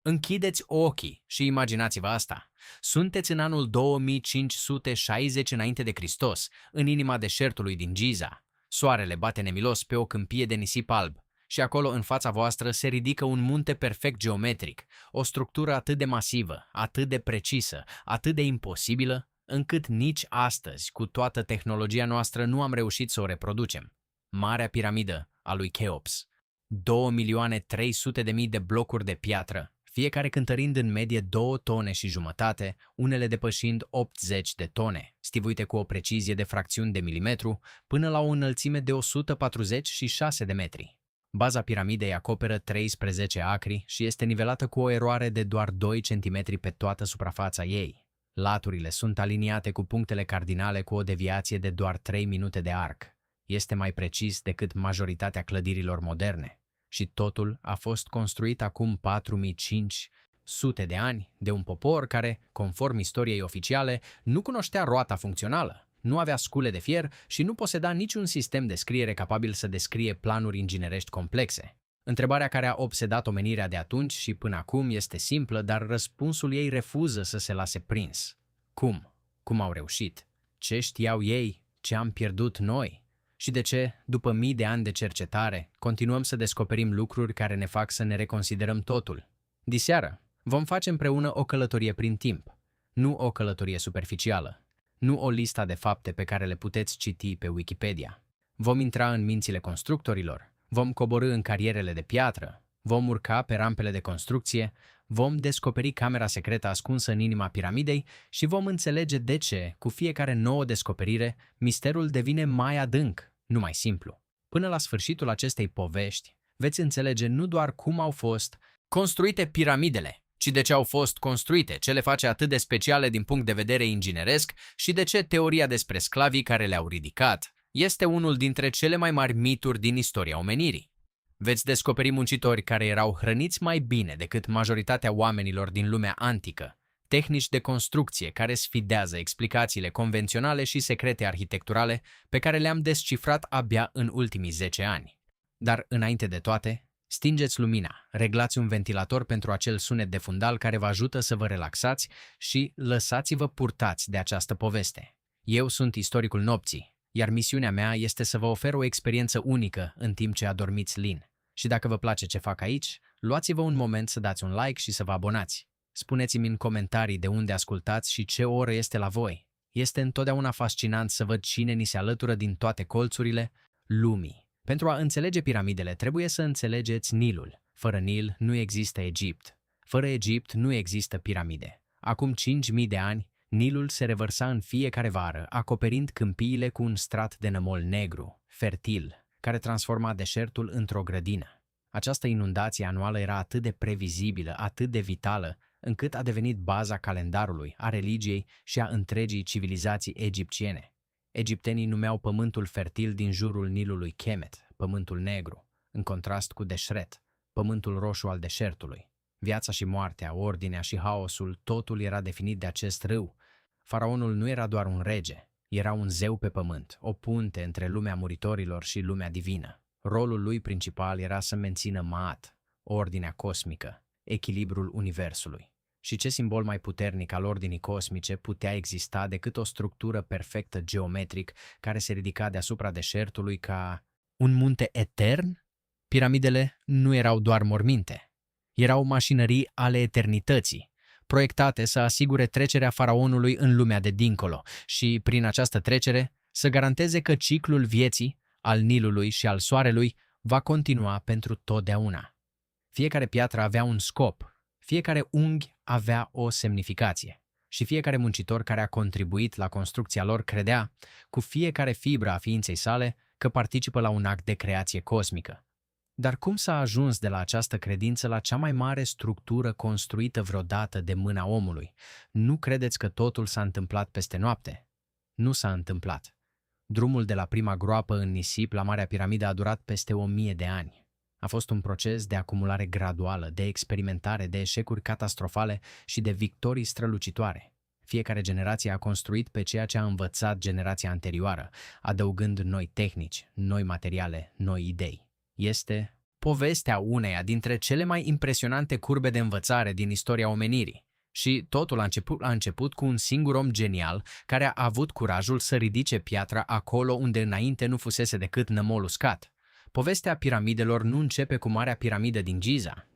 Închideți ochii și imaginați-vă asta. Sunteți în anul 2560 înainte de Hristos, în inima deșertului din Giza. Soarele bate nemilos pe o câmpie de nisip alb și acolo în fața voastră se ridică un munte perfect geometric, o structură atât de masivă, atât de precisă, atât de imposibilă, încât nici astăzi, cu toată tehnologia noastră, nu am reușit să o reproducem. Marea piramidă a lui Cheops. 2.300.000 de blocuri de piatră, fiecare cântărind în medie 2 tone și jumătate, unele depășind 80 de tone, stivuite cu o precizie de fracțiuni de milimetru, până la o înălțime de 146 de metri. Baza piramidei acoperă 13 acri și este nivelată cu o eroare de doar 2 cm pe toată suprafața ei. Laturile sunt aliniate cu punctele cardinale cu o deviație de doar 3 minute de arc. Este mai precis decât majoritatea clădirilor moderne. Și totul a fost construit acum 4500 de ani de un popor care, conform istoriei oficiale, nu cunoștea roata funcțională, nu avea scule de fier și nu poseda niciun sistem de scriere capabil să descrie planuri inginerești complexe. Întrebarea care a obsedat omenirea de atunci și până acum este simplă, dar răspunsul ei refuză să se lase prins. Cum? Cum au reușit? Ce știau ei? Ce am pierdut noi? Și de ce, după mii de ani de cercetare, continuăm să descoperim lucruri care ne fac să ne reconsiderăm totul? Diseară, vom face împreună o călătorie prin timp. Nu o călătorie superficială. Nu o listă de fapte pe care le puteți citi pe Wikipedia. Vom intra în mințile constructorilor. Vom coborî în carierele de piatră. Vom urca pe rampele de construcție. Vom descoperi camera secretă ascunsă în inima piramidei și vom înțelege de ce, cu fiecare nouă descoperire, misterul devine mai adânc, nu mai simplu. Până la sfârșitul acestei povești, veți înțelege nu doar cum au fost construite piramidele, ci de ce au fost construite, ce le face atât de speciale din punct de vedere ingineresc și de ce teoria despre sclavii care le-au ridicat este unul dintre cele mai mari mituri din istoria omenirii. Veți descoperi muncitori care erau hrăniți mai bine decât majoritatea oamenilor din lumea antică, tehnici de construcție care sfidează explicațiile convenționale și secrete arhitecturale pe care le-am descifrat abia în ultimii 10 ani. Dar, înainte de toate, stingeți lumina, reglați un ventilator pentru acel sunet de fundal care vă ajută să vă relaxați și lăsați-vă purtați de această poveste. Eu sunt istoricul nopții, iar misiunea mea este să vă ofer o experiență unică în timp ce adormiți lin. Și dacă vă place ce fac aici, luați-vă un moment să dați un like și să vă abonați. Spuneți-mi în comentarii de unde ascultați și ce oră este la voi. Este întotdeauna fascinant să văd cine ni se alătură din toate colțurile lumii. Pentru a înțelege piramidele, trebuie să înțelegeți Nilul. Fără Nil nu există Egipt. Fără Egipt nu există piramide. Acum 5.000 de ani, Nilul se revărsa în fiecare vară, acoperind câmpiile cu un strat de nămol negru, fertil, care transforma deșertul într-o grădină. Această inundație anuală era atât de previzibilă, atât de vitală, încât a devenit baza calendarului, a religiei și a întregii civilizații egipțiene. Egiptenii numeau pământul fertil din jurul Nilului Kemet, pământul negru, în contrast cu Deșret, pământul roșu al deșertului. Viața și moartea, ordinea și haosul, totul era definit de acest râu. Faraonul nu era doar un rege, era un zeu pe pământ, o punte între lumea muritorilor și lumea divină. Rolul lui principal era să mențină Maat, ordinea cosmică, echilibrul universului. Și ce simbol mai puternic al ordinii cosmice putea exista decât o structură perfectă geometric care se ridica deasupra deșertului ca un munte etern? Piramidele nu erau doar morminte. Erau mașinării ale eternității, proiectate să asigure trecerea faraonului în lumea de dincolo și, prin această trecere, să garanteze că ciclul vieții, al Nilului și al Soarelui, va continua pentru totdeauna. Fiecare piatră avea un scop, fiecare unghi avea o semnificație și fiecare muncitor care a contribuit la construcția lor credea, cu fiecare fibră a ființei sale, că participă la un act de creație cosmică. Dar cum s-a ajuns de la această credință la cea mai mare structură construită vreodată de mâna omului? Nu credeți că totul s-a întâmplat peste noapte? Nu s-a întâmplat. Drumul de la prima groapă în nisip la Marea Piramidă a durat peste 1000 de ani. A fost un proces de acumulare graduală, de experimentare, de eșecuri catastrofale și de victorii strălucitoare. Fiecare generație a construit pe ceea ce a învățat generația anterioară, adăugând noi tehnici, noi materiale, noi idei. Este povestea uneia dintre cele mai impresionante curbe de învățare din istoria omenirii. Și totul a început cu un singur om genial care a avut curajul să ridice piatra acolo unde înainte nu fusese decât nămol uscat. Povestea piramidelor nu începe cu Marea Piramidă din Giza.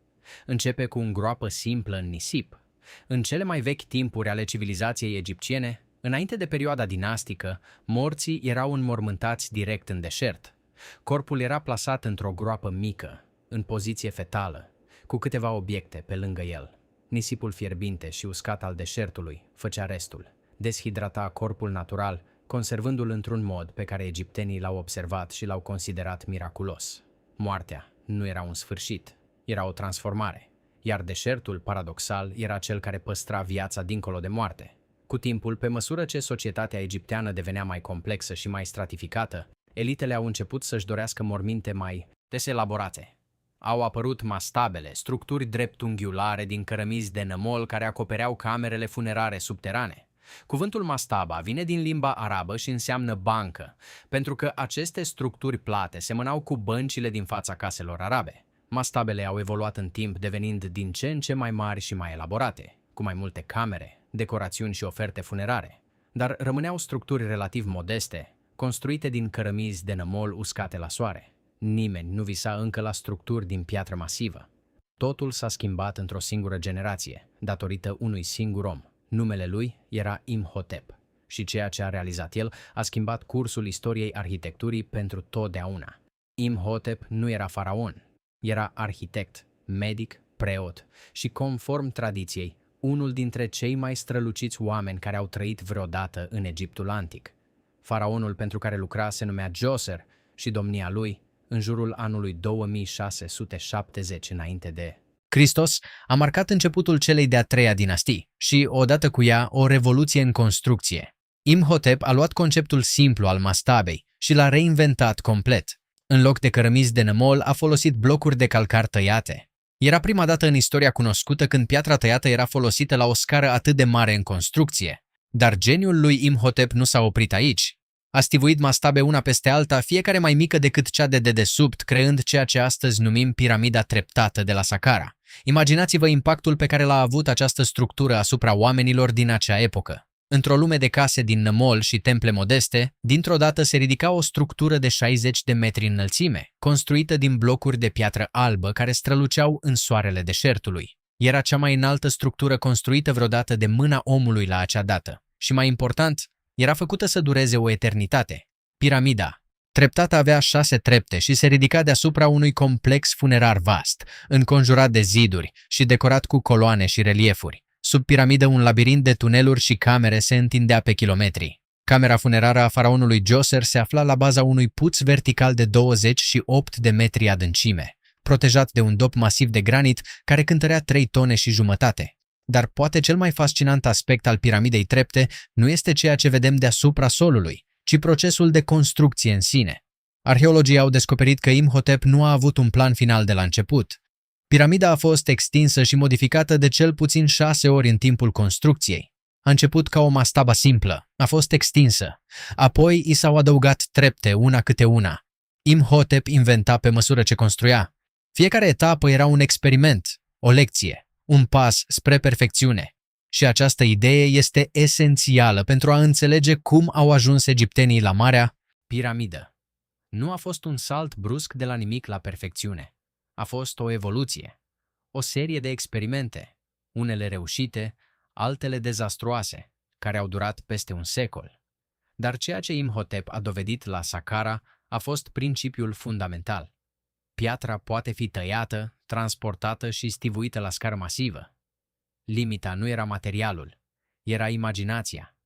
Începe cu o groapă simplă în nisip. În cele mai vechi timpuri ale civilizației egipțiene, înainte de perioada dinastică, morții erau înmormântați direct în deșert. Corpul era plasat într-o groapă mică, în poziție fetală, cu câteva obiecte pe lângă el. Nisipul fierbinte și uscat al deșertului făcea restul. Deshidrata corpul natural, conservându-l într-un mod pe care egiptenii l-au observat și l-au considerat miraculos. Moartea nu era un sfârșit, era o transformare, iar deșertul, paradoxal, era cel care păstra viața dincolo de moarte. Cu timpul, pe măsură ce societatea egipteană devenea mai complexă și mai stratificată, elitele au început să-și dorească morminte mai deselaborate. Au apărut mastabele, structuri dreptunghiulare din cărămizi de nămol care acopereau camerele funerare subterane. Cuvântul mastaba vine din limba arabă și înseamnă bancă, pentru că aceste structuri plate semănau cu băncile din fața caselor arabe. Mastabele au evoluat în timp, devenind din ce în ce mai mari și mai elaborate, cu mai multe camere, decorațiuni și oferte funerare. Dar rămâneau structuri relativ modeste, construite din cărămizi de nămol uscate la soare. Nimeni nu visa încă la structuri din piatră masivă. Totul s-a schimbat într-o singură generație, datorită unui singur om. Numele lui era Imhotep și ceea ce a realizat el a schimbat cursul istoriei arhitecturii pentru totdeauna. Imhotep nu era faraon, era arhitect, medic, preot și, conform tradiției, unul dintre cei mai străluciți oameni care au trăit vreodată în Egiptul antic. Faraonul pentru care lucra se numea Djoser și domnia lui, în jurul anului 2670 înainte de Hristos, a marcat începutul celei de-a treia dinastii și, odată cu ea, o revoluție în construcție. Imhotep a luat conceptul simplu al mastabei și l-a reinventat complet. În loc de cărămizi de nămol, a folosit blocuri de calcar tăiate. Era prima dată în istoria cunoscută când piatra tăiată era folosită la o scară atât de mare în construcție. Dar geniul lui Imhotep nu s-a oprit aici. A stivuit mastabe una peste alta, fiecare mai mică decât cea de dedesubt, creând ceea ce astăzi numim piramida treptată de la Saqqara. Imaginați-vă impactul pe care l-a avut această structură asupra oamenilor din acea epocă. Într-o lume de case din nămol și temple modeste, dintr-o dată se ridica o structură de 60 de metri înălțime, construită din blocuri de piatră albă care străluceau în soarele deșertului. Era cea mai înaltă structură construită vreodată de mâna omului la acea dată. Și mai important, era făcută să dureze o eternitate. Piramida treptată avea 6 trepte și se ridica deasupra unui complex funerar vast, înconjurat de ziduri și decorat cu coloane și reliefuri. Sub piramidă un labirint de tuneluri și camere se întindea pe kilometri. Camera funerară a faraonului Djoser se afla la baza unui puț vertical de 28 de metri adâncime, protejat de un dop masiv de granit care cântărea 3 tone și jumătate. Dar poate cel mai fascinant aspect al piramidei trepte nu este ceea ce vedem deasupra solului, ci procesul de construcție în sine. Arheologii au descoperit că Imhotep nu a avut un plan final de la început. Piramida a fost extinsă și modificată de cel puțin 6 ori în timpul construcției. A început ca o mastaba simplă, a fost extinsă. Apoi i s-au adăugat trepte, una câte una. Imhotep inventa pe măsură ce construia. Fiecare etapă era un experiment, o lecție, un pas spre perfecțiune. Și această idee este esențială pentru a înțelege cum au ajuns egiptenii la Marea Piramidă. Nu a fost un salt brusc de la nimic la perfecțiune. A fost o evoluție, o serie de experimente, unele reușite, altele dezastruoase, care au durat peste un secol. Dar ceea ce Imhotep a dovedit la Saqqara a fost principiul fundamental. Piatra poate fi tăiată, transportată și stivuită la scară masivă. Limita nu era materialul, era imaginația.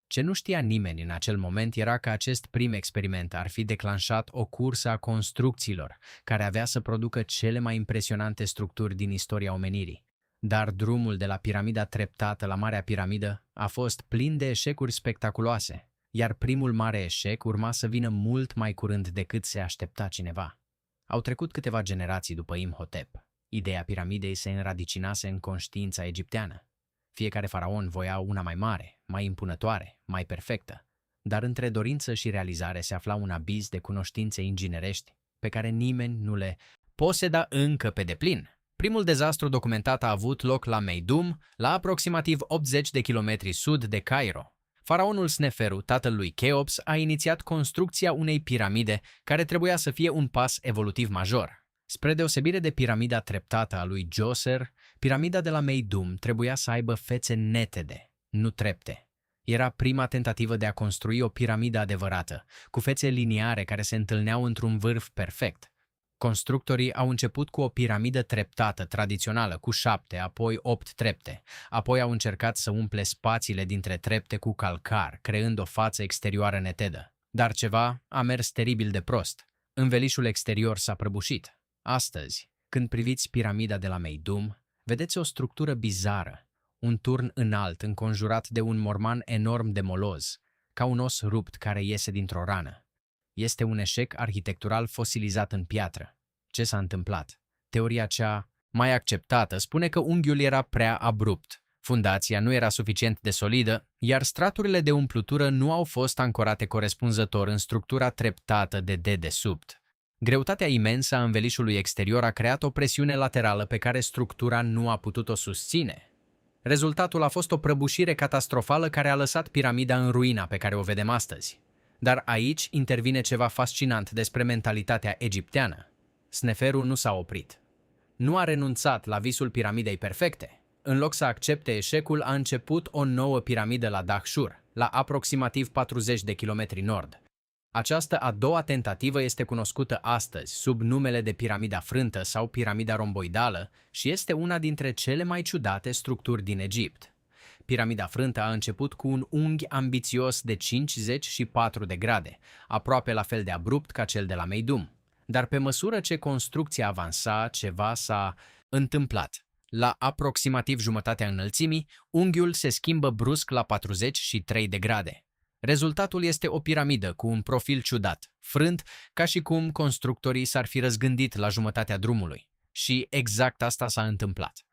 Ce nu știa nimeni în acel moment era că acest prim experiment ar fi declanșat o cursă a construcțiilor, care avea să producă cele mai impresionante structuri din istoria omenirii. Dar drumul de la piramida treptată la Marea Piramidă a fost plin de eșecuri spectaculoase, iar primul mare eșec urma să vină mult mai curând decât se aștepta cineva. Au trecut câteva generații după Imhotep. Ideea piramidei se înradicinase în conștiința egipteană. Fiecare faraon voia una mai mare, mai impunătoare, mai perfectă, dar între dorință și realizare se afla un abis de cunoștințe inginerești pe care nimeni nu le poseda încă pe deplin. Primul dezastru documentat a avut loc la Meidum, la aproximativ 80 de kilometri sud de Cairo. Faraonul Sneferu, tatăl lui Cheops, a inițiat construcția unei piramide care trebuia să fie un pas evolutiv major. Spre deosebire de piramida treptată a lui Djoser, piramida de la Meidum trebuia să aibă fețe netede, nu trepte. Era prima tentativă de a construi o piramidă adevărată, cu fețe liniare care se întâlneau într-un vârf perfect. Constructorii au început cu o piramidă treptată tradițională, cu 7, apoi 8 trepte. Apoi au încercat să umple spațiile dintre trepte cu calcar, creând o față exterioară netedă. Dar ceva a mers teribil de prost. Învelișul exterior s-a prăbușit. Astăzi, când priviți piramida de la Meidum, vedeți o structură bizară, un turn înalt înconjurat de un morman enorm de moloz, ca un os rupt care iese dintr-o rană. Este un eșec arhitectural fosilizat în piatră. Ce s-a întâmplat? Teoria cea mai acceptată spune că unghiul era prea abrupt, fundația nu era suficient de solidă, iar straturile de umplutură nu au fost ancorate corespunzător în structura treptată de dedesubt. Greutatea imensă a învelișului exterior a creat o presiune laterală pe care structura nu a putut-o susține. Rezultatul a fost o prăbușire catastrofală care a lăsat piramida în ruina pe care o vedem astăzi. Dar aici intervine ceva fascinant despre mentalitatea egipteană. Sneferu nu s-a oprit. Nu a renunțat la visul piramidei perfecte. În loc să accepte eșecul, a început o nouă piramidă la Dahshur, la aproximativ 40 de kilometri nord. Această a doua tentativă este cunoscută astăzi sub numele de piramida frântă sau piramida romboidală și este una dintre cele mai ciudate structuri din Egipt. Piramida frântă a început cu un unghi ambițios de 54 de grade, aproape la fel de abrupt ca cel de la Meidum. Dar pe măsură ce construcția avansa, ceva s-a întâmplat. La aproximativ jumătatea înălțimii, unghiul se schimbă brusc la 43 de grade. Rezultatul este o piramidă cu un profil ciudat, frânt, ca și cum constructorii s-ar fi răzgândit la jumătatea drumului. Și exact asta s-a întâmplat.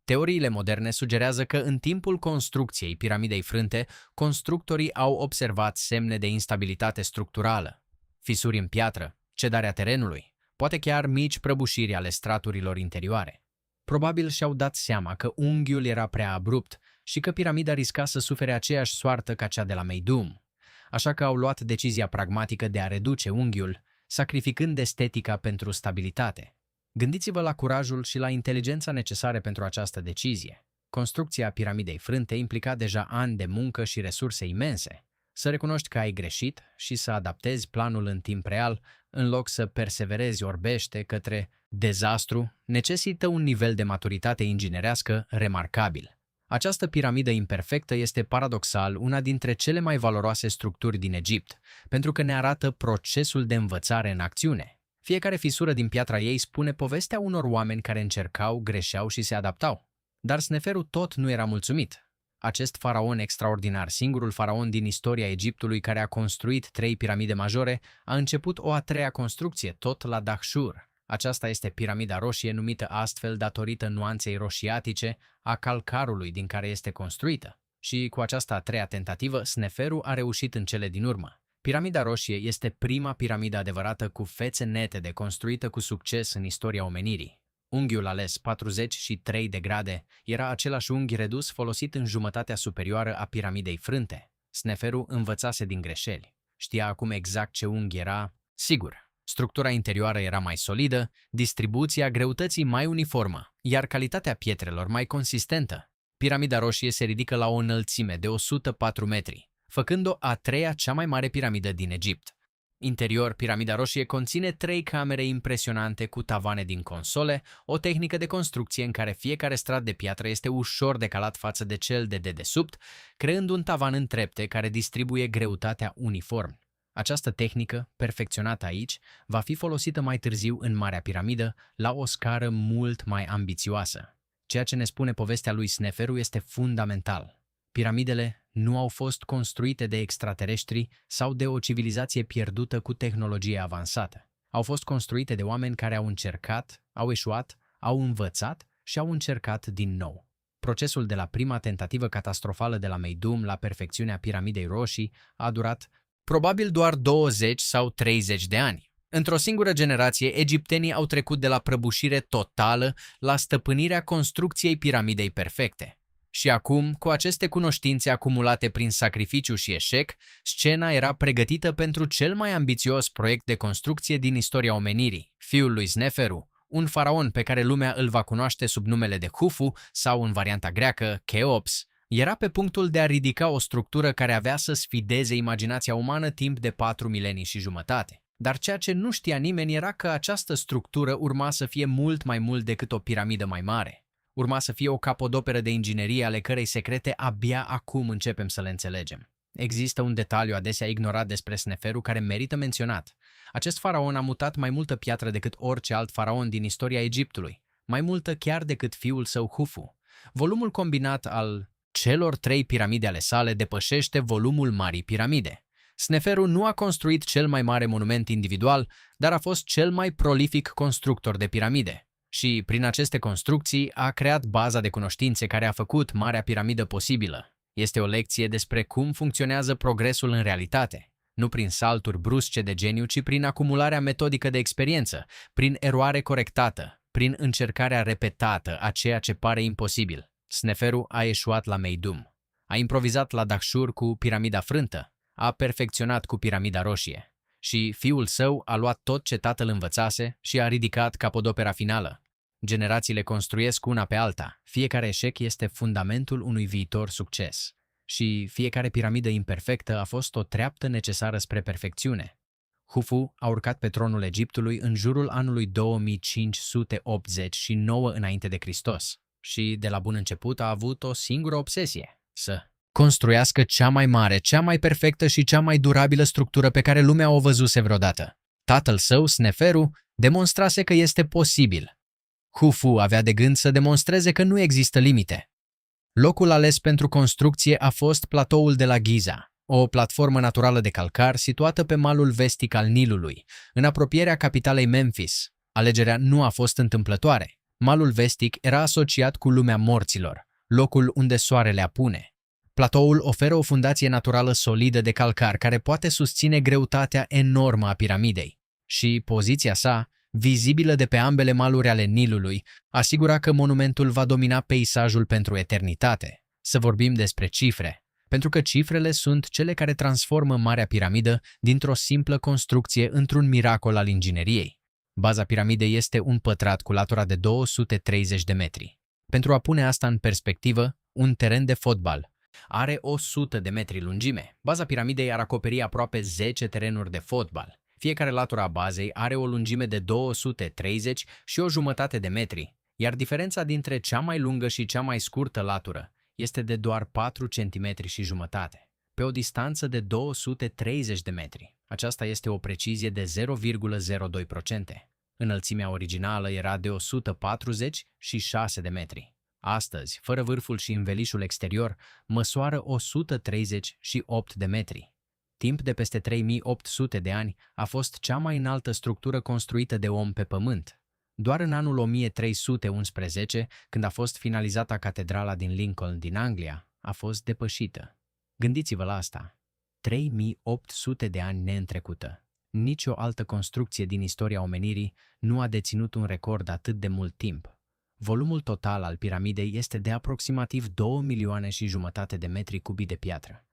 Teoriile moderne sugerează că în timpul construcției piramidei frânte, constructorii au observat semne de instabilitate structurală, fisuri în piatră, cedarea terenului, poate chiar mici prăbușiri ale straturilor interioare. Probabil și-au dat seama că unghiul era prea abrupt și că piramida risca să sufere aceeași soartă ca cea de la Meidum, așa că au luat decizia pragmatică de a reduce unghiul, sacrificând estetica pentru stabilitate. Gândiți-vă la curajul și la inteligența necesare pentru această decizie. Construcția piramidei frânte implica deja ani de muncă și resurse imense. Să recunoști că ai greșit și să adaptezi planul în timp real, în loc să perseverezi orbește către dezastru, necesită un nivel de maturitate inginerească remarcabil. Această piramidă imperfectă este paradoxal una dintre cele mai valoroase structuri din Egipt, pentru că ne arată procesul de învățare în acțiune. Fiecare fisură din piatra ei spune povestea unor oameni care încercau, greșeau și se adaptau. Dar Sneferu tot nu era mulțumit. Acest faraon extraordinar, singurul faraon din istoria Egiptului care a construit 3 piramide majore, a început o a 3-a construcție, tot la Dahshur. Aceasta este piramida roșie, numită astfel datorită nuanței roșiatice a calcarului din care este construită. Și cu această a 3-a tentativă, Sneferu a reușit în cele din urmă. Piramida roșie este prima piramidă adevărată cu fețe netede construită cu succes în istoria omenirii. Unghiul ales, 43 de grade, era același unghi redus folosit în jumătatea superioară a piramidei frânte. Sneferu învățase din greșeli. Știa acum exact ce unghi era. Sigur, structura interioară era mai solidă, distribuția greutății mai uniformă, iar calitatea pietrelor mai consistentă. Piramida roșie se ridică la o înălțime de 104 metri, făcând-o a 3-a cea mai mare piramidă din Egipt. Interior, piramida roșie conține 3 camere impresionante cu tavane din console, o tehnică de construcție în care fiecare strat de piatră este ușor decalat față de cel de dedesubt, creând un tavan în trepte care distribuie greutatea uniform. Această tehnică, perfecționată aici, va fi folosită mai târziu în Marea Piramidă, la o scară mult mai ambițioasă. Ceea ce ne spune povestea lui Sneferu este fundamental. Piramidele nu au fost construite de extraterestri sau de o civilizație pierdută cu tehnologie avansată. Au fost construite de oameni care au încercat, au eșuat, au învățat și au încercat din nou. Procesul de la prima tentativă catastrofală de la Meidum la perfecțiunea piramidei roșii a durat probabil doar 20 sau 30 de ani. Într-o singură generație, egiptenii au trecut de la prăbușire totală la stăpânirea construcției piramidei perfecte. Și acum, cu aceste cunoștințe acumulate prin sacrificiu și eșec, scena era pregătită pentru cel mai ambițios proiect de construcție din istoria omenirii, fiul lui Sneferu, un faraon pe care lumea îl va cunoaște sub numele de Khufu sau, în varianta greacă, Cheops. Era pe punctul de a ridica o structură care avea să sfideze imaginația umană timp de 4 milenii și jumătate. Dar ceea ce nu știa nimeni era că această structură urma să fie mult mai mult decât o piramidă mai mare. Urma să fie o capodoperă de inginerie ale cărei secrete abia acum începem să le înțelegem. Există un detaliu adesea ignorat despre Sneferu care merită menționat. Acest faraon a mutat mai multă piatră decât orice alt faraon din istoria Egiptului, mai multă chiar decât fiul său Khufu. Volumul combinat al celor 3 piramide ale sale depășește volumul Marii Piramide. Sneferu nu a construit cel mai mare monument individual, dar a fost cel mai prolific constructor de piramide. Și, prin aceste construcții, a creat baza de cunoștințe care a făcut Marea Piramidă posibilă. Este o lecție despre cum funcționează progresul în realitate, nu prin salturi brusce de geniu, ci prin acumularea metodică de experiență, prin eroare corectată, prin încercarea repetată a ceea ce pare imposibil. Sneferu a eșuat la Meidum, a improvizat la Dahshur cu piramida frântă, a perfecționat cu piramida roșie și fiul său a luat tot ce tatăl învățase și a ridicat capodopera finală. Generațiile construiesc una pe alta, fiecare eșec este fundamentul unui viitor succes și fiecare piramidă imperfectă a fost o treaptă necesară spre perfecțiune. Khufu a urcat pe tronul Egiptului în jurul anului 2589 înainte de Hristos și de la bun început a avut o singură obsesie: să construiască cea mai mare, cea mai perfectă și cea mai durabilă structură pe care lumea o văzuse vreodată. Tatăl său, Sneferu, demonstrase că este posibil. Khufu avea de gând să demonstreze că nu există limite. Locul ales pentru construcție a fost platoul de la Giza, o platformă naturală de calcar situată pe malul vestic al Nilului, în apropierea capitalei Memphis. Alegerea nu a fost întâmplătoare. Malul vestic era asociat cu lumea morților, locul unde soarele apune. Platoul oferă o fundație naturală solidă de calcar care poate susține greutatea enormă a piramidei și poziția sa, vizibilă de pe ambele maluri ale Nilului, asigura că monumentul va domina peisajul pentru eternitate. Să vorbim despre cifre, pentru că cifrele sunt cele care transformă Marea Piramidă dintr-o simplă construcție într-un miracol al ingineriei. Baza piramidei este un pătrat cu latura de 230 de metri. Pentru a pune asta în perspectivă, un teren de fotbal are 100 de metri lungime. Baza piramidei ar acoperi aproape 10 terenuri de fotbal. Fiecare latură a bazei are o lungime de 230 și o jumătate de metri, iar diferența dintre cea mai lungă și cea mai scurtă latură este de doar 4 cm și jumătate, pe o distanță de 230 de metri. Aceasta este o precizie de 0,02%. Înălțimea originală era de 146 de metri. Astăzi, fără vârful și învelișul exterior, măsoară 138 de metri. Timp de peste 3800 de ani, a fost cea mai înaltă structură construită de om pe pământ. Doar în anul 1311, când a fost finalizată catedrala din Lincoln din Anglia, a fost depășită. Gândiți-vă la asta. 3800 de ani neîntrecută. Nici o altă construcție din istoria omenirii nu a deținut un record atât de mult timp. Volumul total al piramidei este de aproximativ 2 milioane și jumătate de metri cubi de piatră.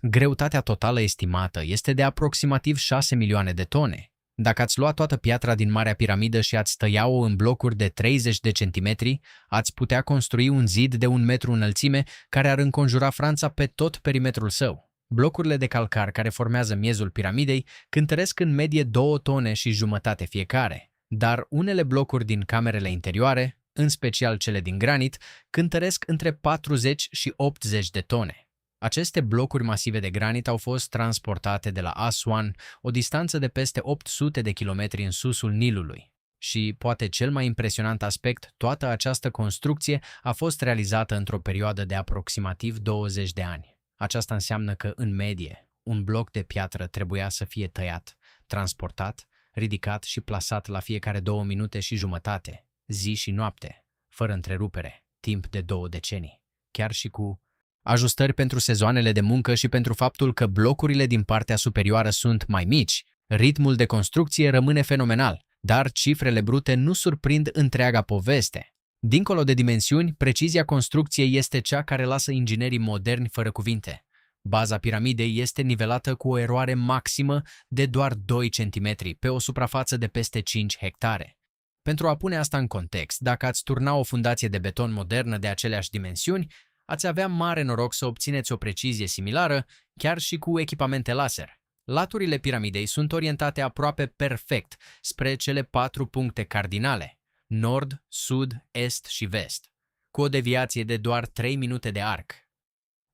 Greutatea totală estimată este de aproximativ 6 milioane de tone. Dacă ați lua toată piatra din Marea Piramidă și ați tăia-o în blocuri de 30 de centimetri, ați putea construi un zid de 1 metru înălțime care ar înconjura Franța pe tot perimetrul său. Blocurile de calcar care formează miezul piramidei cântăresc în medie 2 tone și jumătate fiecare, dar unele blocuri din camerele interioare, în special cele din granit, cântăresc între 40 și 80 de tone. Aceste blocuri masive de granit au fost transportate de la Aswan, o distanță de peste 800 de kilometri în susul Nilului. Și, poate cel mai impresionant aspect, toată această construcție a fost realizată într-o perioadă de aproximativ 20 de ani. Aceasta înseamnă că, în medie, un bloc de piatră trebuia să fie tăiat, transportat, ridicat și plasat la fiecare 2 minute și jumătate, zi și noapte, fără întrerupere, timp de 2 decenii, chiar și cu ajustări pentru sezoanele de muncă și pentru faptul că blocurile din partea superioară sunt mai mici. Ritmul de construcție rămâne fenomenal, dar cifrele brute nu surprind întreaga poveste. Dincolo de dimensiuni, precizia construcției este cea care lasă inginerii moderni fără cuvinte. Baza piramidei este nivelată cu o eroare maximă de doar 2 cm pe o suprafață de peste 5 hectare. Pentru a pune asta în context, dacă ați turna o fundație de beton modernă de aceleași dimensiuni, ați avea mare noroc să obțineți o precizie similară, chiar și cu echipamente laser. Laturile piramidei sunt orientate aproape perfect spre cele 4 puncte cardinale: nord, sud, est și vest, cu o deviație de doar 3 minute de arc.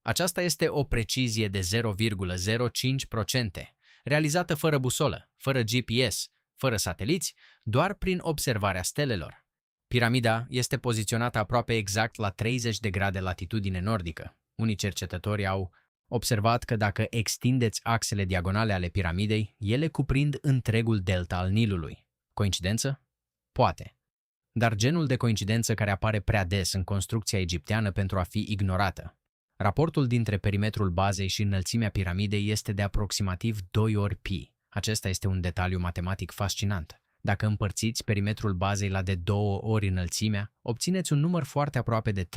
Aceasta este o precizie de 0,05%, realizată fără busolă, fără GPS, fără sateliți, doar prin observarea stelelor. Piramida este poziționată aproape exact la 30 de grade latitudine nordică. Unii cercetători au observat că dacă extindeți axele diagonale ale piramidei, ele cuprind întregul delta al Nilului. Coincidență? Poate. Dar genul de coincidență care apare prea des în construcția egipteană pentru a fi ignorată. Raportul dintre perimetrul bazei și înălțimea piramidei este de aproximativ 2 ori pi. Acesta este un detaliu matematic fascinant. Dacă împărțiți perimetrul bazei la de 2 ori înălțimea, obțineți un număr foarte aproape de 3,14159,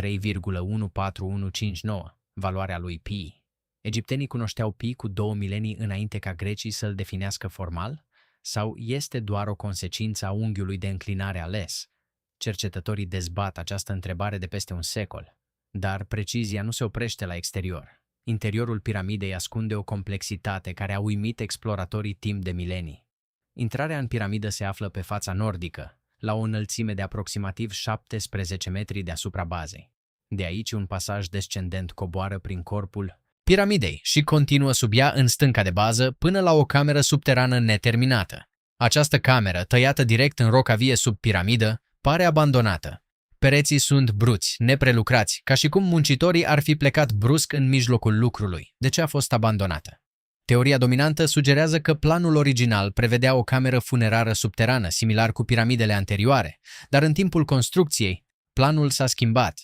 valoarea lui pi. Egiptenii cunoșteau pi cu 2 milenii înainte ca grecii să-l definească formal? Sau este doar o consecință a unghiului de înclinare ales? Cercetătorii dezbat această întrebare de peste un secol. Dar precizia nu se oprește la exterior. Interiorul piramidei ascunde o complexitate care a uimit exploratorii timp de milenii. Intrarea în piramidă se află pe fața nordică, la o înălțime de aproximativ 17 metri deasupra bazei. De aici un pasaj descendent coboară prin corpul piramidei și continuă sub ea în stânca de bază până la o cameră subterană neterminată. Această cameră, tăiată direct în roca vie sub piramidă, pare abandonată. Pereții sunt bruți, neprelucrați, ca și cum muncitorii ar fi plecat brusc în mijlocul lucrului. De ce a fost abandonată? Teoria dominantă sugerează că planul original prevedea o cameră funerară subterană, similar cu piramidele anterioare, dar în timpul construcției, planul s-a schimbat.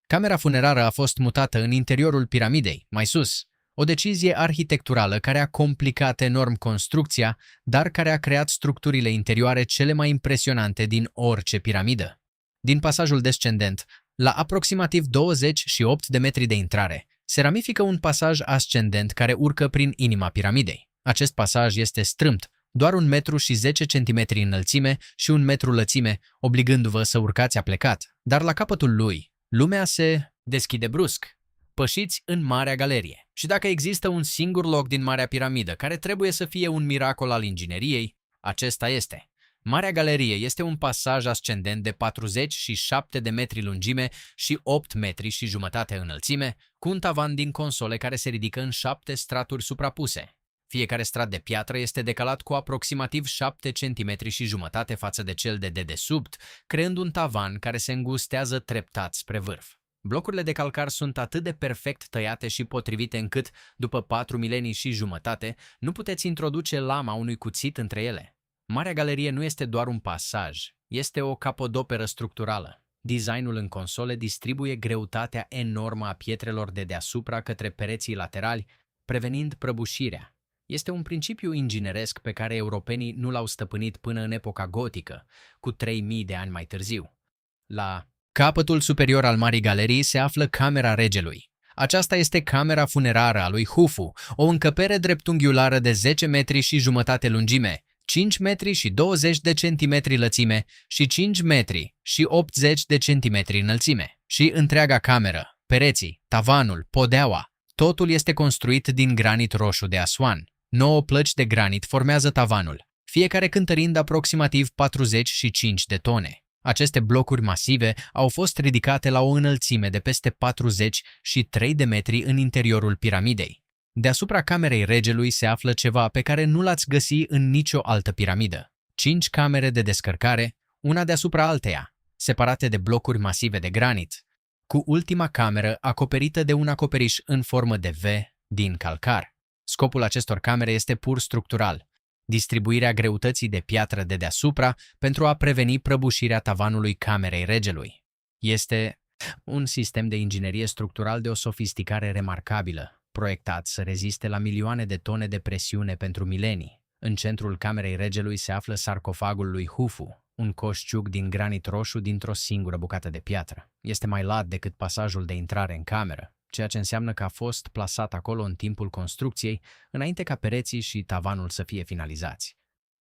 Camera funerară a fost mutată în interiorul piramidei, mai sus. O decizie arhitecturală care a complicat enorm construcția, dar care a creat structurile interioare cele mai impresionante din orice piramidă. Din pasajul descendent, la aproximativ 28 de metri de intrare, se ramifică un pasaj ascendent care urcă prin inima piramidei. Acest pasaj este strâmt, doar 1 metru și 10 centimetri înălțime și 1 metru lățime, obligându-vă să urcați aplecat. Dar la capătul lui, lumea se deschide brusc. Pășiți în Marea Galerie. Și dacă există un singur loc din Marea Piramidă care trebuie să fie un miracol al ingineriei, acesta este. Marea Galerie este un pasaj ascendent de 47 de metri lungime și 8 metri și jumătate înălțime, cu un tavan din console care se ridică în 7 straturi suprapuse. Fiecare strat de piatră este decalat cu aproximativ 7 cm și jumătate față de cel de dedesubt, creând un tavan care se îngustează treptat spre vârf. Blocurile de calcar sunt atât de perfect tăiate și potrivite încât, după 4 milenii și jumătate, nu puteți introduce lama unui cuțit între ele. Marea Galerie nu este doar un pasaj, este o capodoperă structurală. Designul în console distribuie greutatea enormă a pietrelor de deasupra către pereții laterali, prevenind prăbușirea. Este un principiu ingineresc pe care europenii nu l-au stăpânit până în epoca gotică, cu 3000 de ani mai târziu. La capătul superior al Marii Galerii se află Camera Regelui. Aceasta este camera funerară a lui Hufu, o încăpere dreptunghiulară de 10 metri și jumătate lungime, 5 metri și 20 de centimetri lățime și 5 metri și 80 de centimetri înălțime. Și întreaga cameră, pereții, tavanul, podeaua, totul este construit din granit roșu de Aswan. 9 plăci de granit formează tavanul, fiecare cântărind aproximativ 45 de tone. Aceste blocuri masive au fost ridicate la o înălțime de peste 43 de metri în interiorul piramidei. Deasupra camerei regelui se află ceva pe care nu l-ați găsi în nicio altă piramidă. 5 camere de descărcare, una deasupra alteia, separate de blocuri masive de granit, cu ultima cameră acoperită de un acoperiș în formă de V din calcar. Scopul acestor camere este pur structural, distribuirea greutății de piatră de deasupra pentru a preveni prăbușirea tavanului camerei regelui. Este un sistem de inginerie structural de o sofisticare remarcabilă, proiectat să reziste la milioane de tone de presiune pentru milenii. În centrul camerei regelui se află sarcofagul lui Hufu, un coșciuc din granit roșu dintr-o singură bucată de piatră. Este mai lat decât pasajul de intrare în cameră, ceea ce înseamnă că a fost plasat acolo în timpul construcției, înainte ca pereții și tavanul să fie finalizați.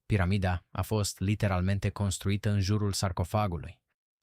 Piramida a fost literalmente construită în jurul sarcofagului.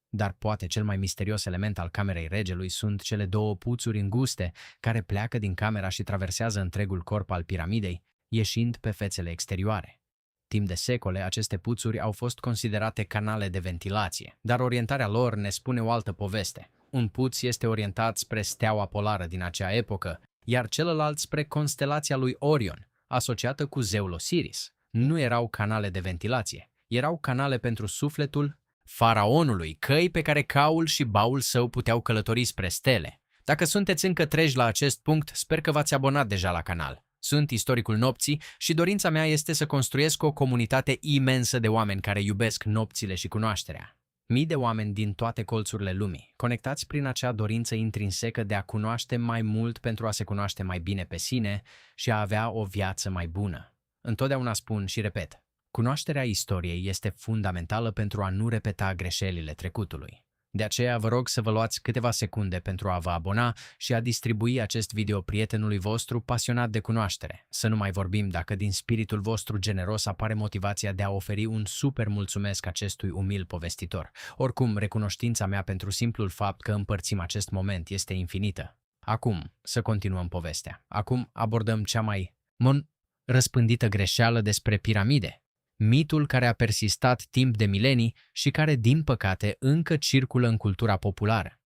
Dar poate cel mai misterios element al camerei regelui sunt cele două puțuri înguste care pleacă din camera și traversează întregul corp al piramidei, ieșind pe fețele exterioare. Timp de secole, aceste puțuri au fost considerate canale de ventilație, dar orientarea lor ne spune o altă poveste. Un puț este orientat spre steaua polară din acea epocă, iar celălalt spre constelația lui Orion, asociată cu zeul Osiris. Nu erau canale de ventilație, erau canale pentru sufletul faraonului, căi pe care caul și baul său puteau călători spre stele. Dacă sunteți încă treji la acest punct, sper că v-ați abonat deja la canal. Sunt istoricul nopții și dorința mea este să construiesc o comunitate imensă de oameni care iubesc nopțile și cunoașterea. Mii de oameni din toate colțurile lumii, conectați prin acea dorință intrinsecă de a cunoaște mai mult pentru a se cunoaște mai bine pe sine și a avea o viață mai bună. Întotdeauna spun și repet, cunoașterea istoriei este fundamentală pentru a nu repeta greșelile trecutului. De aceea vă rog să vă luați câteva secunde pentru a vă abona și a distribui acest video prietenului vostru pasionat de cunoaștere. Să nu mai vorbim dacă din spiritul vostru generos apare motivația de a oferi un super mulțumesc acestui umil povestitor. Oricum, recunoștința mea pentru simplul fapt că împărțim acest moment este infinită. Acum, să continuăm povestea. Acum abordăm cea mai răspândită greșeală despre piramide. Mitul care a persistat timp de milenii și care, din păcate, încă circulă în cultura populară.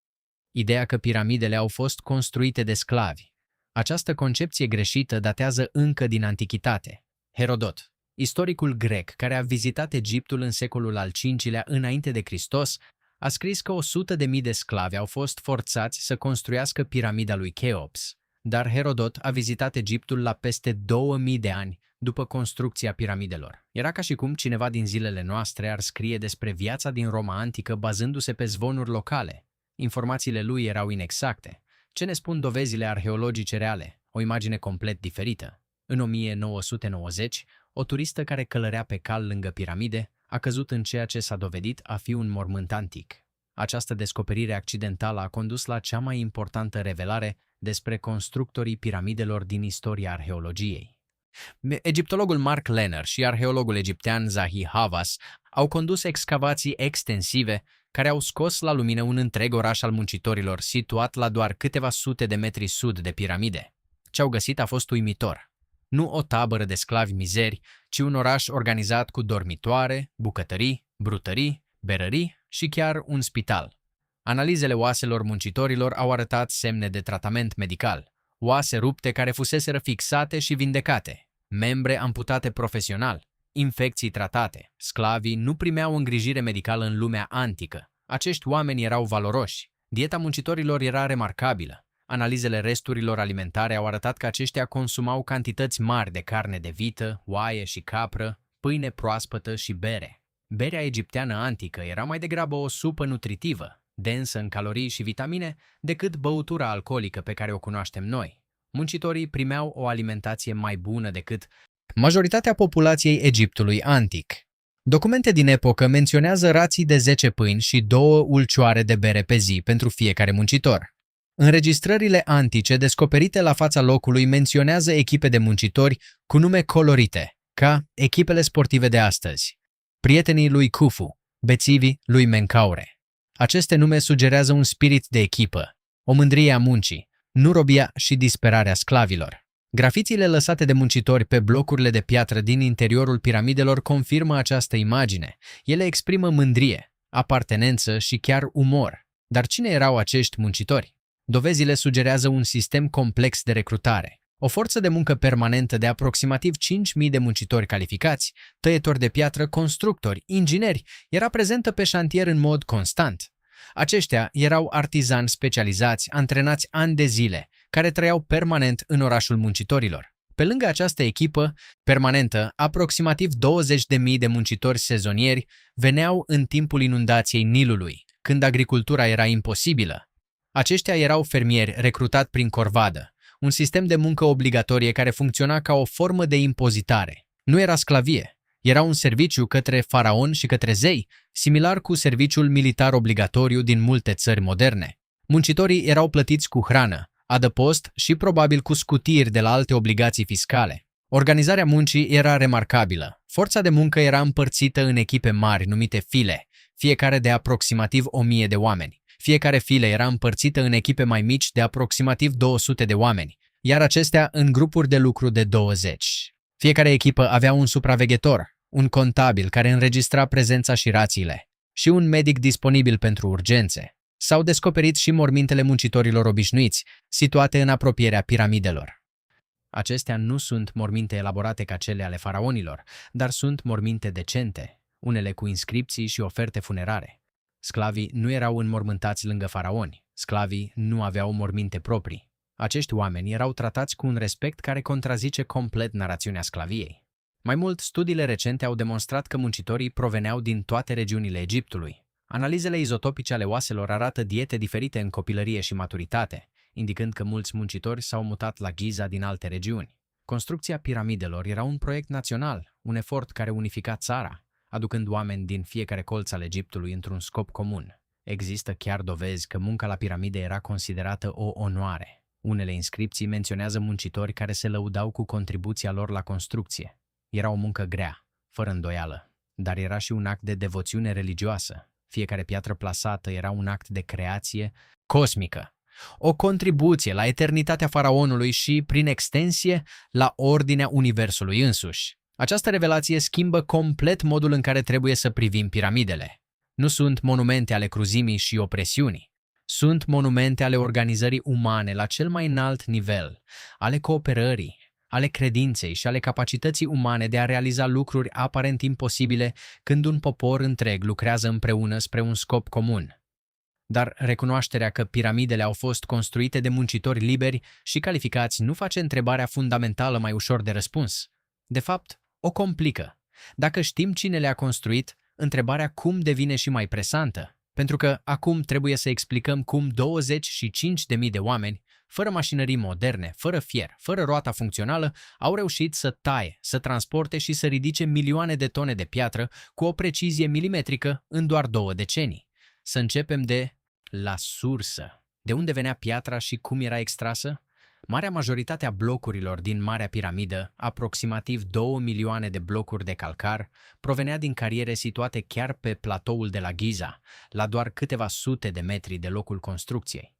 Ideea că piramidele au fost construite de sclavi. Această concepție greșită datează încă din antichitate. Herodot, istoricul grec care a vizitat Egiptul în secolul al V-lea înainte de Hristos, a scris că 100.000 de sclavi au fost forțați să construiască piramida lui Cheops. Dar Herodot a vizitat Egiptul la peste 2000 de ani după construcția piramidelor. Era ca și cum cineva din zilele noastre ar scrie despre viața din Roma antică bazându-se pe zvonuri locale. Informațiile lui erau inexacte. Ce ne spun dovezile arheologice reale? O imagine complet diferită. În 1990, o turistă care călărea pe cal lângă piramide a căzut în ceea ce s-a dovedit a fi un mormânt antic. Această descoperire accidentală a condus la cea mai importantă revelare despre constructorii piramidelor din istoria arheologiei. Egiptologul Mark Lenner și arheologul egiptean Zahi Hawass au condus excavații extensive care au scos la lumină un întreg oraș al muncitorilor situat la doar câteva sute de metri sud de piramide. Ce au găsit a fost uimitor. Nu o tabără de sclavi mizeri, ci un oraș organizat cu dormitoare, bucătării, brutării, berării și chiar un spital. Analizele oaselor muncitorilor au arătat semne de tratament medical, oase rupte care fuseseră fixate și vindecate, membre amputate profesional, infecții tratate. Sclavii nu primeau îngrijire medicală în lumea antică. Acești oameni erau valoroși. Dieta muncitorilor era remarcabilă. Analizele resturilor alimentare au arătat că aceștia consumau cantități mari de carne de vită, oaie și capră, pâine proaspătă și bere. Berea egipteană antică era mai degrabă o supă nutritivă, densă în calorii și vitamine, decât băutura alcoolică pe care o cunoaștem noi. Muncitorii primeau o alimentație mai bună decât majoritatea populației Egiptului antic. Documente din epocă menționează rații de 10 pâini și 2 ulcioare de bere pe zi pentru fiecare muncitor. Înregistrările antice descoperite la fața locului menționează echipe de muncitori cu nume colorite, ca echipele sportive de astăzi, prietenii lui Khufu, bețivii lui Menkaure. Aceste nume sugerează un spirit de echipă, o mândrie a muncii, nu robia și disperarea sclavilor. Grafițiile lăsate de muncitori pe blocurile de piatră din interiorul piramidelor confirmă această imagine. Ele exprimă mândrie, apartenență și chiar umor. Dar cine erau acești muncitori? Dovezile sugerează un sistem complex de recrutare. O forță de muncă permanentă de aproximativ 5.000 de muncitori calificați, tăietori de piatră, constructori, ingineri, era prezentă pe șantier în mod constant. Aceștia erau artizani specializați, antrenați ani de zile, care trăiau permanent în orașul muncitorilor. Pe lângă această echipă permanentă, aproximativ 20.000 de muncitori sezonieri veneau în timpul inundației Nilului, când agricultura era imposibilă. Aceștia erau fermieri recrutați prin corvadă, un sistem de muncă obligatorie care funcționa ca o formă de impozitare. Nu era sclavie, era un serviciu către faraon și către zei, similar cu serviciul militar obligatoriu din multe țări moderne. Muncitorii erau plătiți cu hrană, adăpost și probabil cu scutiri de la alte obligații fiscale. Organizarea muncii era remarcabilă. Forța de muncă era împărțită în echipe mari numite file, fiecare de aproximativ 1000 de oameni. Fiecare file era împărțită în echipe mai mici de aproximativ 200 de oameni, iar acestea în grupuri de lucru de 20. Fiecare echipă avea un supraveghetor, un contabil care înregistra prezența și rațiile, și un medic disponibil pentru urgențe. S-au descoperit și mormintele muncitorilor obișnuiți, situate în apropierea piramidelor. Acestea nu sunt morminte elaborate ca cele ale faraonilor, dar sunt morminte decente, unele cu inscripții și oferte funerare. Sclavii nu erau înmormântați lângă faraoni, sclavii nu aveau morminte proprii. Acești oameni erau tratați cu un respect care contrazice complet narațiunea sclaviei. Mai mult, studiile recente au demonstrat că muncitorii proveneau din toate regiunile Egiptului. Analizele izotopice ale oaselor arată diete diferite în copilărie și maturitate, indicând că mulți muncitori s-au mutat la Giza din alte regiuni. Construcția piramidelor era un proiect național, un efort care unifica țara, aducând oameni din fiecare colț al Egiptului într-un scop comun. Există chiar dovezi că munca la piramide era considerată o onoare. Unele inscripții menționează muncitori care se lăudau cu contribuția lor la construcție. Era o muncă grea, fără îndoială, dar era și un act de devoțiune religioasă. Fiecare piatră plasată era un act de creație cosmică, o contribuție la eternitatea faraonului și, prin extensie, la ordinea universului însuși. Această revelație schimbă complet modul în care trebuie să privim piramidele. Nu sunt monumente ale cruzimii și opresiunii. Sunt monumente ale organizării umane la cel mai înalt nivel, ale cooperării, ale credinței și ale capacității umane de a realiza lucruri aparent imposibile când un popor întreg lucrează împreună spre un scop comun. Dar recunoașterea că piramidele au fost construite de muncitori liberi și calificați nu face întrebarea fundamentală mai ușor de răspuns. De fapt, o complică. Dacă știm cine le-a construit, întrebarea cum devine și mai presantă, pentru că acum trebuie să explicăm cum 25.000 de oameni, fără mașinării moderne, fără fier, fără roata funcțională, au reușit să taie, să transporte și să ridice milioane de tone de piatră cu o precizie milimetrică în doar 2 decenii. Să începem de la sursă. De unde venea piatra și cum era extrasă? Marea majoritate a blocurilor din Marea Piramidă, aproximativ 2 milioane de blocuri de calcar, provenea din cariere situate chiar pe platoul de la Giza, la doar câteva sute de metri de locul construcției.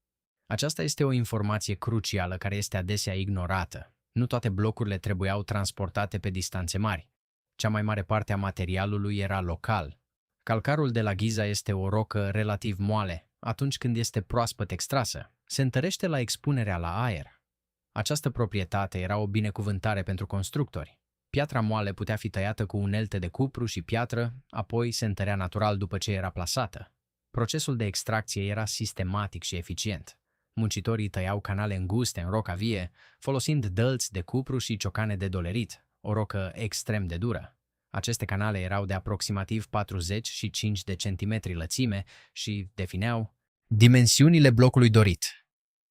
Aceasta este o informație crucială care este adesea ignorată. Nu toate blocurile trebuiau transportate pe distanțe mari. Cea mai mare parte a materialului era local. Calcarul de la Giza este o rocă relativ moale. Atunci când este proaspăt extrasă, se întărește la expunerea la aer. Această proprietate era o binecuvântare pentru constructori. Piatra moale putea fi tăiată cu unelte de cupru și piatră, apoi se întărea natural după ce era plasată. Procesul de extracție era sistematic și eficient. Muncitorii tăiau canale înguste în roca vie, folosind dălți de cupru și ciocane de dolerit, o rocă extrem de dură. Aceste canale erau de aproximativ 45 de centimetri lățime și defineau dimensiunile blocului dorit.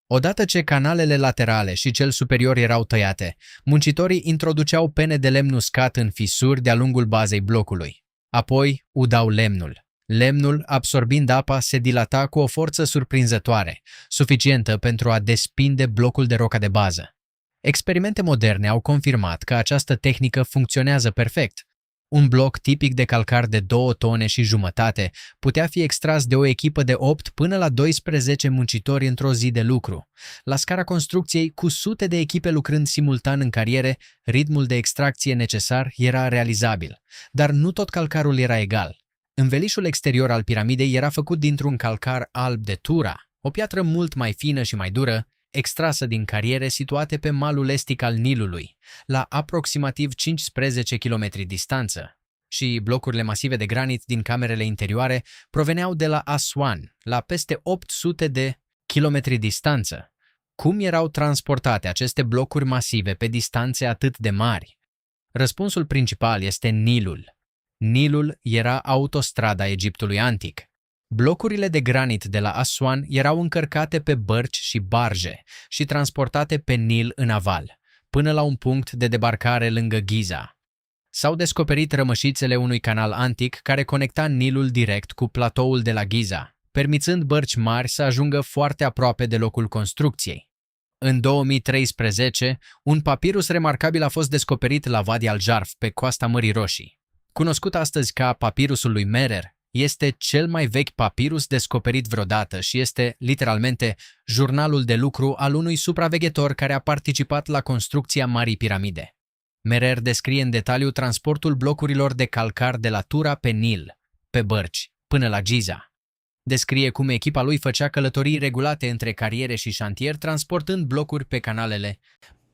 Odată ce canalele laterale și cel superior erau tăiate, muncitorii introduceau pene de lemn uscat în fisuri de-a lungul bazei blocului. Apoi udau lemnul. Lemnul, absorbind apa, se dilata cu o forță surprinzătoare, suficientă pentru a despinde blocul de roca de bază. Experimente moderne au confirmat că această tehnică funcționează perfect. Un bloc tipic de calcar de 2 tone și jumătate putea fi extras de o echipă de 8 până la 12 muncitori într-o zi de lucru. La scara construcției, cu sute de echipe lucrând simultan în cariere, ritmul de extracție necesar era realizabil. Dar nu tot calcarul era egal. Învelișul exterior al piramidei era făcut dintr-un calcar alb de Tura, o piatră mult mai fină și mai dură, extrasă din cariere situate pe malul estic al Nilului, la aproximativ 15 km distanță, și blocurile masive de granit din camerele interioare proveneau de la Aswan, la peste 800 de kilometri distanță. Cum erau transportate aceste blocuri masive pe distanțe atât de mari? Răspunsul principal este Nilul. Nilul era autostrada Egiptului antic. Blocurile de granit de la Aswan erau încărcate pe bărci și barje și transportate pe Nil în aval, până la un punct de debarcare lângă Giza. S-au descoperit rămășițele unui canal antic care conecta Nilul direct cu platoul de la Giza, permițând bărci mari să ajungă foarte aproape de locul construcției. În 2013, un papirus remarcabil a fost descoperit la Wadi al-Jarf, pe coasta Mării Roșii. Cunoscut astăzi ca papirusul lui Merer, este cel mai vechi papirus descoperit vreodată și este, literalmente, jurnalul de lucru al unui supraveghetor care a participat la construcția Marii Piramide. Merer descrie în detaliu transportul blocurilor de calcar de la Tura pe Nil, pe bărci, până la Giza. Descrie cum echipa lui făcea călătorii regulate între cariere și șantier, transportând blocuri pe canalele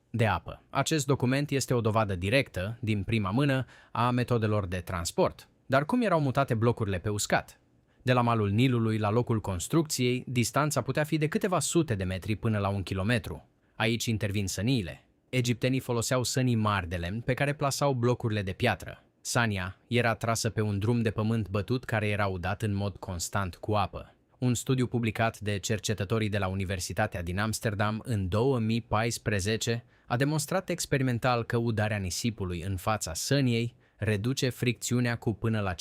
de apă. Acest document este o dovadă directă, din prima mână, a metodelor de transport. Dar cum erau mutate blocurile pe uscat? De la malul Nilului la locul construcției, distanța putea fi de câteva sute de metri până la 1 kilometru. Aici intervin săniile. Egiptenii foloseau sănii mari de lemn pe care plasau blocurile de piatră. Sania era trasă pe un drum de pământ bătut care era udat în mod constant cu apă. Un studiu publicat de cercetătorii de la Universitatea din Amsterdam în 2014 a demonstrat experimental că udarea nisipului în fața săniei reduce fricțiunea cu până la 50%.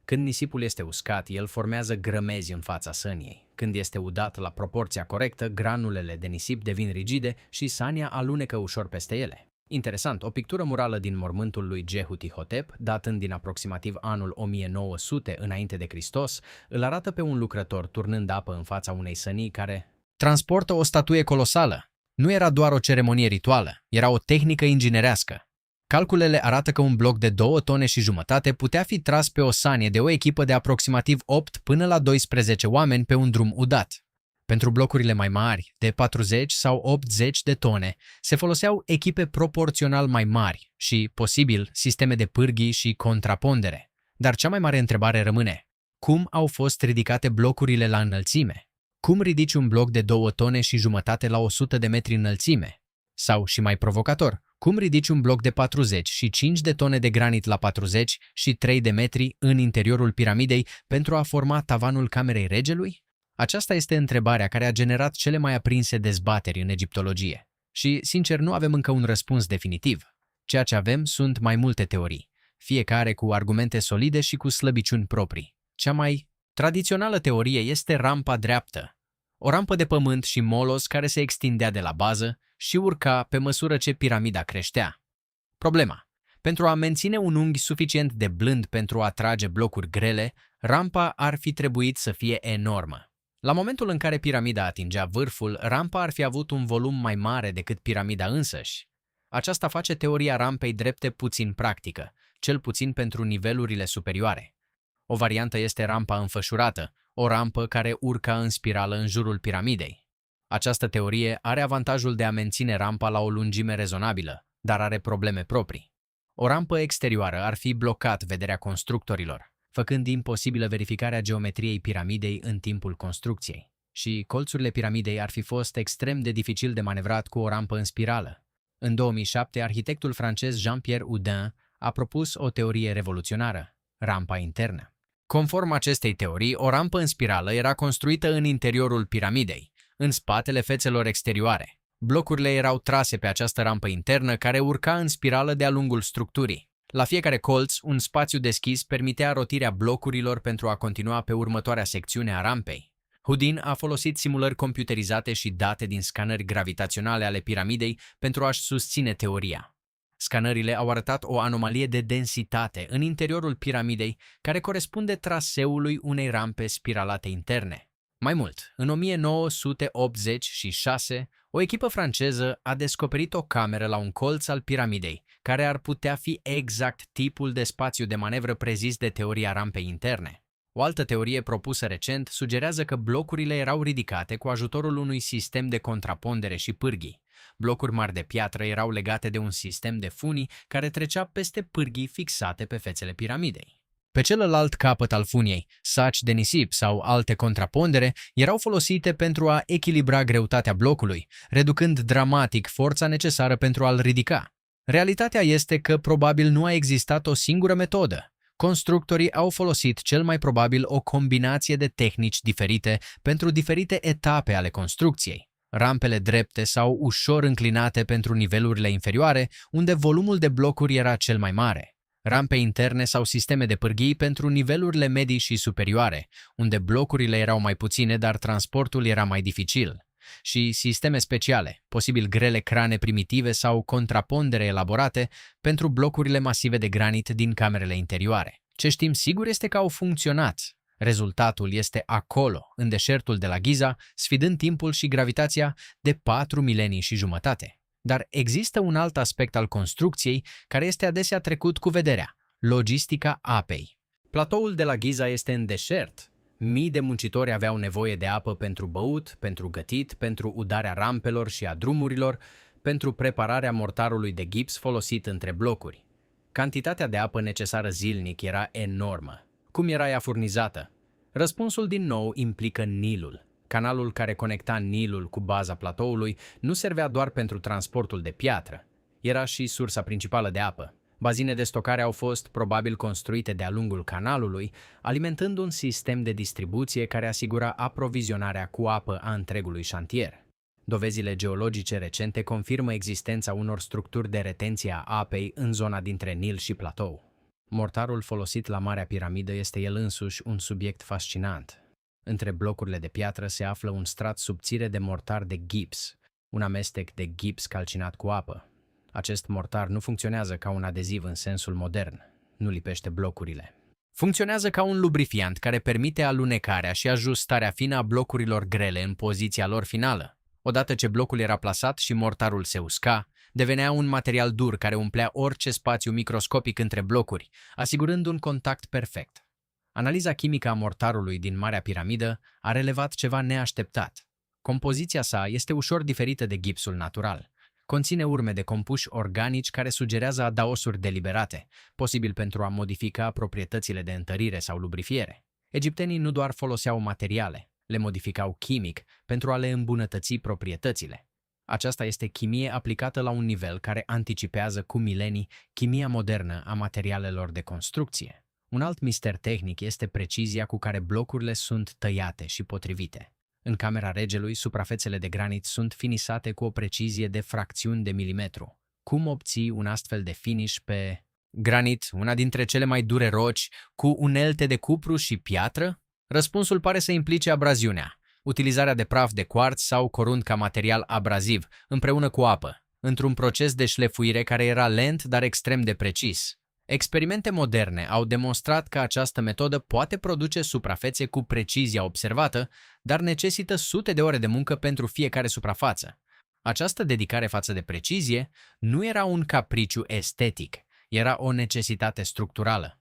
Când nisipul este uscat, el formează grămezi în fața săniei. Când este udat la proporția corectă, granulele de nisip devin rigide și sania alunecă ușor peste ele. Interesant, o pictură murală din mormântul lui Djehutihotep, datând din aproximativ anul 1900 înainte de Hristos, îl arată pe un lucrător turnând apă în fața unei sănii care transportă o statuie colosală. Nu era doar o ceremonie rituală, era o tehnică inginerească. Calculele arată că un bloc de 2 tone și jumătate putea fi tras pe o sanie de o echipă de aproximativ 8 până la 12 oameni pe un drum udat. Pentru blocurile mai mari, de 40 sau 80 de tone, se foloseau echipe proporțional mai mari și, posibil, sisteme de pârghii și contrapondere. Dar cea mai mare întrebare rămâne: cum au fost ridicate blocurile la înălțime? Cum ridici un bloc de 2 tone și jumătate la 100 de metri înălțime? Sau, și mai provocator, cum ridici un bloc de 45 de tone de granit la 43 de metri în interiorul piramidei pentru a forma tavanul camerei regelui? Aceasta este întrebarea care a generat cele mai aprinse dezbateri în egiptologie. Și, sincer, nu avem încă un răspuns definitiv. Ceea ce avem sunt mai multe teorii, fiecare cu argumente solide și cu slăbiciuni proprii. Cea mai tradițională teorie este rampa dreaptă, o rampă de pământ și molos care se extindea de la bază și urca pe măsură ce piramida creștea. Problema: pentru a menține un unghi suficient de blând pentru a trage blocuri grele, rampa ar fi trebuit să fie enormă. La momentul în care piramida atingea vârful, rampa ar fi avut un volum mai mare decât piramida însăși. Aceasta face teoria rampei drepte puțin practică, cel puțin pentru nivelurile superioare. O variantă este rampa înfășurată, o rampă care urca în spirală în jurul piramidei. Această teorie are avantajul de a menține rampa la o lungime rezonabilă, dar are probleme proprii. O rampă exterioară ar fi blocat vederea constructorilor, făcând imposibilă verificarea geometriei piramidei în timpul construcției. Și colțurile piramidei ar fi fost extrem de dificil de manevrat cu o rampă în spirală. În 2007, arhitectul francez Jean-Pierre Houdin a propus o teorie revoluționară: rampa internă. Conform acestei teorii, o rampă în spirală era construită în interiorul piramidei, în spatele fețelor exterioare. Blocurile erau trase pe această rampă internă care urca în spirală de-a lungul structurii. La fiecare colț, un spațiu deschis permitea rotirea blocurilor pentru a continua pe următoarea secțiune a rampei. Houdin a folosit simulări computerizate și date din scanări gravitaționale ale piramidei pentru a-și susține teoria. Scanările au arătat o anomalie de densitate în interiorul piramidei care corespunde traseului unei rampe spiralate interne. Mai mult, în 1986, o echipă franceză a descoperit o cameră la un colț al piramidei, care ar putea fi exact tipul de spațiu de manevră prezis de teoria rampei interne. O altă teorie propusă recent sugerează că blocurile erau ridicate cu ajutorul unui sistem de contrapondere și pârghii. Blocuri mari de piatră erau legate de un sistem de funii care trecea peste pârghii fixate pe fețele piramidei. Pe celălalt capăt al funiei, saci de nisip sau alte contrapondere erau folosite pentru a echilibra greutatea blocului, reducând dramatic forța necesară pentru a-l ridica. Realitatea este că probabil nu a existat o singură metodă. Constructorii au folosit cel mai probabil o combinație de tehnici diferite pentru diferite etape ale construcției. rampele drepte sau ușor înclinate pentru nivelurile inferioare, unde volumul de blocuri era cel mai mare, rampe interne sau sisteme de pârghii pentru nivelurile medii și superioare, unde blocurile erau mai puține, dar transportul era mai dificil, și sisteme speciale, posibil grele crane primitive sau contrapondere elaborate pentru blocurile masive de granit din camerele interioare. Ce știm sigur este că au funcționat. Rezultatul este acolo, în deșertul de la Giza, sfidând timpul și gravitația de 4 milenii și jumătate. Dar există un alt aspect al construcției care este adesea trecut cu vederea: logistica apei. Platoul de la Giza este în deșert. Mii de muncitori aveau nevoie de apă pentru băut, pentru gătit, pentru udarea rampelor și a drumurilor, pentru prepararea mortarului de gips folosit între blocuri. Cantitatea de apă necesară zilnic era enormă. Cum era ea furnizată? Răspunsul din nou implică Nilul. Canalul care conecta Nilul cu baza platoului nu servea doar pentru transportul de piatră. Era și sursa principală de apă. Bazine de stocare au fost probabil construite de-a lungul canalului, alimentând un sistem de distribuție care asigura aprovizionarea cu apă a întregului șantier. Dovezile geologice recente confirmă existența unor structuri de retenție a apei în zona dintre Nil și platou. Mortarul folosit la Marea Piramidă este el însuși un subiect fascinant. Între blocurile de piatră se află un strat subțire de mortar de gips, un amestec de gips calcinat cu apă. Acest mortar nu funcționează ca un adeziv în sensul modern, nu lipește blocurile. Funcționează ca un lubrifiant care permite alunecarea și ajustarea fină a blocurilor grele în poziția lor finală. Odată ce blocul era plasat și mortarul se usca, devenea un material dur care umplea orice spațiu microscopic între blocuri, asigurând un contact perfect. Analiza chimică a mortarului din Marea Piramidă a relevat ceva neașteptat. Compoziția sa este ușor diferită de gipsul natural. Conține urme de compuși organici care sugerează adaosuri deliberate, posibil pentru a modifica proprietățile de întărire sau lubrifiere. Egiptenii nu doar foloseau materiale, le modificau chimic pentru a le îmbunătăți proprietățile. Aceasta este chimie aplicată la un nivel care anticipează cu milenii chimia modernă a materialelor de construcție. Un alt mister tehnic este precizia cu care blocurile sunt tăiate și potrivite. În camera regelui, suprafețele de granit sunt finisate cu o precizie de fracțiuni de milimetru. Cum obții un astfel de finish pe granit, una dintre cele mai dure roci, cu unelte de cupru și piatră? Răspunsul pare să implice abraziunea, utilizarea de praf de cuarț sau corunt ca material abraziv, împreună cu apă, într-un proces de șlefuire care era lent, dar extrem de precis. Experimente moderne au demonstrat că această metodă poate produce suprafețe cu precizia observată, dar necesită sute de ore de muncă pentru fiecare suprafață. Această dedicare față de precizie nu era un capriciu estetic, era o necesitate structurală.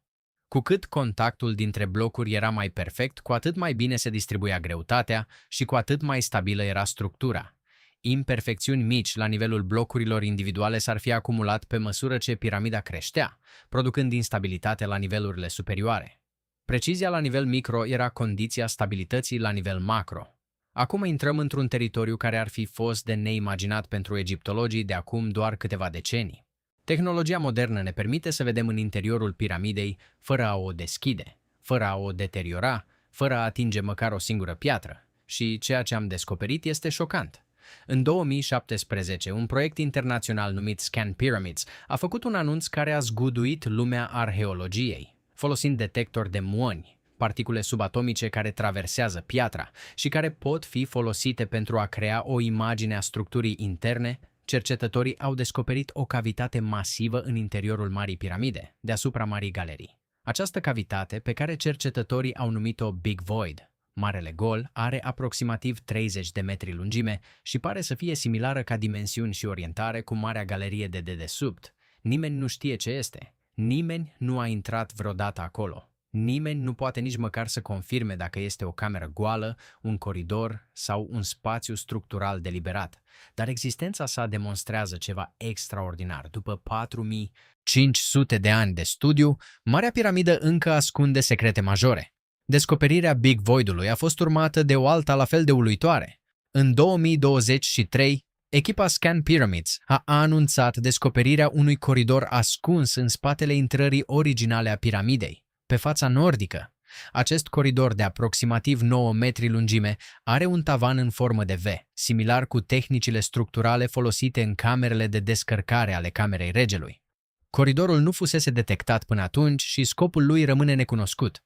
Cu cât contactul dintre blocuri era mai perfect, cu atât mai bine se distribuia greutatea și cu atât mai stabilă era structura. Imperfecțiuni mici la nivelul blocurilor individuale s-ar fi acumulat pe măsură ce piramida creștea, producând instabilitate la nivelurile superioare. Precizia la nivel micro era condiția stabilității la nivel macro. Acum intrăm într-un teritoriu care ar fi fost de neimaginat pentru egiptologii de acum doar câteva decenii. Tehnologia modernă ne permite să vedem în interiorul piramidei fără a o deschide, fără a o deteriora, fără a atinge măcar o singură piatră. Și ceea ce am descoperit este șocant. În 2017, un proiect internațional numit Scan Pyramids a făcut un anunț care a zguduit lumea arheologiei, folosind detectori de muoni, particule subatomice care traversează piatra și care pot fi folosite pentru a crea o imagine a structurii interne. Cercetătorii au descoperit o cavitate masivă în interiorul Marii Piramide, deasupra Marii Galerii. Această cavitate, pe care cercetătorii au numit-o Big Void, Marele Gol, are aproximativ 30 de metri lungime și pare să fie similară ca dimensiuni și orientare cu Marea Galerie de dedesubt. Nimeni nu știe ce este. Nimeni nu a intrat vreodată acolo. Nimeni nu poate nici măcar să confirme dacă este o cameră goală, un coridor sau un spațiu structural deliberat. Dar existența sa demonstrează ceva extraordinar. După 4500 de ani de studiu, Marea Piramidă încă ascunde secrete majore. Descoperirea Big Void-ului a fost urmată de o alta la fel de uluitoare. În 2023, echipa Scan Pyramids a anunțat descoperirea unui coridor ascuns în spatele intrării originale a piramidei, pe fața nordică. Acest coridor de aproximativ 9 metri lungime are un tavan în formă de V, similar cu tehnicile structurale folosite în camerele de descărcare ale Camerei Regelui. Coridorul nu fusese detectat până atunci și scopul lui rămâne necunoscut.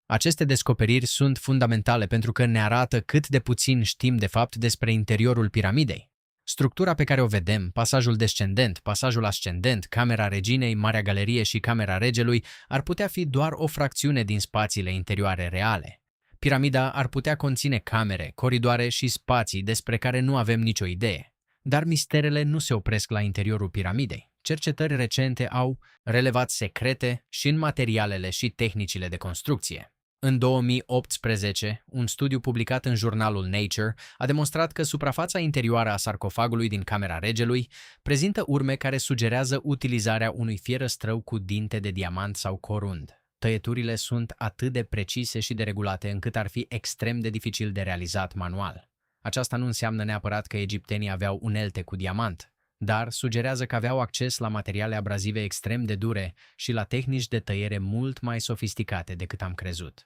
Aceste descoperiri sunt fundamentale pentru că ne arată cât de puțin știm de fapt despre interiorul piramidei. Structura pe care o vedem, pasajul descendent, pasajul ascendent, Camera Reginei, Marea Galerie și Camera Regelui, ar putea fi doar o fracțiune din spațiile interioare reale. Piramida ar putea conține camere, coridoare și spații despre care nu avem nicio idee. Dar misterele nu se opresc la interiorul piramidei. Cercetări recente au relevat secrete și în materialele și tehnicile de construcție. În 2018, un studiu publicat în jurnalul Nature a demonstrat că suprafața interioară a sarcofagului din Camera Regelui prezintă urme care sugerează utilizarea unui fierăstrău cu dinte de diamant sau corund. Tăieturile sunt atât de precise și de regulate încât ar fi extrem de dificil de realizat manual. Aceasta nu înseamnă neapărat că egiptenii aveau unelte cu diamant, dar sugerează că aveau acces la materiale abrazive extrem de dure și la tehnici de tăiere mult mai sofisticate decât am crezut.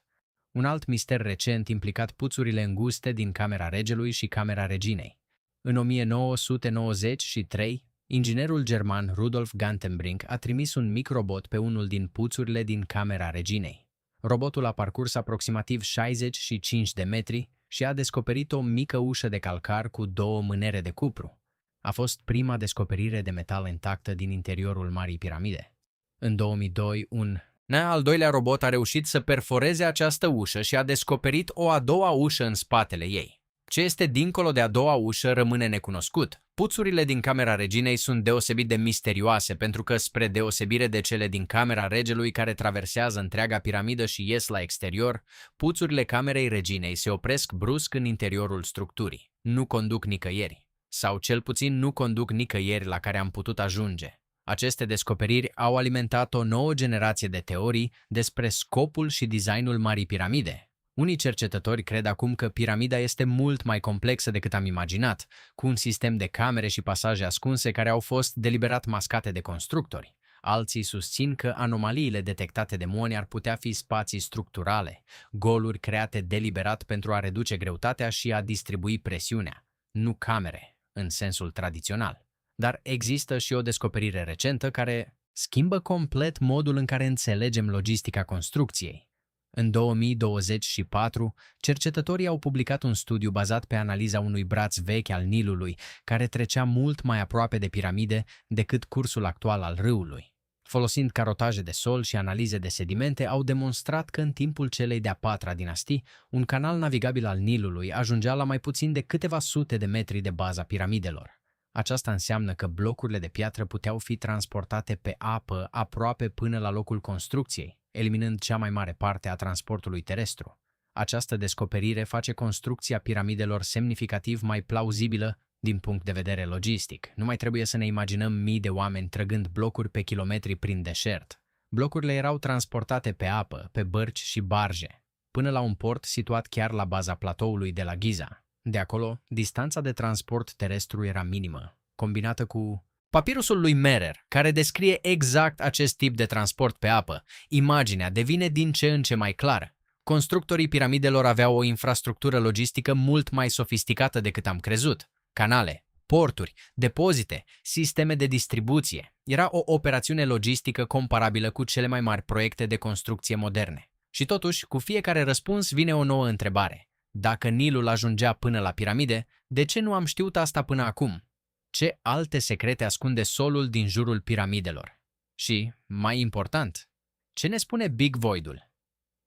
Un alt mister recent implicat puțurile înguste din Camera Regelui și Camera Reginei. În 1993, inginerul german Rudolf Gantenbrink a trimis un mic robot pe unul din puțurile din Camera Reginei. Robotul a parcurs aproximativ 65 de metri și a descoperit o mică ușă de calcar cu 2 mânere de cupru. A fost prima descoperire de metal intactă din interiorul Marii Piramide. În 2002, un al doilea robot a reușit să perforeze această ușă și a descoperit o a doua ușă în spatele ei. Ce este dincolo de a doua ușă rămâne necunoscut. Puțurile din Camera Reginei sunt deosebit de misterioase pentru că, spre deosebire de cele din Camera Regelui care traversează întreaga piramidă și ies la exterior, puțurile Camerei Reginei se opresc brusc în interiorul structurii. Nu conduc nicăieri. Sau cel puțin nu conduc nicăieri la care am putut ajunge. Aceste descoperiri au alimentat o nouă generație de teorii despre scopul și designul Marii Piramide. Unii cercetători cred acum că piramida este mult mai complexă decât am imaginat, cu un sistem de camere și pasaje ascunse care au fost deliberat mascate de constructori. Alții susțin că anomaliile detectate de MONI ar putea fi spații structurale, goluri create deliberat pentru a reduce greutatea și a distribui presiunea, nu camere, în sensul tradițional. Dar există și o descoperire recentă care schimbă complet modul în care înțelegem logistica construcției. În 2024, cercetătorii au publicat un studiu bazat pe analiza unui braț vechi al Nilului, care trecea mult mai aproape de piramide decât cursul actual al râului. Folosind carotaje de sol și analize de sedimente, au demonstrat că în timpul celei de-a 4-a dinastii, un canal navigabil al Nilului ajungea la mai puțin de câteva sute de metri de baza piramidelor. Aceasta înseamnă că blocurile de piatră puteau fi transportate pe apă aproape până la locul construcției, eliminând cea mai mare parte a transportului terestru. Această descoperire face construcția piramidelor semnificativ mai plauzibilă din punct de vedere logistic. Nu mai trebuie să ne imaginăm mii de oameni trăgând blocuri pe kilometri prin deșert. Blocurile erau transportate pe apă, pe bărci și barje, până la un port situat chiar la baza platoului de la Giza. De acolo, distanța de transport terestru era minimă, combinată cu papirusul lui Merer, care descrie exact acest tip de transport pe apă. Imaginea devine din ce în ce mai clară. Constructorii piramidelor aveau o infrastructură logistică mult mai sofisticată decât am crezut. Canale, porturi, depozite, sisteme de distribuție. Era o operațiune logistică comparabilă cu cele mai mari proiecte de construcție moderne. Și totuși, cu fiecare răspuns vine o nouă întrebare. Dacă Nilul ajungea până la piramide, de ce nu am știut asta până acum? Ce alte secrete ascunde solul din jurul piramidelor? Și, mai important, ce ne spune Big Void-ul?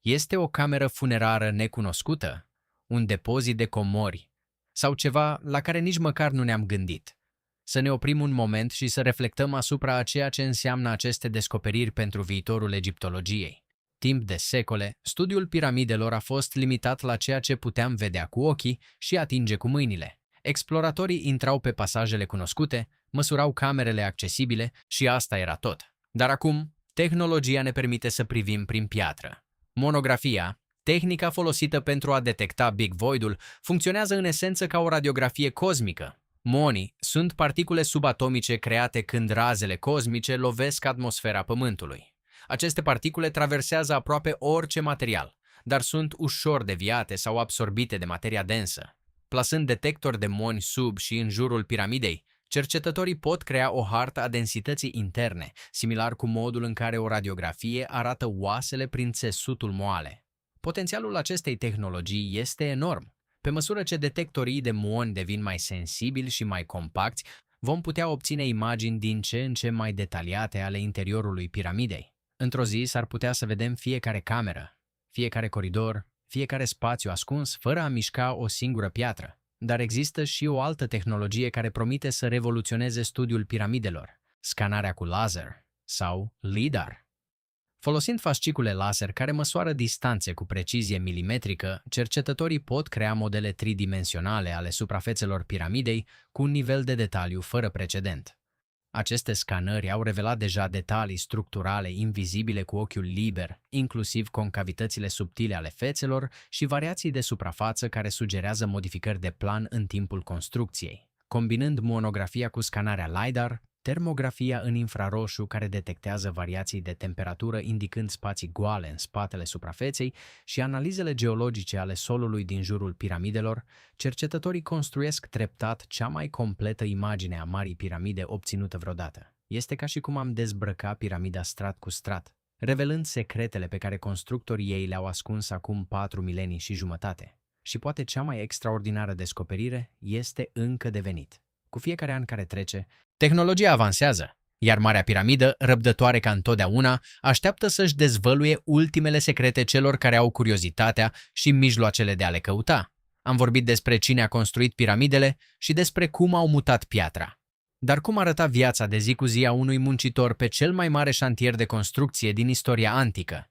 Este o cameră funerară necunoscută? Un depozit de comori? Sau ceva la care nici măcar nu ne-am gândit? Să ne oprim un moment și să reflectăm asupra a ceea ce înseamnă aceste descoperiri pentru viitorul egiptologiei. Timp de secole, studiul piramidelor a fost limitat la ceea ce puteam vedea cu ochii și atinge cu mâinile. Exploratorii intrau pe pasajele cunoscute, măsurau camerele accesibile și asta era tot. Dar acum, tehnologia ne permite să privim prin piatră. Monografia, tehnica folosită pentru a detecta Big Void-ul, funcționează în esență ca o radiografie cosmică. MONI sunt particule subatomice create când razele cosmice lovesc atmosfera Pământului. Aceste particule traversează aproape orice material, dar sunt ușor deviate sau absorbite de materia densă. Plasând detectori de moni sub și în jurul piramidei, cercetătorii pot crea o hartă a densității interne, similar cu modul în care o radiografie arată oasele prin țesutul moale. Potențialul acestei tehnologii este enorm. Pe măsură ce detectorii de muoni devin mai sensibili și mai compacti, vom putea obține imagini din ce în ce mai detaliate ale interiorului piramidei. Într-o zi s-ar putea să vedem fiecare cameră, fiecare coridor, fiecare spațiu ascuns, fără a mișca o singură piatră. Dar există și o altă tehnologie care promite să revoluționeze studiul piramidelor, scanarea cu laser sau LIDAR. Folosind fascicule laser care măsoară distanțe cu precizie milimetrică, cercetătorii pot crea modele tridimensionale ale suprafețelor piramidei cu un nivel de detaliu fără precedent. Aceste scanări au revelat deja detalii structurale invizibile cu ochiul liber, inclusiv concavitățile subtile ale fețelor și variații de suprafață care sugerează modificări de plan în timpul construcției. Combinând monografia cu scanarea LiDAR, termografia în infraroșu care detectează variații de temperatură indicând spații goale în spatele suprafeței și analizele geologice ale solului din jurul piramidelor, cercetătorii construiesc treptat cea mai completă imagine a Marii Piramide obținută vreodată. Este ca și cum am dezbrăca piramida strat cu strat, revelând secretele pe care constructorii ei le-au ascuns acum 4 milenii și jumătate. Și poate cea mai extraordinară descoperire este încă de venit. Cu fiecare an care trece, tehnologia avansează, iar Marea Piramidă, răbdătoare ca întotdeauna, așteaptă să-și dezvăluie ultimele secrete celor care au curiozitatea și mijloacele de a le căuta. Am vorbit despre cine a construit piramidele și despre cum au mutat piatra. Dar cum arăta viața de zi cu zi a unui muncitor pe cel mai mare șantier de construcție din istoria antică?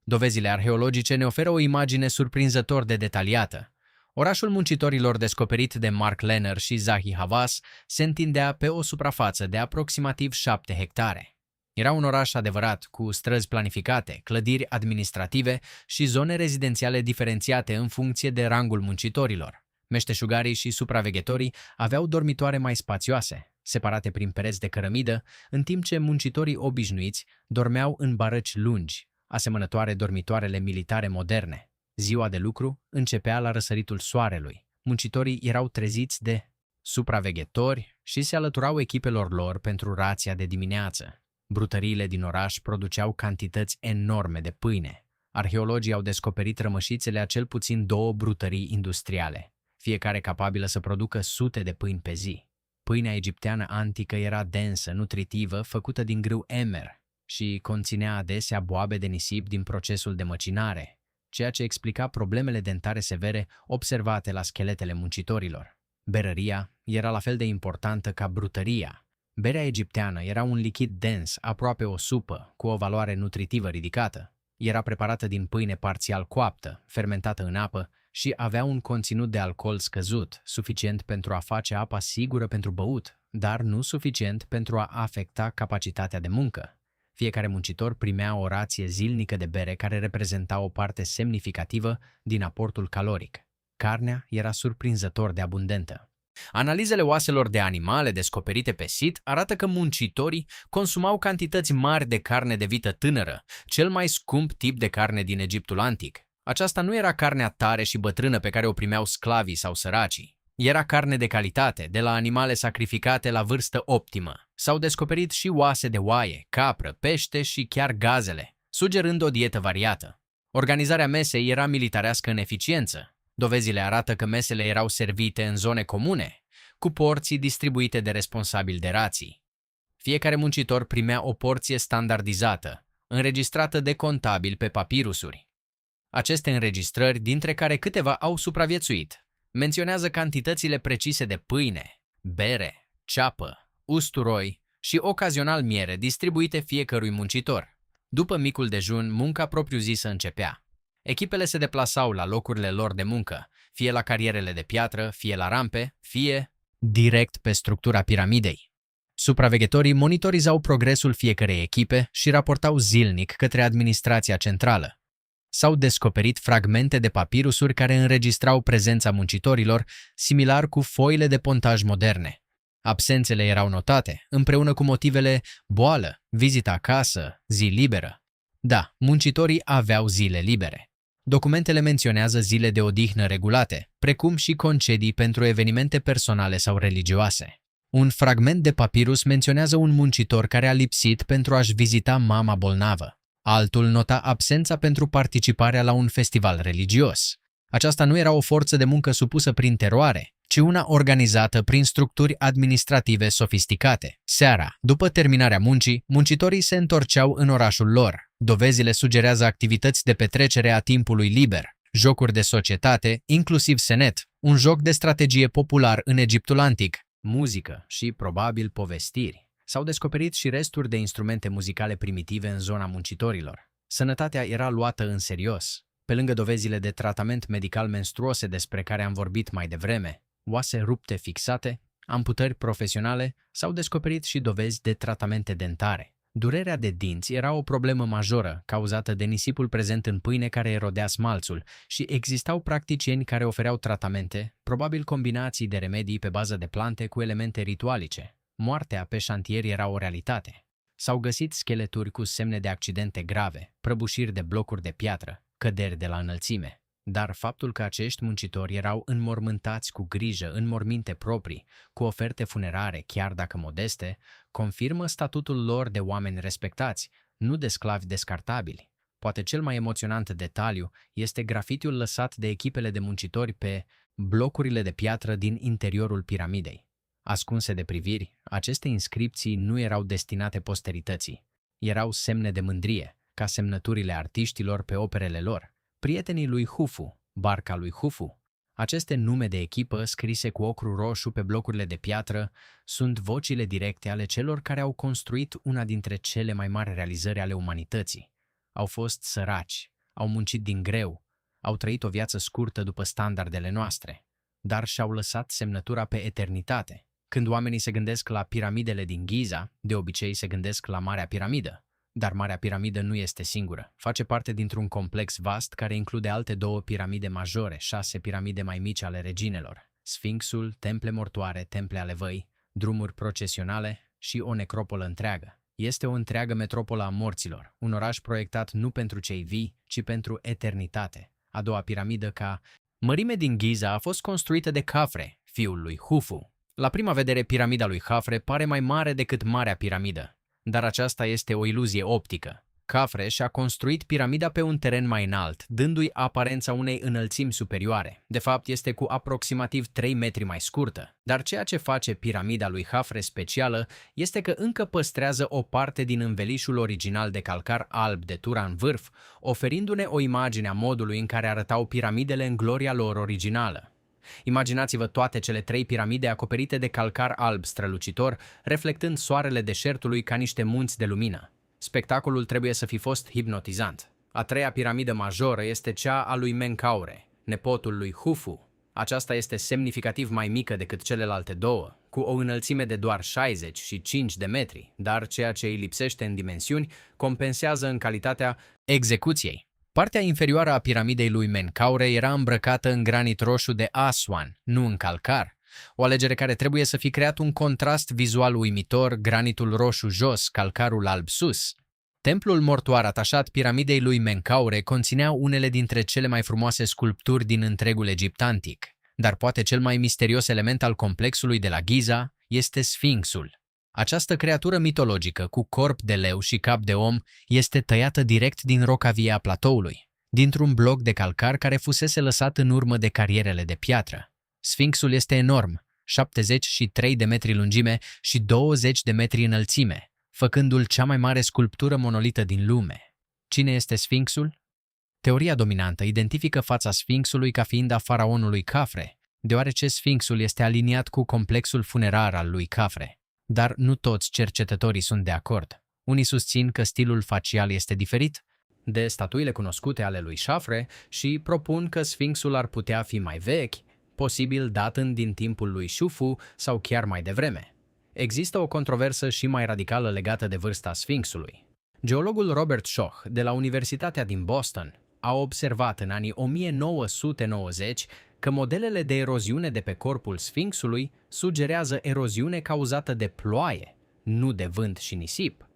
Dovezile arheologice ne oferă o imagine surprinzător de detaliată. Orașul muncitorilor descoperit de Mark Lenner și Zahi Hawass se întindea pe o suprafață de aproximativ 7 hectare. Era un oraș adevărat, cu străzi planificate, clădiri administrative și zone rezidențiale diferențiate în funcție de rangul muncitorilor. Meșteșugarii și supraveghetorii aveau dormitoare mai spațioase, separate prin pereți de cărămidă, în timp ce muncitorii obișnuiți dormeau în barăci lungi, asemănătoare dormitoarele militare moderne. Ziua de lucru începea la răsăritul soarelui. Muncitorii erau treziți de supraveghetori și se alăturau echipelor lor pentru rația de dimineață. Brutăriile din oraș produceau cantități enorme de pâine. Arheologii au descoperit rămășițele a cel puțin 2 brutării industriale, fiecare capabilă să producă sute de pâini pe zi. Pâinea egipteană antică era densă, nutritivă, făcută din grâu emer și conținea adesea boabe de nisip din procesul de măcinare, ceea ce explica problemele dentare severe observate la scheletele muncitorilor. Berăria era la fel de importantă ca brutăria. Berea egipteană era un lichid dens, aproape o supă, cu o valoare nutritivă ridicată. Era preparată din pâine parțial coaptă, fermentată în apă și avea un conținut de alcool scăzut, suficient pentru a face apa sigură pentru băut, dar nu suficient pentru a afecta capacitatea de muncă. Fiecare muncitor primea o rație zilnică de bere care reprezenta o parte semnificativă din aportul caloric. Carnea era surprinzător de abundentă. Analizele oaselor de animale descoperite pe sit arată că muncitorii consumau cantități mari de carne de vită tânără, cel mai scump tip de carne din Egiptul antic. Aceasta nu era carnea tare și bătrână pe care o primeau sclavii sau săracii. Era carne de calitate, de la animale sacrificate la vârstă optimă. S-au descoperit și oase de oaie, capră, pește și chiar gazele, sugerând o dietă variată. Organizarea mesei era militarească în eficiență. Dovezile arată că mesele erau servite în zone comune, cu porții distribuite de responsabili de rații. Fiecare muncitor primea o porție standardizată, înregistrată de contabil pe papirusuri. Aceste înregistrări, dintre care câteva au supraviețuit, menționează cantitățile precise de pâine, bere, ceapă, usturoi și ocazional miere distribuite fiecărui muncitor. După micul dejun, munca propriu-zisă începea. Echipele se deplasau la locurile lor de muncă, fie la carierele de piatră, fie la rampe, fie direct pe structura piramidei. Supraveghetorii monitorizau progresul fiecărei echipe și raportau zilnic către administrația centrală. S-au descoperit fragmente de papirusuri care înregistrau prezența muncitorilor, similar cu foile de pontaj moderne. Absențele erau notate, împreună cu motivele boală, vizită acasă, zi liberă. Da, muncitorii aveau zile libere. Documentele menționează zile de odihnă regulate, precum și concedii pentru evenimente personale sau religioase. Un fragment de papirus menționează un muncitor care a lipsit pentru a-și vizita mama bolnavă. Altul nota absența pentru participarea la un festival religios. Aceasta nu era o forță de muncă supusă prin teroare, ci una organizată prin structuri administrative sofisticate. Seara, după terminarea muncii, muncitorii se întorceau în orașul lor. Dovezile sugerează activități de petrecere a timpului liber, jocuri de societate, inclusiv senet, un joc de strategie popular în Egiptul antic, muzică și, probabil, povestiri. S-au descoperit și resturi de instrumente muzicale primitive în zona muncitorilor. Sănătatea era luată în serios. Pe lângă dovezile de tratament medical menstruose despre care am vorbit mai devreme, oase rupte fixate, amputări profesionale, s-au descoperit și dovezi de tratamente dentare. Durerea de dinți era o problemă majoră, cauzată de nisipul prezent în pâine care erodea smalțul, și existau practicieni care ofereau tratamente, probabil combinații de remedii pe bază de plante cu elemente ritualice. Moartea pe șantier era o realitate. S-au găsit scheleturi cu semne de accidente grave, prăbușiri de blocuri de piatră, căderi de la înălțime. Dar faptul că acești muncitori erau înmormântați cu grijă în morminte proprii, cu oferte funerare, chiar dacă modeste, confirmă statutul lor de oameni respectați, nu de sclavi descartabili. Poate cel mai emoționant detaliu este grafitiul lăsat de echipele de muncitori pe blocurile de piatră din interiorul piramidei. Ascunse de priviri, aceste inscripții nu erau destinate posterității. Erau semne de mândrie, ca semnăturile artiștilor pe operele lor. Prietenii lui Hufu, barca lui Hufu. Aceste nume de echipă, scrise cu ocru roșu pe blocurile de piatră, sunt vocile directe ale celor care au construit una dintre cele mai mari realizări ale umanității. Au fost săraci, au muncit din greu, au trăit o viață scurtă după standardele noastre, dar și-au lăsat semnătura pe eternitate. Când oamenii se gândesc la piramidele din Giza, de obicei se gândesc la Marea Piramidă. Dar Marea Piramidă nu este singură. Face parte dintr-un complex vast care include alte 2 piramide majore, 6 piramide mai mici ale reginelor, Sfinxul, temple mortoare, temple ale văii, drumuri procesionale și o necropolă întreagă. Este o întreagă metropolă a morților, un oraș proiectat nu pentru cei vii, ci pentru eternitate. A doua piramidă, ca mărime din Giza, a fost construită de Khafre, fiul lui Hufu. La prima vedere, piramida lui Khafre pare mai mare decât Marea Piramidă. Dar aceasta este o iluzie optică. Khafre și-a construit piramida pe un teren mai înalt, dându-i aparența unei înălțimi superioare. De fapt, este cu aproximativ 3 metri mai scurtă. Dar ceea ce face piramida lui Khafre specială este că încă păstrează o parte din învelișul original de calcar alb de tura în vârf, oferindu-ne o imagine a modului în care arătau piramidele în gloria lor originală. Imaginați-vă toate cele 3 piramide acoperite de calcar alb strălucitor, reflectând soarele deșertului ca niște munți de lumină. Spectacolul trebuie să fi fost hipnotizant. A 3-a piramidă majoră este cea a lui Menkaure, nepotul lui Hufu. Aceasta este semnificativ mai mică decât celelalte 2, cu o înălțime de doar 65 de metri, dar ceea ce îi lipsește în dimensiuni compensează în calitatea execuției. Partea inferioară a piramidei lui Menkaure era îmbrăcată în granit roșu de Aswan, nu în calcar. O alegere care trebuie să fi creat un contrast vizual uimitor, granitul roșu jos, calcarul alb sus. Templul mortuar atașat piramidei lui Menkaure conținea unele dintre cele mai frumoase sculpturi din întregul Egipt antic. Dar poate cel mai misterios element al complexului de la Giza este Sfinxul. Această creatură mitologică, cu corp de leu și cap de om, este tăiată direct din roca vie a platoului, dintr-un bloc de calcar care fusese lăsat în urmă de carierele de piatră. Sfinxul este enorm, 73 de metri lungime și 20 de metri înălțime, făcându-l cea mai mare sculptură monolită din lume. Cine este Sfinxul? Teoria dominantă identifică fața Sfinxului ca fiind a faraonului Khafre, deoarece Sfinxul este aliniat cu complexul funerar al lui Khafre. Dar nu toți cercetătorii sunt de acord. Unii susțin că stilul facial este diferit de statuile cunoscute ale lui Khafre și propun că Sfinxul ar putea fi mai vechi, posibil datând din timpul lui Shufu sau chiar mai devreme. Există o controversă și mai radicală legată de vârsta Sfinxului. Geologul Robert Schoch, de la Universitatea din Boston, a observat în anii 1990 că modelele de eroziune de pe corpul Sfinxului sugerează eroziune cauzată de ploaie, nu de vânt și nisip.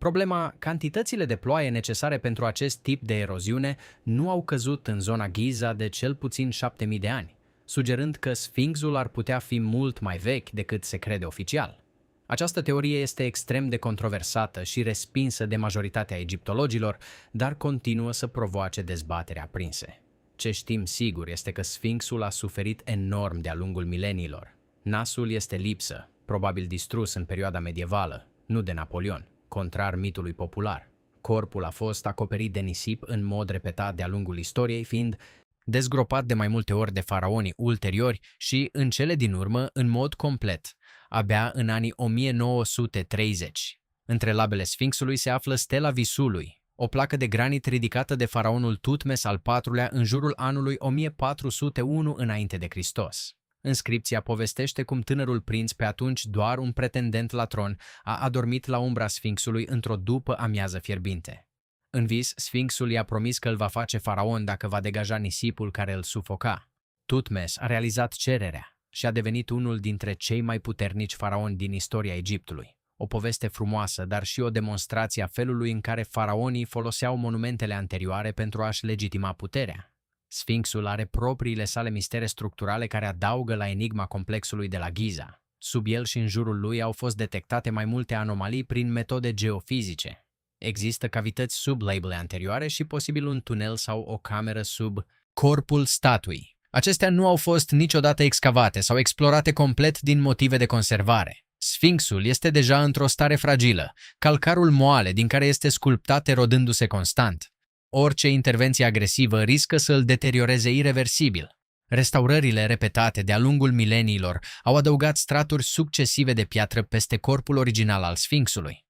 Problema, cantitățile de ploaie necesare pentru acest tip de eroziune nu au căzut în zona Giza de cel puțin 7000 de ani, sugerând că Sfinxul ar putea fi mult mai vechi decât se crede oficial. Această teorie este extrem de controversată și respinsă de majoritatea egiptologilor, dar continuă să provoace dezbatere aprinse. Ce știm sigur este că Sfinxul a suferit enorm de-a lungul mileniilor. Nasul este lipsă, probabil distrus în perioada medievală, nu de Napoleon, contrar mitului popular. Corpul a fost acoperit de nisip în mod repetat de-a lungul istoriei, fiind dezgropat de mai multe ori de faraonii ulteriori și, în cele din urmă, în mod complet, abia în anii 1930. Între labele Sfinxului se află stela visului, o placă de granit ridicată de faraonul Tutmes al IV-lea în jurul anului 1401 înainte de Hristos. Înscripția povestește cum tânărul prinț, pe atunci doar un pretendent la tron, a adormit la umbra Sfinxului într-o după amiază fierbinte. În vis, Sfinxul i-a promis că îl va face faraon dacă va degaja nisipul care îl sufoca. Tutmes a realizat cererea și a devenit unul dintre cei mai puternici faraoni din istoria Egiptului. O poveste frumoasă, dar și o demonstrație a felului în care faraonii foloseau monumentele anterioare pentru a-și legitima puterea. Sfinxul are propriile sale mistere structurale care adaugă la enigma complexului de la Giza. Sub el și în jurul lui au fost detectate mai multe anomalii prin metode geofizice. Există cavități sub labele anterioare și posibil un tunel sau o cameră sub corpul statuii. Acestea nu au fost niciodată excavate sau explorate complet din motive de conservare. Sfinxul este deja într-o stare fragilă, calcarul moale din care este sculptat erodându-se constant. Orice intervenție agresivă riscă să îl deterioreze ireversibil. Restaurările repetate de-a lungul mileniilor au adăugat straturi succesive de piatră peste corpul original al Sfinxului.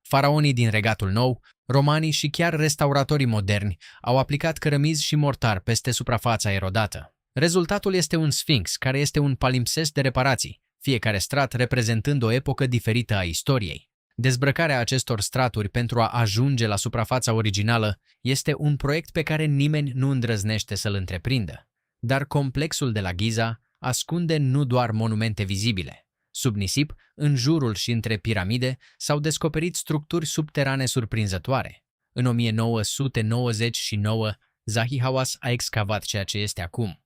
Faraonii din Regatul Nou, romanii și chiar restauratorii moderni au aplicat cărămizi și mortar peste suprafața erodată. Rezultatul este un Sfinx care este un palimpsest de reparații, fiecare strat reprezentând o epocă diferită a istoriei. Dezbrăcarea acestor straturi pentru a ajunge la suprafața originală este un proiect pe care nimeni nu îndrăznește să-l întreprindă. Dar complexul de la Giza ascunde nu doar monumente vizibile. Sub nisip, în jurul și între piramide, s-au descoperit structuri subterane surprinzătoare. În 1999, Zahi Hawass a excavat ceea ce este acum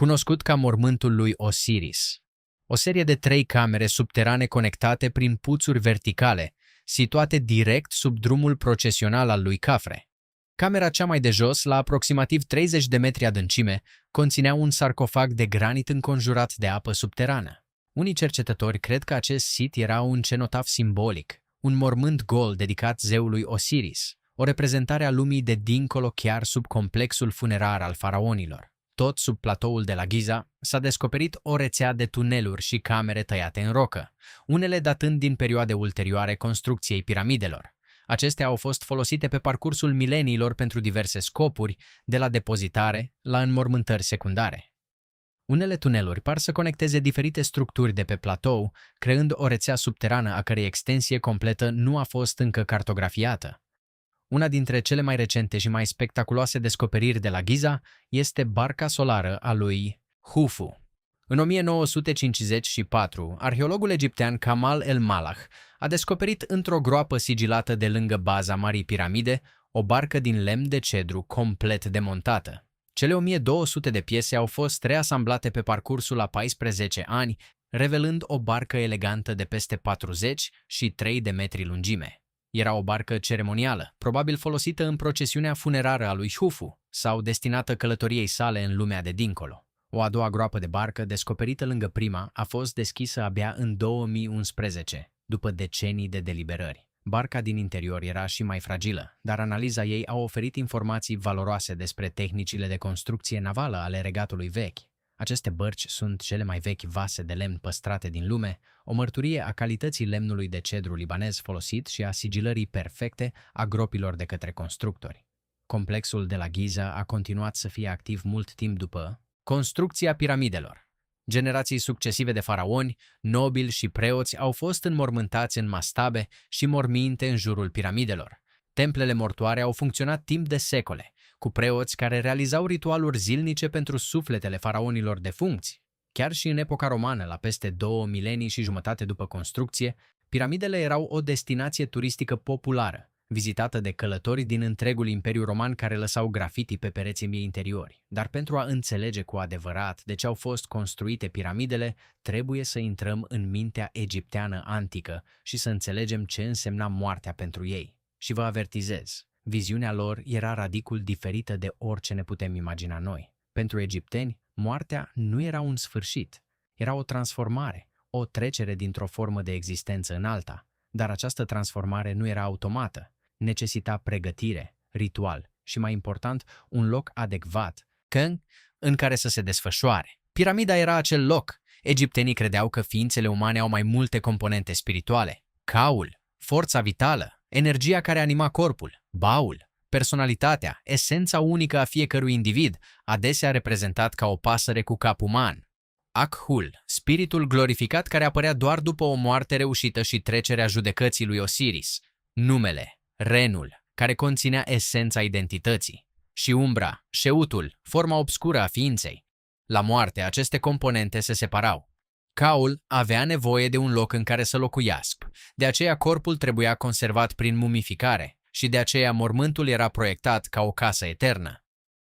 cunoscut ca mormântul lui Osiris. O serie de 3 camere subterane conectate prin puțuri verticale, situate direct sub drumul procesional al lui Khafre. Camera cea mai de jos, la aproximativ 30 de metri adâncime, conținea un sarcofag de granit înconjurat de apă subterană. Unii cercetători cred că acest sit era un cenotaf simbolic, un mormânt gol dedicat zeului Osiris, o reprezentare a lumii de dincolo chiar sub complexul funerar al faraonilor. Tot sub platoul de la Giza s-a descoperit o rețea de tuneluri și camere tăiate în rocă, unele datând din perioade ulterioare construcției piramidelor. Acestea au fost folosite pe parcursul mileniilor pentru diverse scopuri, de la depozitare la înmormântări secundare. Unele tuneluri par să conecteze diferite structuri de pe platou, creând o rețea subterană a cărei extensie completă nu a fost încă cartografiată. Una dintre cele mai recente și mai spectaculoase descoperiri de la Giza este barca solară a lui Khufu. În 1954, arheologul egiptean Kamal el-Mallah a descoperit într-o groapă sigilată de lângă baza Marii Piramide o barcă din lemn de cedru complet demontată. Cele 1200 de piese au fost reasamblate pe parcursul a 14 ani, revelând o barcă elegantă de peste 43 de metri lungime. Era o barcă ceremonială, probabil folosită în procesiunea funerară a lui Khufu sau destinată călătoriei sale în lumea de dincolo. O a doua groapă de barcă, descoperită lângă prima, a fost deschisă abia în 2011, după decenii de deliberări. Barca din interior era și mai fragilă, dar analiza ei a oferit informații valoroase despre tehnicile de construcție navală ale regatului vechi. Aceste bărci sunt cele mai vechi vase de lemn păstrate din lume, o mărturie a calității lemnului de cedru libanez folosit și a sigilării perfecte a gropilor de către constructori. Complexul de la Giza a continuat să fie activ mult timp după construcția piramidelor. Generații succesive de faraoni, nobili și preoți au fost înmormântați în mastabe și morminte în jurul piramidelor. Templele mortoare au funcționat timp de secole, cu preoți care realizau ritualuri zilnice pentru sufletele faraonilor defuncți. Chiar și în epoca romană, la peste 2 milenii și jumătate după construcție, piramidele erau o destinație turistică populară, vizitată de călători din întregul Imperiu Roman care lăsau grafiti pe pereții interiori. Dar pentru a înțelege cu adevărat de ce au fost construite piramidele, trebuie să intrăm în mintea egipteană antică și să înțelegem ce însemna moartea pentru ei. Și vă avertizez, viziunea lor era radicul diferită de orice ne putem imagina noi. Pentru egipteni, moartea nu era un sfârșit, era o transformare, o trecere dintr-o formă de existență în alta, dar această transformare nu era automată, necesita pregătire, ritual și, mai important, un loc adecvat în care să se desfășoare. Piramida era acel loc. Egiptenii credeau că ființele umane au mai multe componente spirituale: caul, forța vitală, energia care anima corpul, baul, personalitatea, esența unică a fiecărui individ, adesea reprezentat ca o pasăre cu cap uman. Akhul, spiritul glorificat care apărea doar după o moarte reușită și trecerea judecății lui Osiris. Numele, Renul, care conținea esența identității. Și umbra, Șeutul, forma obscură a ființei. La moarte, aceste componente se separau. Caul avea nevoie de un loc în care să locuiască, de aceea corpul trebuia conservat prin mumificare și de aceea mormântul era proiectat ca o casă eternă.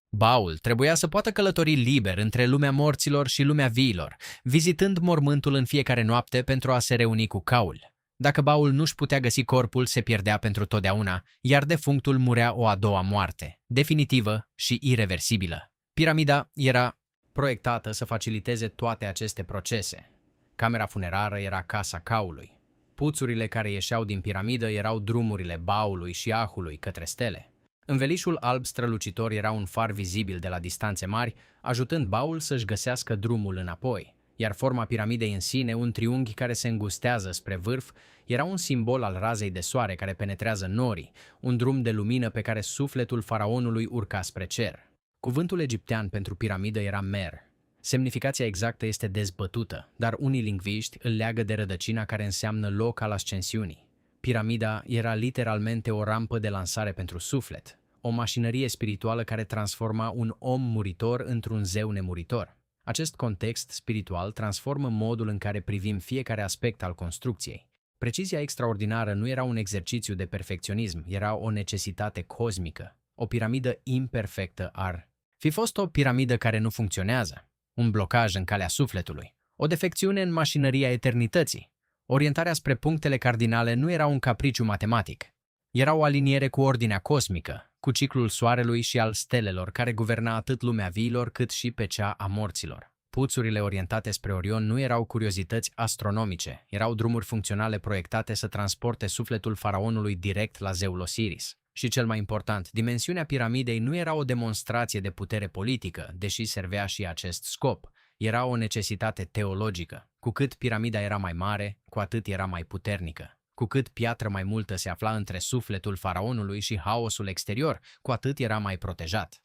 Baul trebuia să poată călători liber între lumea morților și lumea viilor, vizitând mormântul în fiecare noapte pentru a se reuni cu Caul. Dacă baul nu-și putea găsi corpul, se pierdea pentru totdeauna, iar defunctul murea o a doua moarte, definitivă și ireversibilă. Piramida era proiectată să faciliteze toate aceste procese. Camera funerară era casa Caului. Puțurile care ieșeau din piramidă erau drumurile baului și ahului către stele. Învelișul alb strălucitor era un far vizibil de la distanțe mari, ajutând baul să-și găsească drumul înapoi, iar forma piramidei în sine, un triunghi care se îngustează spre vârf, era un simbol al razei de soare care penetrează norii, un drum de lumină pe care sufletul faraonului urca spre cer. Cuvântul egiptean pentru piramidă era Mer. Semnificația exactă este dezbătută, dar unii lingviști îl leagă de rădăcina care înseamnă loc al ascensiunii. Piramida era literalmente o rampă de lansare pentru suflet, o mașinărie spirituală care transforma un om muritor într-un zeu nemuritor. Acest context spiritual transformă modul în care privim fiecare aspect al construcției. Precizia extraordinară nu era un exercițiu de perfecționism, era o necesitate cosmică. O piramidă imperfectă ar fi fost o piramidă care nu funcționează, un blocaj în calea sufletului, o defecțiune în mașinăria eternității. Orientarea spre punctele cardinale nu era un capriciu matematic. Era o aliniere cu ordinea cosmică, cu ciclul soarelui și al stelelor care guverna atât lumea viilor cât și pe cea a morților. Puțurile orientate spre Orion nu erau curiozități astronomice, erau drumuri funcționale proiectate să transporte sufletul faraonului direct la zeul Osiris. Și cel mai important, dimensiunea piramidei nu era o demonstrație de putere politică, deși servea și acest scop. Era o necesitate teologică. Cu cât piramida era mai mare, cu atât era mai puternică. Cu cât piatră mai multă se afla între sufletul faraonului și haosul exterior, cu atât era mai protejat.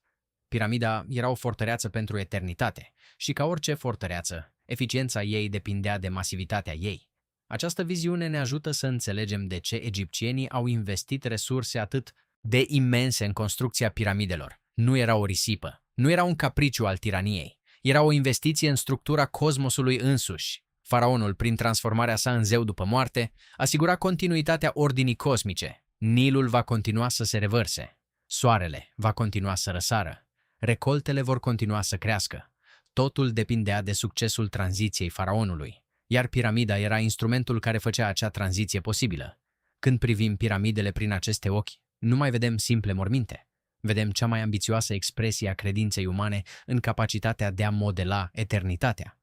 Piramida era o fortăreață pentru eternitate și, ca orice fortăreață, eficiența ei depindea de masivitatea ei. Această viziune ne ajută să înțelegem de ce egipțienii au investit resurse atât de imense în construcția piramidelor. Nu era o risipă, nu era un capriciu al tiraniei, era o investiție în structura cosmosului însuși. Faraonul, prin transformarea sa în zeu după moarte, asigura continuitatea ordinii cosmice. Nilul va continua să se revărse, soarele va continua să răsară, recoltele vor continua să crească. Totul depindea de succesul tranziției faraonului, iar piramida era instrumentul care făcea acea tranziție posibilă. Când privim piramidele prin aceste ochi, nu mai vedem simple morminte. Vedem cea mai ambițioasă expresie a credinței umane în capacitatea de a modela eternitatea.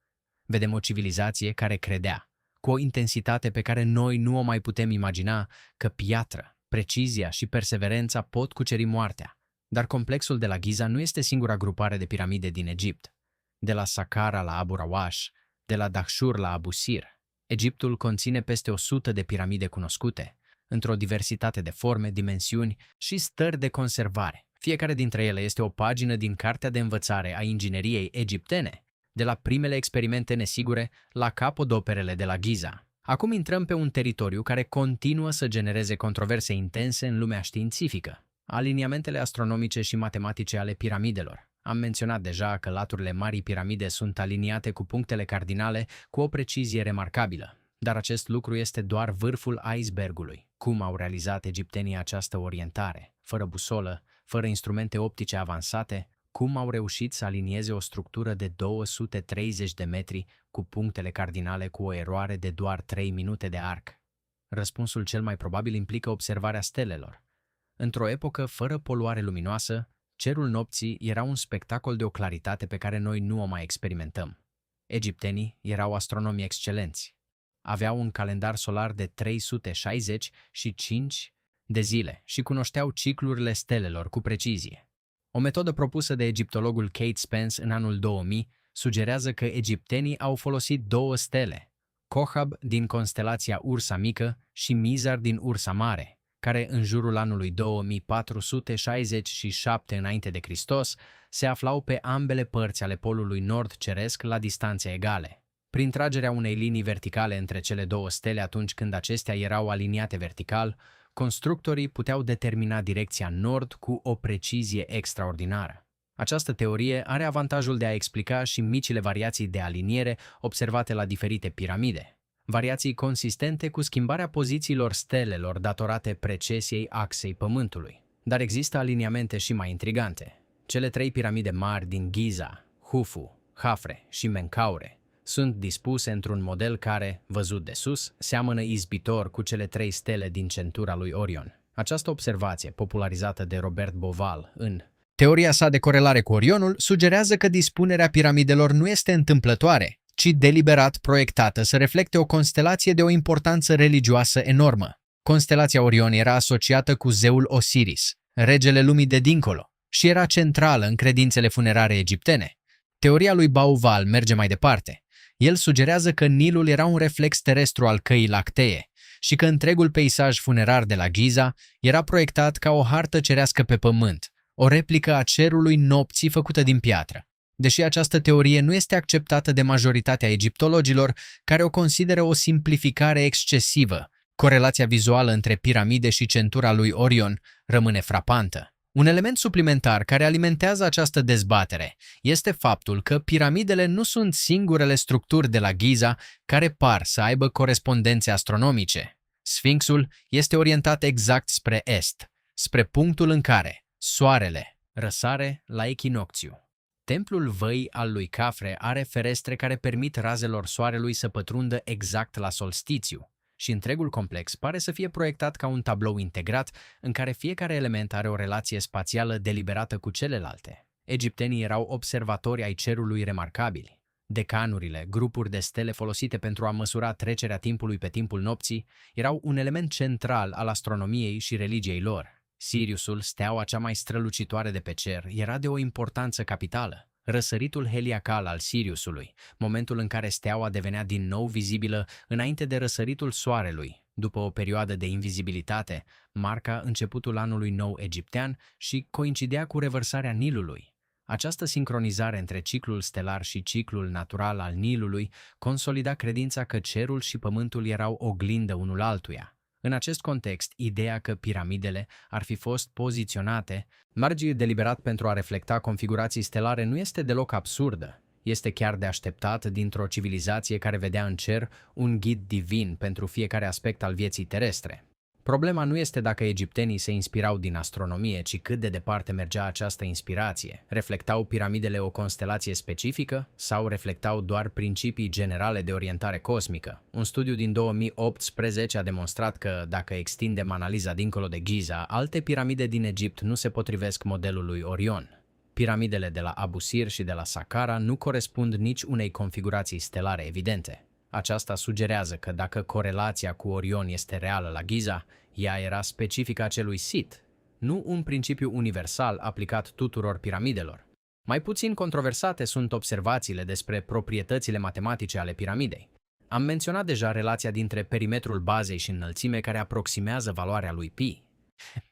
Vedem o civilizație care credea, cu o intensitate pe care noi nu o mai putem imagina, că piatră, precizia și perseverența pot cuceri moartea. Dar complexul de la Giza nu este singura grupare de piramide din Egipt. De la Saqqara la Abu Rawash, de la Dahshur la Abu Sir, Egiptul conține peste 100 de piramide cunoscute, într-o diversitate de forme, dimensiuni și stări de conservare. Fiecare dintre ele este o pagină din cartea de învățare a ingineriei egiptene, de la primele experimente nesigure la capodoperele de la Giza. Acum intrăm pe un teritoriu care continuă să genereze controverse intense în lumea științifică: aliniamentele astronomice și matematice ale piramidelor. Am menționat deja că laturile Marii Piramide sunt aliniate cu punctele cardinale cu o precizie remarcabilă, dar acest lucru este doar vârful icebergului. Cum au realizat egiptenii această orientare, fără busolă, fără instrumente optice avansate? Cum au reușit să alinieze o structură de 230 de metri cu punctele cardinale cu o eroare de doar 3 minute de arc? Răspunsul cel mai probabil implică observarea stelelor. Într-o epocă fără poluare luminoasă, cerul nopții era un spectacol de o claritate pe care noi nu o mai experimentăm. Egiptenii erau astronomi excelenți. Aveau un calendar solar de 365 de zile și cunoșteau ciclurile stelelor cu precizie. O metodă propusă de egiptologul Kate Spence în anul 2000 sugerează că egiptenii au folosit două stele, Kochab din constelația Ursa Mică și Mizar din Ursa Mare, care în jurul anului 2467 înainte de Hristos se aflau pe ambele părți ale polului nord ceresc la distanțe egale. Prin tragerea unei linii verticale între cele două stele atunci când acestea erau aliniate vertical, constructorii puteau determina direcția nord cu o precizie extraordinară. Această teorie are avantajul de a explica și micile variații de aliniere observate la diferite piramide, variații consistente cu schimbarea pozițiilor stelelor datorate precesiei axei Pământului. Dar există aliniamente și mai intrigante. Cele trei piramide mari din Giza, Hufu, Hafre și Menkaure sunt dispuse într-un model care, văzut de sus, seamănă izbitor cu cele trei stele din centura lui Orion. Această observație, popularizată de Robert Bauval în teoria sa de corelare cu Orionul, sugerează că dispunerea piramidelor nu este întâmplătoare, ci deliberat proiectată să reflecte o constelație de o importanță religioasă enormă. Constelația Orion era asociată cu zeul Osiris, regele lumii de dincolo, și era centrală în credințele funerare egiptene. Teoria lui Bauval merge mai departe. El sugerează că Nilul era un reflex terestru al căii lactee și că întregul peisaj funerar de la Giza era proiectat ca o hartă cerească pe pământ, o replică a cerului nopții făcută din piatră. Deși această teorie nu este acceptată de majoritatea egiptologilor, care o consideră o simplificare excesivă, corelația vizuală între piramide și centura lui Orion rămâne frapantă. Un element suplimentar care alimentează această dezbatere este faptul că piramidele nu sunt singurele structuri de la Giza care par să aibă corespondențe astronomice. Sfinxul este orientat exact spre est, spre punctul în care soarele răsare la echinocțiu. Templul văii al lui Khafre are ferestre care permit razelor soarelui să pătrundă exact la solstițiu și întregul complex pare să fie proiectat ca un tablou integrat în care fiecare element are o relație spațială deliberată cu celelalte. Egiptenii erau observatori ai cerului remarcabili. Decanurile, grupuri de stele folosite pentru a măsura trecerea timpului pe timpul nopții, erau un element central al astronomiei și religiei lor. Siriusul, steaua cea mai strălucitoare de pe cer, era de o importanță capitală. Răsăritul heliacal al Siriusului, momentul în care steaua devenea din nou vizibilă înainte de răsăritul soarelui, după o perioadă de invizibilitate, marca începutul anului nou egiptean și coincidea cu revărsarea Nilului. Această sincronizare între ciclul stelar și ciclul natural al Nilului consolida credința că cerul și pământul erau oglindă unul altuia. În acest context, ideea că piramidele ar fi fost poziționate marginii deliberat pentru a reflecta configurații stelare nu este deloc absurdă. Este chiar de așteptat dintr-o civilizație care vedea în cer un ghid divin pentru fiecare aspect al vieții terestre. Problema nu este dacă egiptenii se inspirau din astronomie, ci cât de departe mergea această inspirație. Reflectau piramidele o constelație specifică sau reflectau doar principii generale de orientare cosmică? Un studiu din 2018 a demonstrat că, dacă extindem analiza dincolo de Giza, alte piramide din Egipt nu se potrivesc modelului Orion. Piramidele de la Abu Sir și de la Saqqara nu corespund nici unei configurații stelare evidente. Aceasta sugerează că dacă corelația cu Orion este reală la Giza, ea era specifică acelui sit, nu un principiu universal aplicat tuturor piramidelor. Mai puțin controversate sunt observațiile despre proprietățile matematice ale piramidei. Am menționat deja relația dintre perimetrul bazei și înălțime care aproximează valoarea lui pi.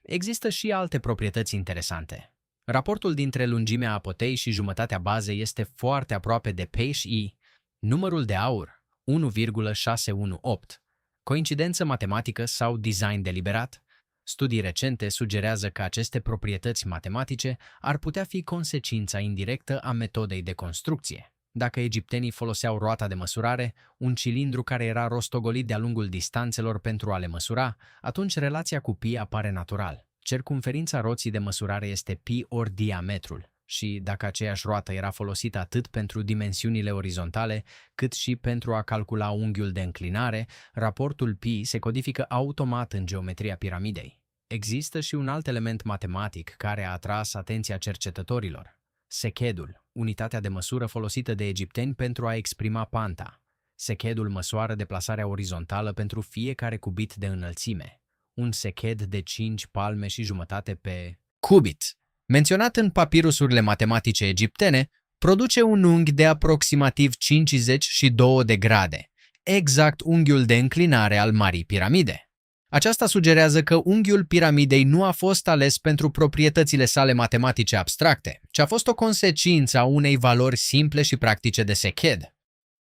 Există și alte proprietăți interesante. Raportul dintre lungimea apotei și jumătatea bazei este foarte aproape de P și I. Numărul de aur 1,618. Coincidență matematică sau design deliberat? Studii recente sugerează că aceste proprietăți matematice ar putea fi consecința indirectă a metodei de construcție. Dacă egiptenii foloseau roata de măsurare, un cilindru care era rostogolit de-a lungul distanțelor pentru a le măsura, atunci relația cu pi apare natural. Circumferința roții de măsurare este pi ori diametrul și, dacă aceeași roată era folosită atât pentru dimensiunile orizontale, cât și pentru a calcula unghiul de înclinare, raportul pi se codifică automat în geometria piramidei. Există și un alt element matematic care a atras atenția cercetătorilor: sechedul, unitatea de măsură folosită de egipteni pentru a exprima panta. Sechedul măsoară deplasarea orizontală pentru fiecare cubit de înălțime. Un seched de 5 palme și jumătate pe cubit, menționat în papirusurile matematice egiptene, produce un unghi de aproximativ 52 de grade, exact unghiul de înclinare al Marii Piramide. Aceasta sugerează că unghiul piramidei nu a fost ales pentru proprietățile sale matematice abstracte, ci a fost o consecință a unei valori simple și practice de seched.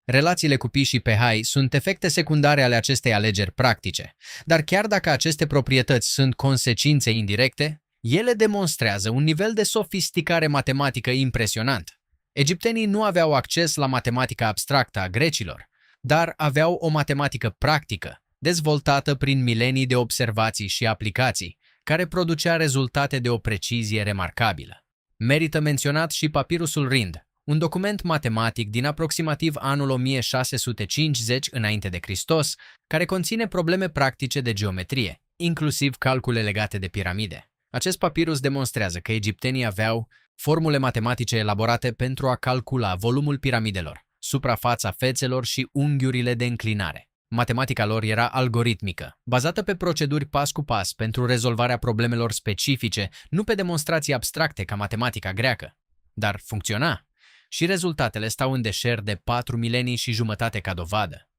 Relațiile cu pi și phi sunt efecte secundare ale acestei alegeri practice, dar chiar dacă aceste proprietăți sunt consecințe indirecte, ele demonstrează un nivel de sofisticare matematică impresionant. Egiptenii nu aveau acces la matematica abstractă a grecilor, dar aveau o matematică practică, dezvoltată prin milenii de observații și aplicații, care producea rezultate de o precizie remarcabilă. Merită menționat și papirusul Rind, un document matematic din aproximativ anul 1650 înainte de Hristos, care conține probleme practice de geometrie, inclusiv calcule legate de piramide. Acest papirus demonstrează că egiptenii aveau formule matematice elaborate pentru a calcula volumul piramidelor, suprafața fețelor și unghiurile de înclinare. Matematica lor era algoritmică, bazată pe proceduri pas cu pas pentru rezolvarea problemelor specifice, nu pe demonstrații abstracte ca matematica greacă. Dar funcționa. Și rezultatele stau în deșert de 4 milenii și jumătate ca dovadă.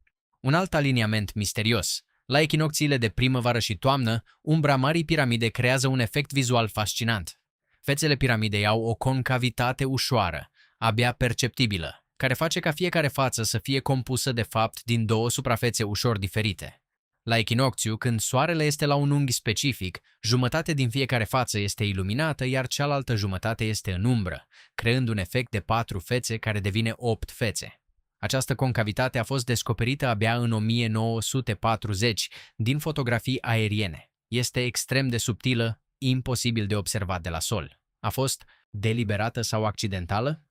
Un alt aliniament misterios. La echinocțiile de primăvară și toamnă, umbra Marii Piramide creează un efect vizual fascinant. Fețele piramidei au o concavitate ușoară, abia perceptibilă, care face ca fiecare față să fie compusă de fapt din două suprafețe ușor diferite. La echinocțiu, când soarele este la un unghi specific, jumătate din fiecare față este iluminată, iar cealaltă jumătate este în umbră, creând un efect de 4 fețe care devine 8 fețe. Această concavitate a fost descoperită abia în 1940 din fotografii aeriene. Este extrem de subtilă, imposibil de observat de la sol. A fost deliberată sau accidentală?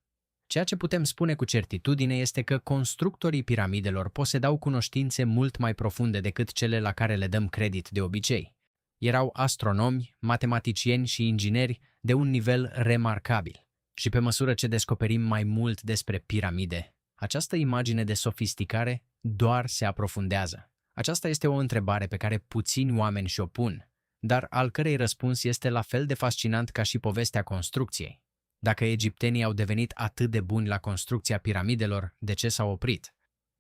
Ceea ce putem spune cu certitudine este că constructorii piramidelor posedau cunoștințe mult mai profunde decât cele la care le dăm credit de obicei. Erau astronomi, matematicieni și ingineri de un nivel remarcabil. Și pe măsură ce descoperim mai mult despre piramide, această imagine de sofisticare doar se aprofundează. Aceasta este o întrebare pe care puțini oameni și-o pun, dar al cărei răspuns este la fel de fascinant ca și povestea construcției. Dacă egiptenii au devenit atât de buni la construcția piramidelor, de ce s-au oprit?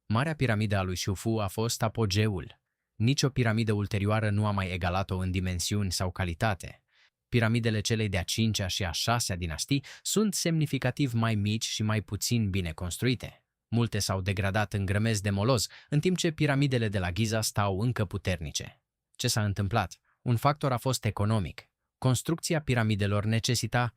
Marea piramidă a lui Shufu a fost apogeul. Nici o piramidă ulterioară nu a mai egalat-o în dimensiuni sau calitate. Piramidele celei de-a 5-a și a 6-a dinastii sunt semnificativ mai mici și mai puțin bine construite. Multe s-au degradat în grămezi de moloz, în timp ce piramidele de la Giza stau încă puternice. Ce s-a întâmplat? Un factor a fost economic. Construcția piramidelor necesita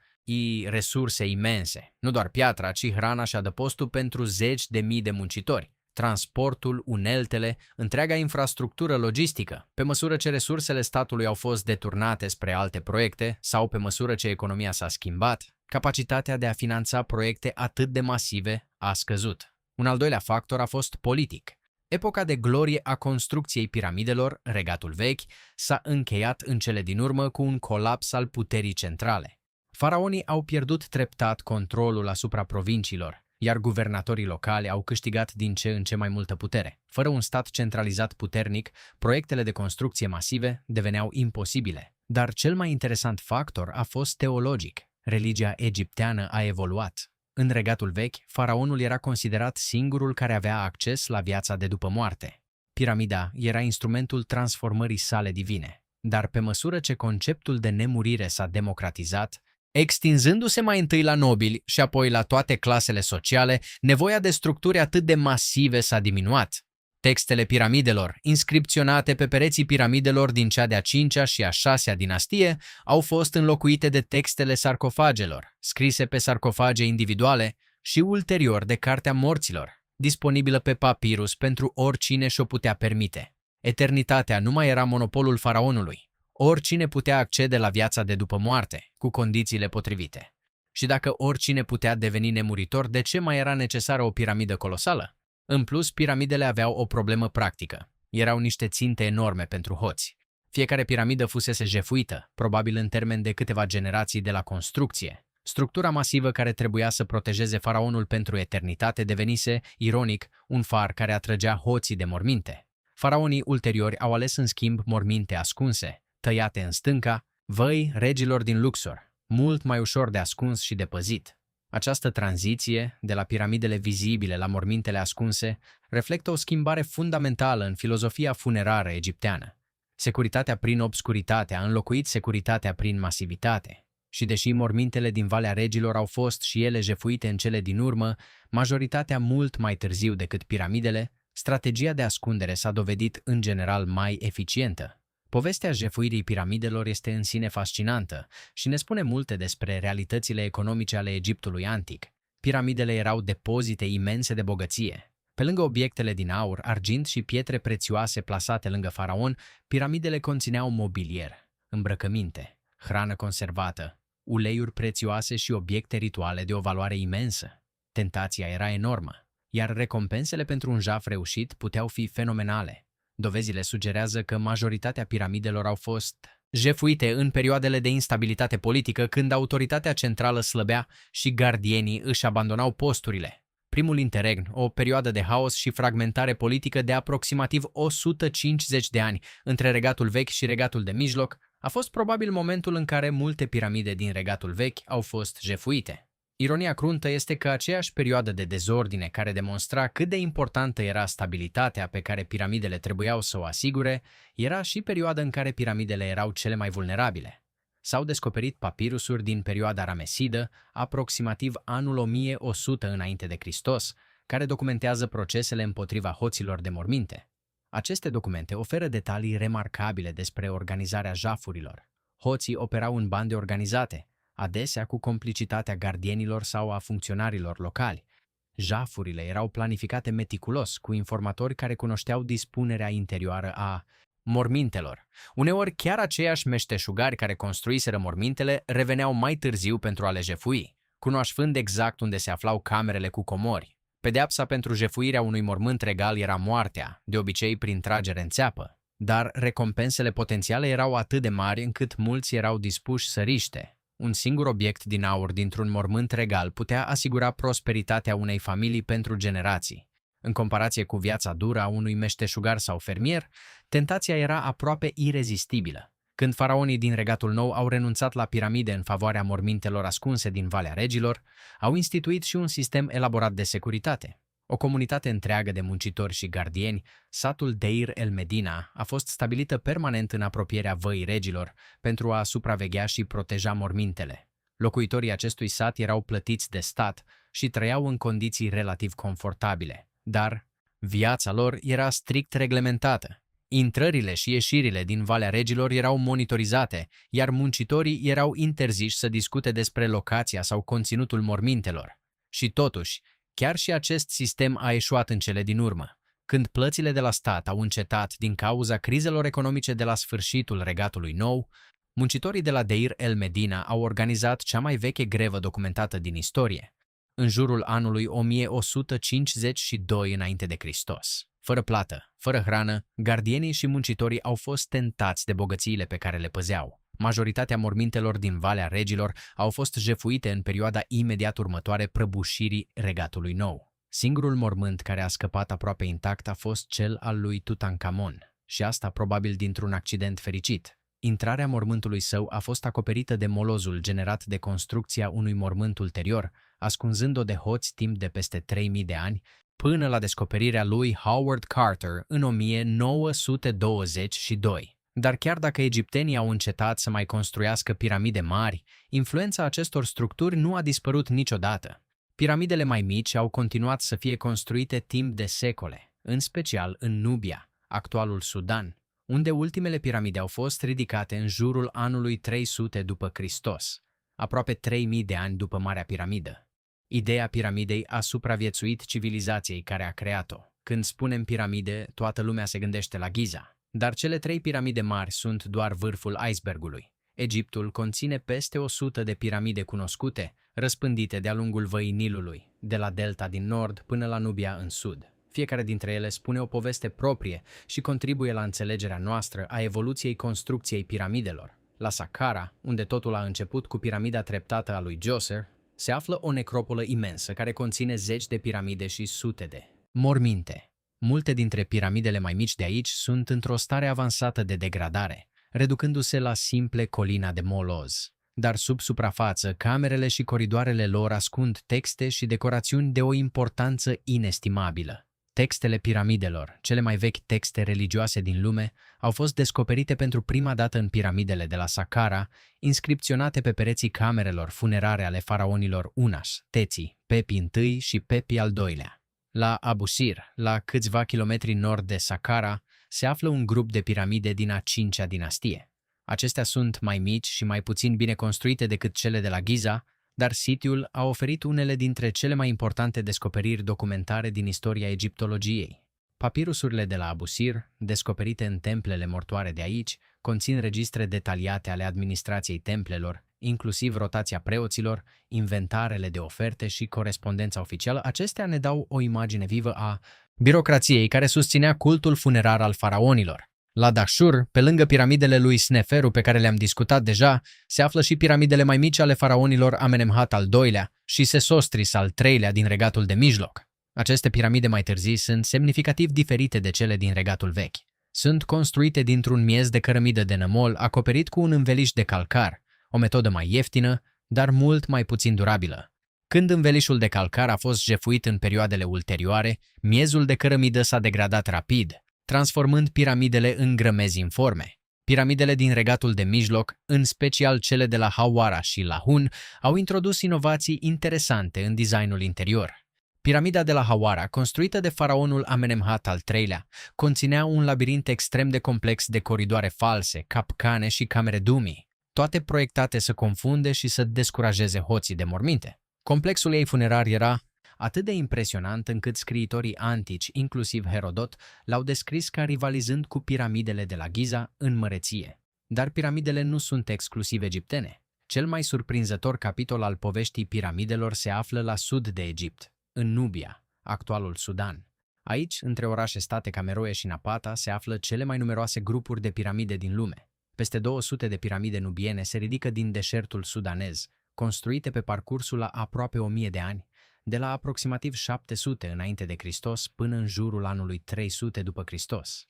resurse imense, nu doar piatra, ci hrana și adăpostul pentru zeci de mii de muncitori, transportul, uneltele, întreaga infrastructură logistică. Pe măsură ce resursele statului au fost deturnate spre alte proiecte sau pe măsură ce economia s-a schimbat, capacitatea de a finanța proiecte atât de masive a scăzut. Un al doilea factor a fost politic. Epoca de glorie a construcției piramidelor, Regatul Vechi, s-a încheiat în cele din urmă cu un colaps al puterii centrale. Faraonii au pierdut treptat controlul asupra provinciilor, iar guvernatorii locali au câștigat din ce în ce mai multă putere. Fără un stat centralizat puternic, proiectele de construcție masive deveneau imposibile. Dar cel mai interesant factor a fost teologic. Religia egipteană a evoluat. În Regatul Vechi, faraonul era considerat singurul care avea acces la viața de după moarte. Piramida era instrumentul transformării sale divine. Dar pe măsură ce conceptul de nemurire s-a democratizat, extinzându-se mai întâi la nobili și apoi la toate clasele sociale, nevoia de structuri atât de masive s-a diminuat. Textele piramidelor, inscripționate pe pereții piramidelor din cea de-a 5-a și a 6-a dinastie, au fost înlocuite de textele sarcofagelor, scrise pe sarcofage individuale și ulterior de Cartea Morților, disponibilă pe papirus pentru oricine și-o putea permite. Eternitatea nu mai era monopolul faraonului. Oricine putea accede la viața de după moarte, cu condițiile potrivite. Și dacă oricine putea deveni nemuritor, de ce mai era necesară o piramidă colosală? În plus, piramidele aveau o problemă practică. Erau niște ținte enorme pentru hoți. Fiecare piramidă fusese jefuită, probabil în termen de câteva generații de la construcție. Structura masivă care trebuia să protejeze faraonul pentru eternitate devenise, ironic, un far care atrăgea hoții de morminte. Faraonii ulteriori au ales în schimb morminte ascunse, tăiate în stânca, văi regilor din Luxor, mult mai ușor de ascuns și de păzit. Această tranziție, de la piramidele vizibile la mormintele ascunse, reflectă o schimbare fundamentală în filozofia funerară egipteană. Securitatea prin obscuritate a înlocuit securitatea prin masivitate. Și deși mormintele din Valea Regilor au fost și ele jefuite în cele din urmă, majoritatea mult mai târziu decât piramidele, strategia de ascundere s-a dovedit în general mai eficientă. Povestea jefuirii piramidelor este în sine fascinantă și ne spune multe despre realitățile economice ale Egiptului antic. Piramidele erau depozite imense de bogăție. Pe lângă obiectele din aur, argint și pietre prețioase plasate lângă faraon, piramidele conțineau mobilier, îmbrăcăminte, hrană conservată, uleiuri prețioase și obiecte rituale de o valoare imensă. Tentația era enormă, iar recompensele pentru un jaf reușit puteau fi fenomenale. Dovezile sugerează că majoritatea piramidelor au fost jefuite în perioadele de instabilitate politică, când autoritatea centrală slăbea și gardienii își abandonau posturile. Primul interregn, o perioadă de haos și fragmentare politică de aproximativ 150 de ani între Regatul Vechi și Regatul de Mijloc, a fost probabil momentul în care multe piramide din Regatul Vechi au fost jefuite. Ironia cruntă este că aceeași perioadă de dezordine care demonstra cât de importantă era stabilitatea pe care piramidele trebuiau să o asigure, era și perioada în care piramidele erau cele mai vulnerabile. S-au descoperit papirusuri din perioada ramesidă, aproximativ anul 1100 înainte de Hristos, care documentează procesele împotriva hoților de morminte. Aceste documente oferă detalii remarcabile despre organizarea jafurilor. Hoții operau în bande organizate, adesea cu complicitatea gardienilor sau a funcționarilor locali. Jafurile erau planificate meticulos, cu informatori care cunoșteau dispunerea interioară a mormintelor. Uneori, chiar aceiași meșteșugari care construiseră mormintele reveneau mai târziu pentru a le jefui, cunoaștând exact unde se aflau camerele cu comori. Pedeapsa pentru jefuirea unui mormânt regal era moartea, de obicei prin tragere în țeapă, dar recompensele potențiale erau atât de mari încât mulți erau dispuși să riște. Un singur obiect din aur dintr-un mormânt regal putea asigura prosperitatea unei familii pentru generații. În comparație cu viața dură a unui meșteșugar sau fermier, tentația era aproape irezistibilă. Când faraonii din Regatul Nou au renunțat la piramide în favoarea mormintelor ascunse din Valea Regilor, au instituit și un sistem elaborat de securitate. O comunitate întreagă de muncitori și gardieni, satul Deir el Medina a fost stabilită permanent în apropierea Văii Regilor pentru a supraveghea și proteja mormintele. Locuitorii acestui sat erau plătiți de stat și trăiau în condiții relativ confortabile, dar viața lor era strict reglementată. Intrările și ieșirile din Valea Regilor erau monitorizate, iar muncitorii erau interziși să discute despre locația sau conținutul mormintelor. Și totuși, chiar și acest sistem a eșuat în cele din urmă. Când plățile de la stat au încetat din cauza crizelor economice de la sfârșitul Regatului Nou, muncitorii de la Deir el Medina au organizat cea mai veche grevă documentată din istorie, în jurul anului 1152 înainte de Hristos. Fără plată, fără hrană, gardienii și muncitorii au fost tentați de bogățiile pe care le păzeau. Majoritatea mormintelor din Valea Regilor au fost jefuite în perioada imediat următoare prăbușirii Regatului Nou. Singurul mormânt care a scăpat aproape intact a fost cel al lui Tutankhamon, și asta probabil dintr-un accident fericit. Intrarea mormântului său a fost acoperită de molozul generat de construcția unui mormânt ulterior, ascunzând-o de hoți timp de peste 3000 de ani, până la descoperirea lui Howard Carter în 1922. Dar chiar dacă egiptenii au încetat să mai construiască piramide mari, influența acestor structuri nu a dispărut niciodată. Piramidele mai mici au continuat să fie construite timp de secole. în special în Nubia, actualul Sudan, unde ultimele piramide au fost ridicate în jurul anului 300 după Hristos, aproape 3000 de ani după Marea Piramidă. Ideea piramidei a supraviețuit civilizației care a creat-o. Când spunem piramide, toată lumea se gândește la Giza, dar cele 3 piramide mari sunt doar vârful icebergului. Egiptul conține peste 100 de piramide cunoscute, răspândite de-a lungul văii Nilului, de la delta din nord până la Nubia în sud. Fiecare dintre ele spune o poveste proprie și contribuie la înțelegerea noastră a evoluției construcției piramidelor. La Saqqara, unde totul a început cu piramida treptată a lui Djoser, se află o necropolă imensă care conține zeci de piramide și sute de morminte. Multe dintre piramidele mai mici de aici sunt într-o stare avansată de degradare, reducându-se la simple colina de moloz. Dar sub suprafață, camerele și coridoarele lor ascund texte și decorațiuni de o importanță inestimabilă. Textele piramidelor, cele mai vechi texte religioase din lume, au fost descoperite pentru prima dată în piramidele de la Saqqara, inscripționate pe pereții camerelor funerare ale faraonilor Unas, Teti, Pepi I și Pepi al II-lea. La Abu Sir, la câțiva kilometri nord de Saqqara, se află un grup de piramide din a 5-a dinastie. Acestea sunt mai mici și mai puțin bine construite decât cele de la Giza, dar sitiul a oferit unele dintre cele mai importante descoperiri documentare din istoria egiptologiei. Papirusurile de la Abu Sir, descoperite în templele mortoare de aici, conțin registre detaliate ale administrației templelor, inclusiv rotația preoților, inventarele de oferte și corespondența oficială. Acestea ne dau o imagine vivă a birocrației care susținea cultul funerar al faraonilor. La Dahshur, pe lângă piramidele lui Sneferu pe care le-am discutat deja, se află și piramidele mai mici ale faraonilor Amenemhat al II-lea și Sesostris al III-lea din Regatul de Mijloc. Aceste piramide mai târzii sunt semnificativ diferite de cele din Regatul Vechi. Sunt construite dintr-un miez de cărămidă de nămol acoperit cu un înveliș de calcar, o metodă mai ieftină, dar mult mai puțin durabilă. Când învelișul de calcar a fost jefuit în perioadele ulterioare, miezul de cărămidă s-a degradat rapid, transformând piramidele în grămezi informe. Piramidele din Regatul de Mijloc, în special cele de la Hawara și Lahun, au introdus inovații interesante în designul interior. Piramida de la Hawara, construită de faraonul Amenemhat al III-lea, conținea un labirint extrem de complex de coridoare false, capcane și camere dumii, toate proiectate să confunde și să descurajeze hoții de morminte. Complexul ei funerar era atât de impresionant încât scriitorii antici, inclusiv Herodot, l-au descris ca rivalizând cu piramidele de la Giza în măreție. Dar piramidele nu sunt exclusiv egiptene. Cel mai surprinzător capitol al poveștii piramidelor se află la sud de Egipt, în Nubia, actualul Sudan. Aici, între orașe-state ca Meroe și Napata, se află cele mai numeroase grupuri de piramide din lume. Peste 200 de piramide nubiene se ridică din deșertul sudanez, construite pe parcursul la aproape 1000 de ani, de la aproximativ 700 înainte de Hristos până în jurul anului 300 după Hristos.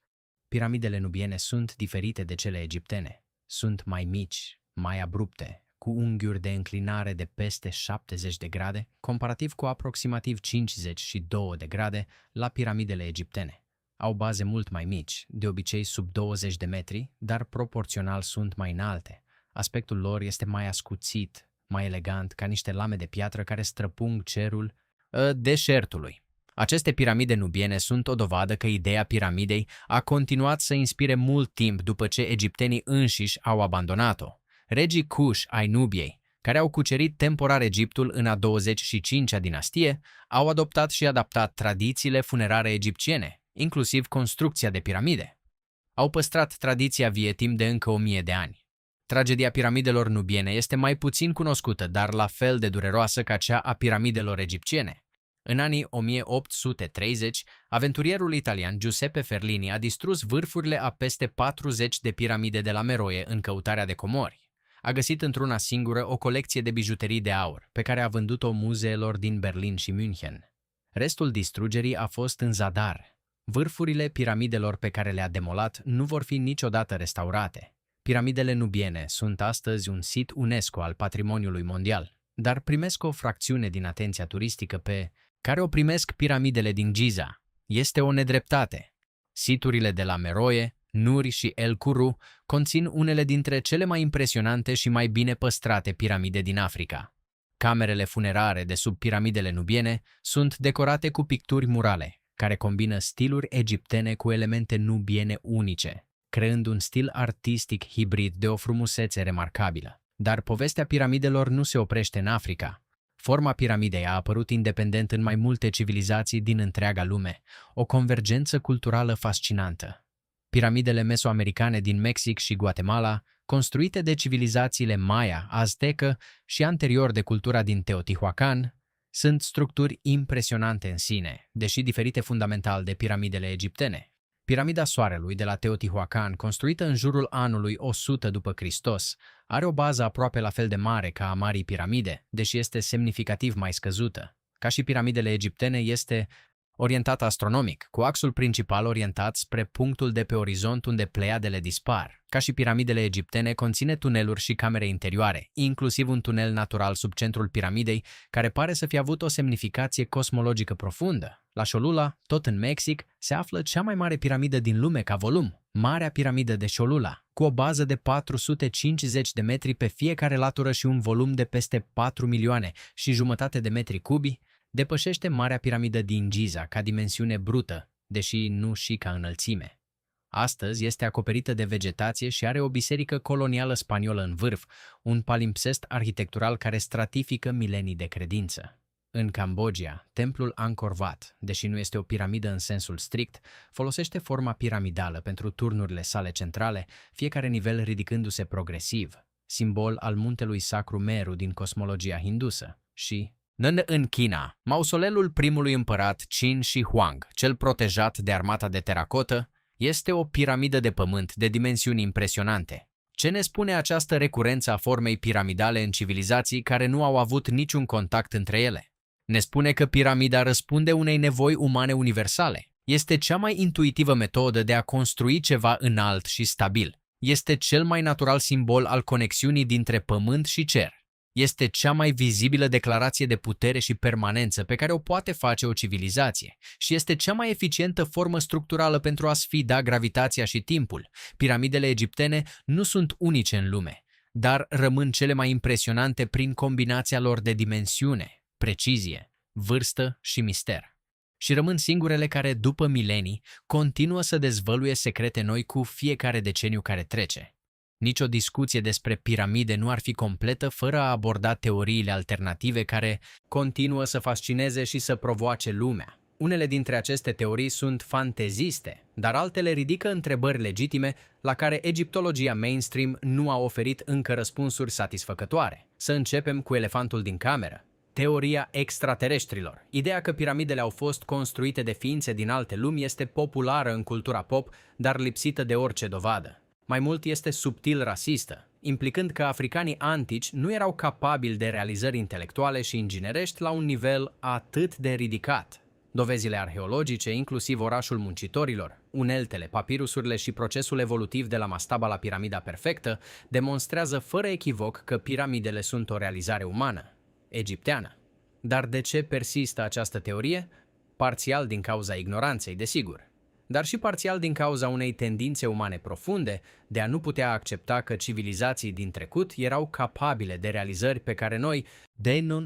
Piramidele nubiene sunt diferite de cele egiptene. Sunt mai mici, mai abrupte, cu unghiuri de înclinare de peste 70 de grade, comparativ cu aproximativ 52 de grade la piramidele egiptene. Au baze mult mai mici, de obicei sub 20 de metri, dar proporțional sunt mai înalte. Aspectul lor este mai ascuțit, mai elegant, ca niște lame de piatră care străpung cerul deșertului. Aceste piramide nubiene sunt o dovadă că ideea piramidei a continuat să inspire mult timp după ce egiptenii înșiși au abandonat-o. Regii Kush ai Nubiei, care au cucerit temporar Egiptul în a 25-a dinastie, au adoptat și adaptat tradițiile funerare egipțiene, inclusiv construcția de piramide. Au păstrat tradiția vie timp de încă 1000 de ani. Tragedia piramidelor nubiene este mai puțin cunoscută, dar la fel de dureroasă ca cea a piramidelor egipțiene. În anii 1830, aventurierul italian Giuseppe Ferlini a distrus vârfurile a peste 40 de piramide de la Meroe în căutarea de comori. A găsit într-una singură o colecție de bijuterii de aur, pe care a vândut-o muzeelor din Berlin și München. Restul distrugerii a fost în zadar. Vârfurile piramidelor pe care le-a demolat nu vor fi niciodată restaurate. Piramidele nubiene sunt astăzi un sit UNESCO al patrimoniului mondial, dar primesc o fracțiune din atenția turistică pe care o primesc piramidele din Giza. Este o nedreptate. Siturile de la Meroe, Nuri și El Kuru conțin unele dintre cele mai impresionante și mai bine păstrate piramide din Africa. Camerele funerare de sub piramidele nubiene sunt decorate cu picturi murale, care combină stiluri egiptene cu elemente nubiene unice, creând un stil artistic hibrid de o frumusețe remarcabilă. Dar povestea piramidelor nu se oprește în Africa. Forma piramidei a apărut independent în mai multe civilizații din întreaga lume, o convergență culturală fascinantă. Piramidele mesoamericane din Mexic și Guatemala, construite de civilizațiile Maya, Aztecă și anterior de cultura din Teotihuacan, sunt structuri impresionante în sine, deși diferite fundamental de piramidele egiptene. Piramida Soarelui de la Teotihuacan, construită în jurul anului 100 după Hristos, are o bază aproape la fel de mare ca a Marii Piramide, deși este semnificativ mai scăzută. Ca și piramidele egiptene, este orientată astronomic, cu axul principal orientat spre punctul de pe orizont unde pleiadele dispar. Ca și piramidele egiptene, conține tuneluri și camere interioare, inclusiv un tunel natural sub centrul piramidei, care pare să fie avut o semnificație cosmologică profundă. La Cholula, tot în Mexic, se află cea mai mare piramidă din lume ca volum, Marea Piramidă de Cholula, cu o bază de 450 de metri pe fiecare latură și un volum de peste 4 milioane și jumătate de metri cubi, depășește Marea Piramidă din Giza ca dimensiune brută, deși nu și ca înălțime. Astăzi este acoperită de vegetație și are o biserică colonială spaniolă în vârf, un palimpsest arhitectural care stratifică milenii de credință. În Cambodgia, templul Angkor Wat, deși nu este o piramidă în sensul strict, folosește forma piramidală pentru turnurile sale centrale, fiecare nivel ridicându-se progresiv, simbol al muntelui sacru Meru din cosmologia hindusă. Și în China, mausoleul primului împărat Qin Shi Huang, cel protejat de armata de teracotă, este o piramidă de pământ de dimensiuni impresionante. Ce ne spune această recurență a formei piramidale în civilizații care nu au avut niciun contact între ele? Ne spune că piramida răspunde unei nevoi umane universale. Este cea mai intuitivă metodă de a construi ceva înalt și stabil. Este cel mai natural simbol al conexiunii dintre pământ și cer. Este cea mai vizibilă declarație de putere și permanență pe care o poate face o civilizație și este cea mai eficientă formă structurală pentru a sfida gravitația și timpul. Piramidele egiptene nu sunt unice în lume, dar rămân cele mai impresionante prin combinația lor de dimensiune, precizie, vârstă și mister. Și rămân singurele care, după milenii, continuă să dezvăluie secrete noi cu fiecare deceniu care trece. Nici o discuție despre piramide nu ar fi completă fără a aborda teoriile alternative care continuă să fascineze și să provoace lumea. Unele dintre aceste teorii sunt fanteziste, dar altele ridică întrebări legitime la care egiptologia mainstream nu a oferit încă răspunsuri satisfăcătoare. Să începem cu elefantul din cameră. Teoria extraterestrilor. Ideea că piramidele au fost construite de ființe din alte lumi este populară în cultura pop, dar lipsită de orice dovadă. Mai mult este subtil rasistă, implicând că africanii antici nu erau capabili de realizări intelectuale și inginerești la un nivel atât de ridicat. Dovezile arheologice, inclusiv orașul muncitorilor, uneltele, papirusurile și procesul evolutiv de la mastaba la piramida perfectă, demonstrează fără echivoc că piramidele sunt o realizare umană, egipteană. Dar de ce persistă această teorie? Parțial din cauza ignoranței, desigur, dar și parțial din cauza unei tendințe umane profunde de a nu putea accepta că civilizații din trecut erau capabile de realizări pe care noi,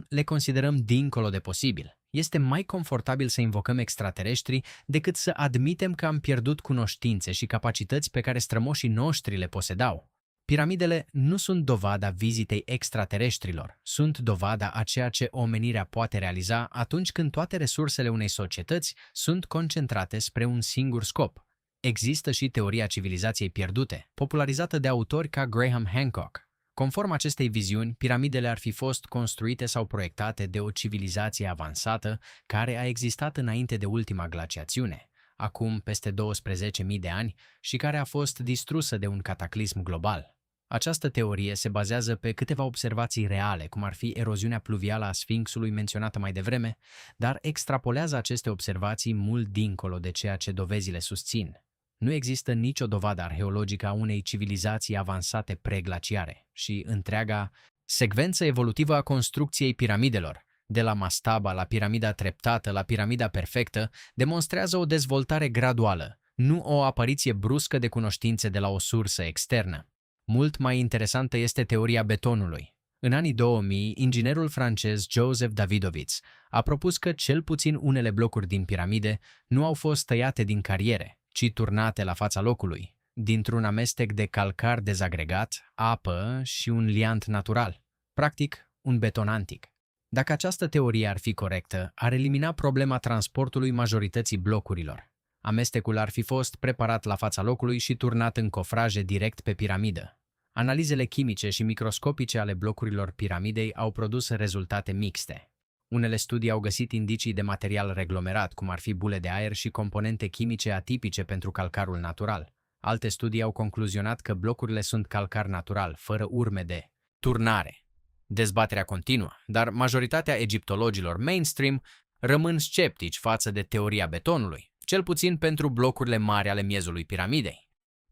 le considerăm dincolo de posibil. Este mai confortabil să invocăm extraterestri decât să admitem că am pierdut cunoștințe și capacități pe care strămoșii noștri le posedau. Piramidele nu sunt dovada vizitei extraterestrilor, sunt dovada a ceea ce omenirea poate realiza atunci când toate resursele unei societăți sunt concentrate spre un singur scop. Există și teoria civilizației pierdute, popularizată de autori ca Graham Hancock. Conform acestei viziuni, piramidele ar fi fost construite sau proiectate de o civilizație avansată care a existat înainte de ultima glaciațiune, acum peste 12.000 de ani, și care a fost distrusă de un cataclism global. Această teorie se bazează pe câteva observații reale, cum ar fi eroziunea pluvială a Sfinxului menționată mai devreme, dar extrapolează aceste observații mult dincolo de ceea ce dovezile susțin. Nu există nicio dovadă arheologică a unei civilizații avansate preglaciare și întreaga secvență evolutivă a construcției piramidelor, de la mastaba la piramida treptată la piramida perfectă, demonstrează o dezvoltare graduală, nu o apariție bruscă de cunoștințe de la o sursă externă. Mult mai interesantă este teoria betonului. În anii 2000, inginerul francez Joseph Davidovits a propus că cel puțin unele blocuri din piramide nu au fost tăiate din cariere, ci turnate la fața locului, dintr-un amestec de calcar dezagregat, apă și un liant natural, practic un beton antic. Dacă această teorie ar fi corectă, ar elimina problema transportului majorității blocurilor. Amestecul ar fi fost preparat la fața locului și turnat în cofraje direct pe piramidă. Analizele chimice și microscopice ale blocurilor piramidei au produs rezultate mixte. Unele studii au găsit indicii de material reglomerat, cum ar fi bule de aer și componente chimice atipice pentru calcarul natural. Alte studii au concluzionat că blocurile sunt calcar natural, fără urme de turnare. Dezbaterea continuă, dar majoritatea egiptologilor mainstream rămân sceptici față de teoria betonului, cel puțin pentru blocurile mari ale miezului piramidei.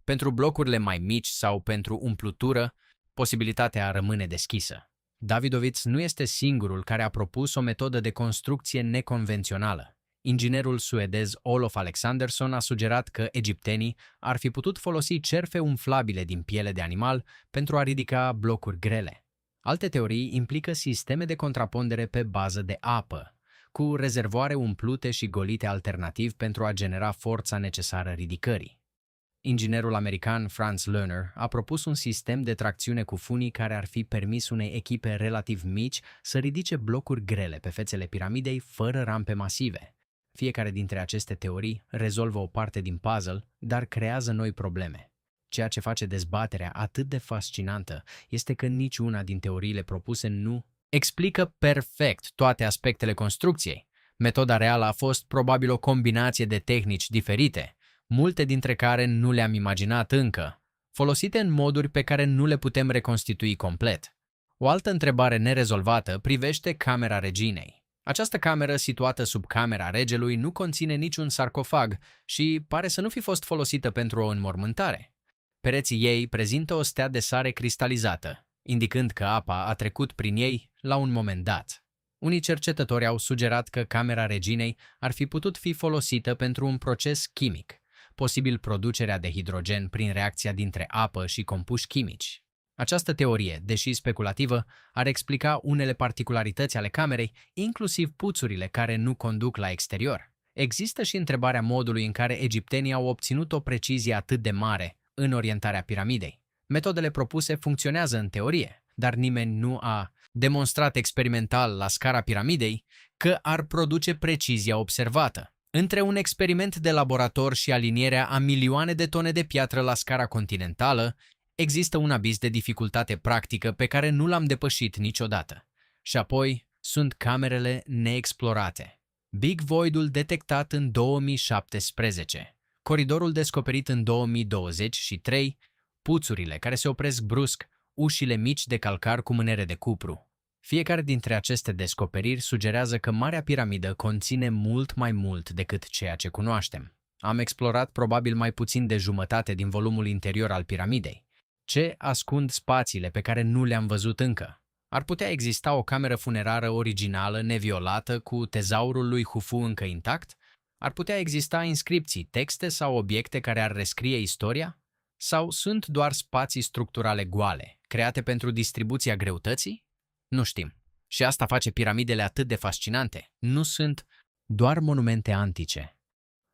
Pentru blocurile mai mici sau pentru umplutură, posibilitatea rămâne deschisă. Davidovits nu este singurul care a propus o metodă de construcție neconvențională. Inginerul suedez Olof Alexandersson a sugerat că egiptenii ar fi putut folosi cerfe umflabile din piele de animal pentru a ridica blocuri grele. Alte teorii implică sisteme de contrapondere pe bază de apă, cu rezervoare umplute și golite alternativ pentru a genera forța necesară ridicării. Inginerul american Franz Lerner a propus un sistem de tracțiune cu funii care ar fi permis unei echipe relativ mici să ridice blocuri grele pe fețele piramidei fără rampe masive. Fiecare dintre aceste teorii rezolvă o parte din puzzle, dar creează noi probleme. Ceea ce face dezbaterea atât de fascinantă este că niciuna din teoriile propuse nu explică perfect toate aspectele construcției. Metoda reală a fost probabil o combinație de tehnici diferite, multe dintre care nu le-am imaginat încă, folosite în moduri pe care nu le putem reconstitui complet. O altă întrebare nerezolvată privește camera reginei. Această cameră, situată sub camera regelui, nu conține niciun sarcofag și pare să nu fi fost folosită pentru o înmormântare. Pereții ei prezintă o stea de sare cristalizată, indicând că apa a trecut prin ei la un moment dat. Unii cercetători au sugerat că camera reginei ar fi putut fi folosită pentru un proces chimic, posibil producerea de hidrogen prin reacția dintre apă și compuși chimici. Această teorie, deși speculativă, ar explica unele particularități ale camerei, inclusiv puțurile care nu conduc la exterior. Există și întrebarea modului în care egiptenii au obținut o precizie atât de mare în orientarea piramidei. Metodele propuse funcționează în teorie, dar nimeni nu a demonstrat experimental la scara piramidei că ar produce precizia observată. Între un experiment de laborator și alinierea a milioane de tone de piatră la scara continentală, există un abis de dificultate practică pe care nu l-am depășit niciodată. Și apoi sunt camerele neexplorate. Big Void-ul detectat în 2017, coridorul descoperit în 2023, puțurile care se opresc brusc, ușile mici de calcar cu mânere de cupru. Fiecare dintre aceste descoperiri sugerează că Marea Piramidă conține mult mai mult decât ceea ce cunoaștem. Am explorat probabil mai puțin de jumătate din volumul interior al piramidei. Ce ascund spațiile pe care nu le-am văzut încă? Ar putea exista o cameră funerară originală, neviolată, cu tezaurul lui Hufu încă intact? Ar putea exista inscripții, texte sau obiecte care ar rescrie istoria? Sau sunt doar spații structurale goale, create pentru distribuția greutății? Nu știm. Și asta face piramidele atât de fascinante. Nu sunt doar monumente antice.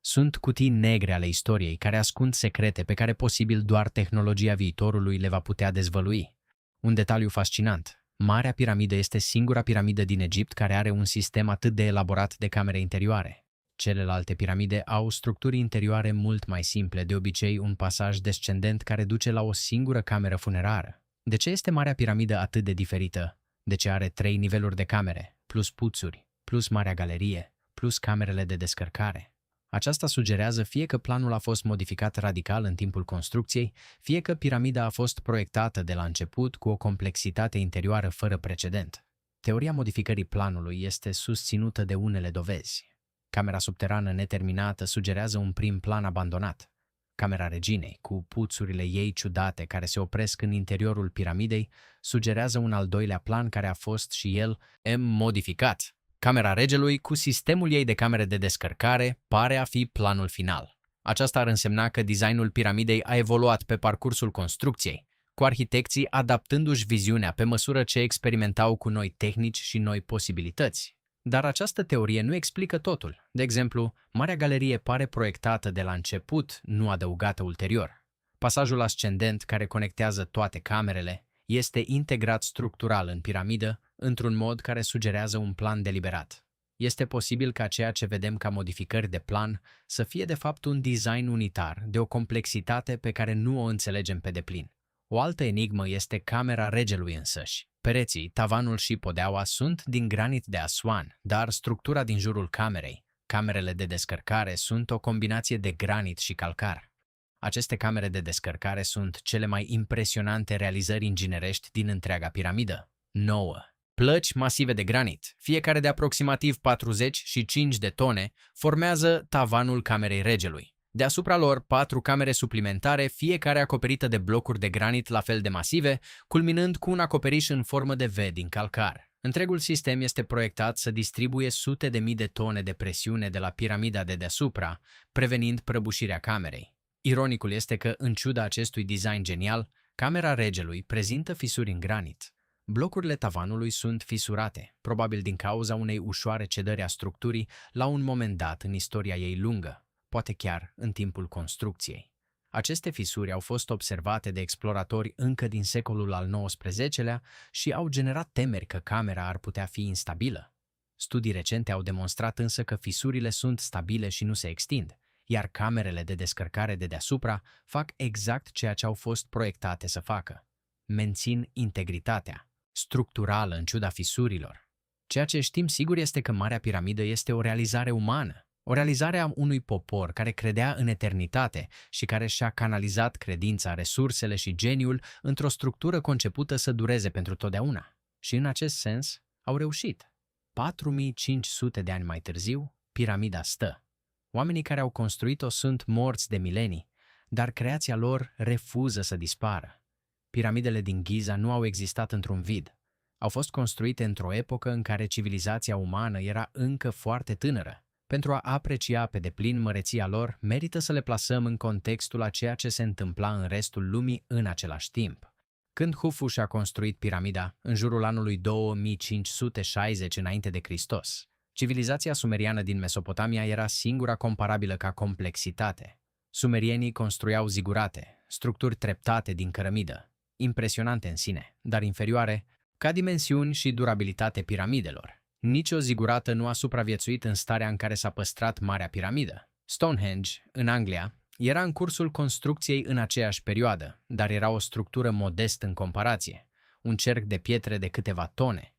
Sunt cutii negre ale istoriei care ascund secrete pe care posibil doar tehnologia viitorului le va putea dezvălui. Un detaliu fascinant. Marea Piramidă este singura piramidă din Egipt care are un sistem atât de elaborat de camere interioare. Celelalte piramide au structuri interioare mult mai simple, de obicei un pasaj descendent care duce la o singură cameră funerară. De ce este Marea Piramidă atât de diferită? De ce are 3 niveluri de camere, plus puțuri, plus Marea Galerie, plus camerele de descărcare? Aceasta sugerează fie că planul a fost modificat radical în timpul construcției, fie că piramida a fost proiectată de la început cu o complexitate interioară fără precedent. Teoria modificării planului este susținută de unele dovezi. Camera subterană neterminată sugerează un prim plan abandonat. Camera reginei, cu puțurile ei ciudate care se opresc în interiorul piramidei, sugerează un al doilea plan care a fost și el modificat. Camera regelui, cu sistemul ei de camere de descărcare, pare a fi planul final. Aceasta ar însemna că designul piramidei a evoluat pe parcursul construcției, cu arhitecții adaptându-și viziunea pe măsură ce experimentau cu noi tehnici și noi posibilități. Dar această teorie nu explică totul. De exemplu, Marea Galerie pare proiectată de la început, nu adăugată ulterior. Pasajul ascendent care conectează toate camerele este integrat structural în piramidă într-un mod care sugerează un plan deliberat. Este posibil ca ceea ce vedem ca modificări de plan să fie de fapt un design unitar de o complexitate pe care nu o înțelegem pe deplin. O altă enigmă este camera regelui însăși. Pereții, tavanul și podeaua sunt din granit de Aswan, dar structura din jurul camerei, camerele de descărcare, sunt o combinație de granit și calcar. Aceste camere de descărcare sunt cele mai impresionante realizări inginerești din întreaga piramidă. 9. Plăci masive de granit, fiecare de aproximativ 45 de tone, formează tavanul camerei regelui. Deasupra lor, 4 camere suplimentare, fiecare acoperită de blocuri de granit la fel de masive, culminând cu un acoperiș în formă de V din calcar. Întregul sistem este proiectat să distribuie sute de mii de tone de presiune de la piramida de deasupra, prevenind prăbușirea camerei. Ironicul este că, în ciuda acestui design genial, camera regelui prezintă fisuri în granit. Blocurile tavanului sunt fisurate, probabil din cauza unei ușoare cedări a structurii la un moment dat în istoria ei lungă, poate chiar în timpul construcției. Aceste fisuri au fost observate de exploratori încă din secolul al XIX-lea și au generat temeri că camera ar putea fi instabilă. Studii recente au demonstrat însă că fisurile sunt stabile și nu se extind, iar camerele de descărcare de deasupra fac exact ceea ce au fost proiectate să facă. Mențin integritatea structurală în ciuda fisurilor. Ceea ce știm sigur este că Marea Piramidă este o realizare umană, o realizare a unui popor care credea în eternitate și care și-a canalizat credința, resursele și geniul într-o structură concepută să dureze pentru totdeauna. Și în acest sens au reușit. 4500 de ani mai târziu, piramida stă. Oamenii care au construit-o sunt morți de milenii, dar creația lor refuză să dispară. Piramidele din Giza nu au existat într-un vid. Au fost construite într-o epocă în care civilizația umană era încă foarte tânără. Pentru a aprecia pe deplin măreția lor, merită să le plasăm în contextul a ceea ce se întâmpla în restul lumii în același timp. Când Hufu și-a construit piramida, în jurul anului 2560 înainte de Hristos, civilizația sumeriană din Mesopotamia era singura comparabilă ca complexitate. Sumerienii construiau zigurate, structuri treptate din cărămidă, impresionante în sine, dar inferioare ca dimensiuni și durabilitate piramidelor. Nici o zigurată nu a supraviețuit în starea în care s-a păstrat Marea Piramidă. Stonehenge, în Anglia, era în cursul construcției în aceeași perioadă, dar era o structură modestă în comparație, un cerc de pietre de câteva tone,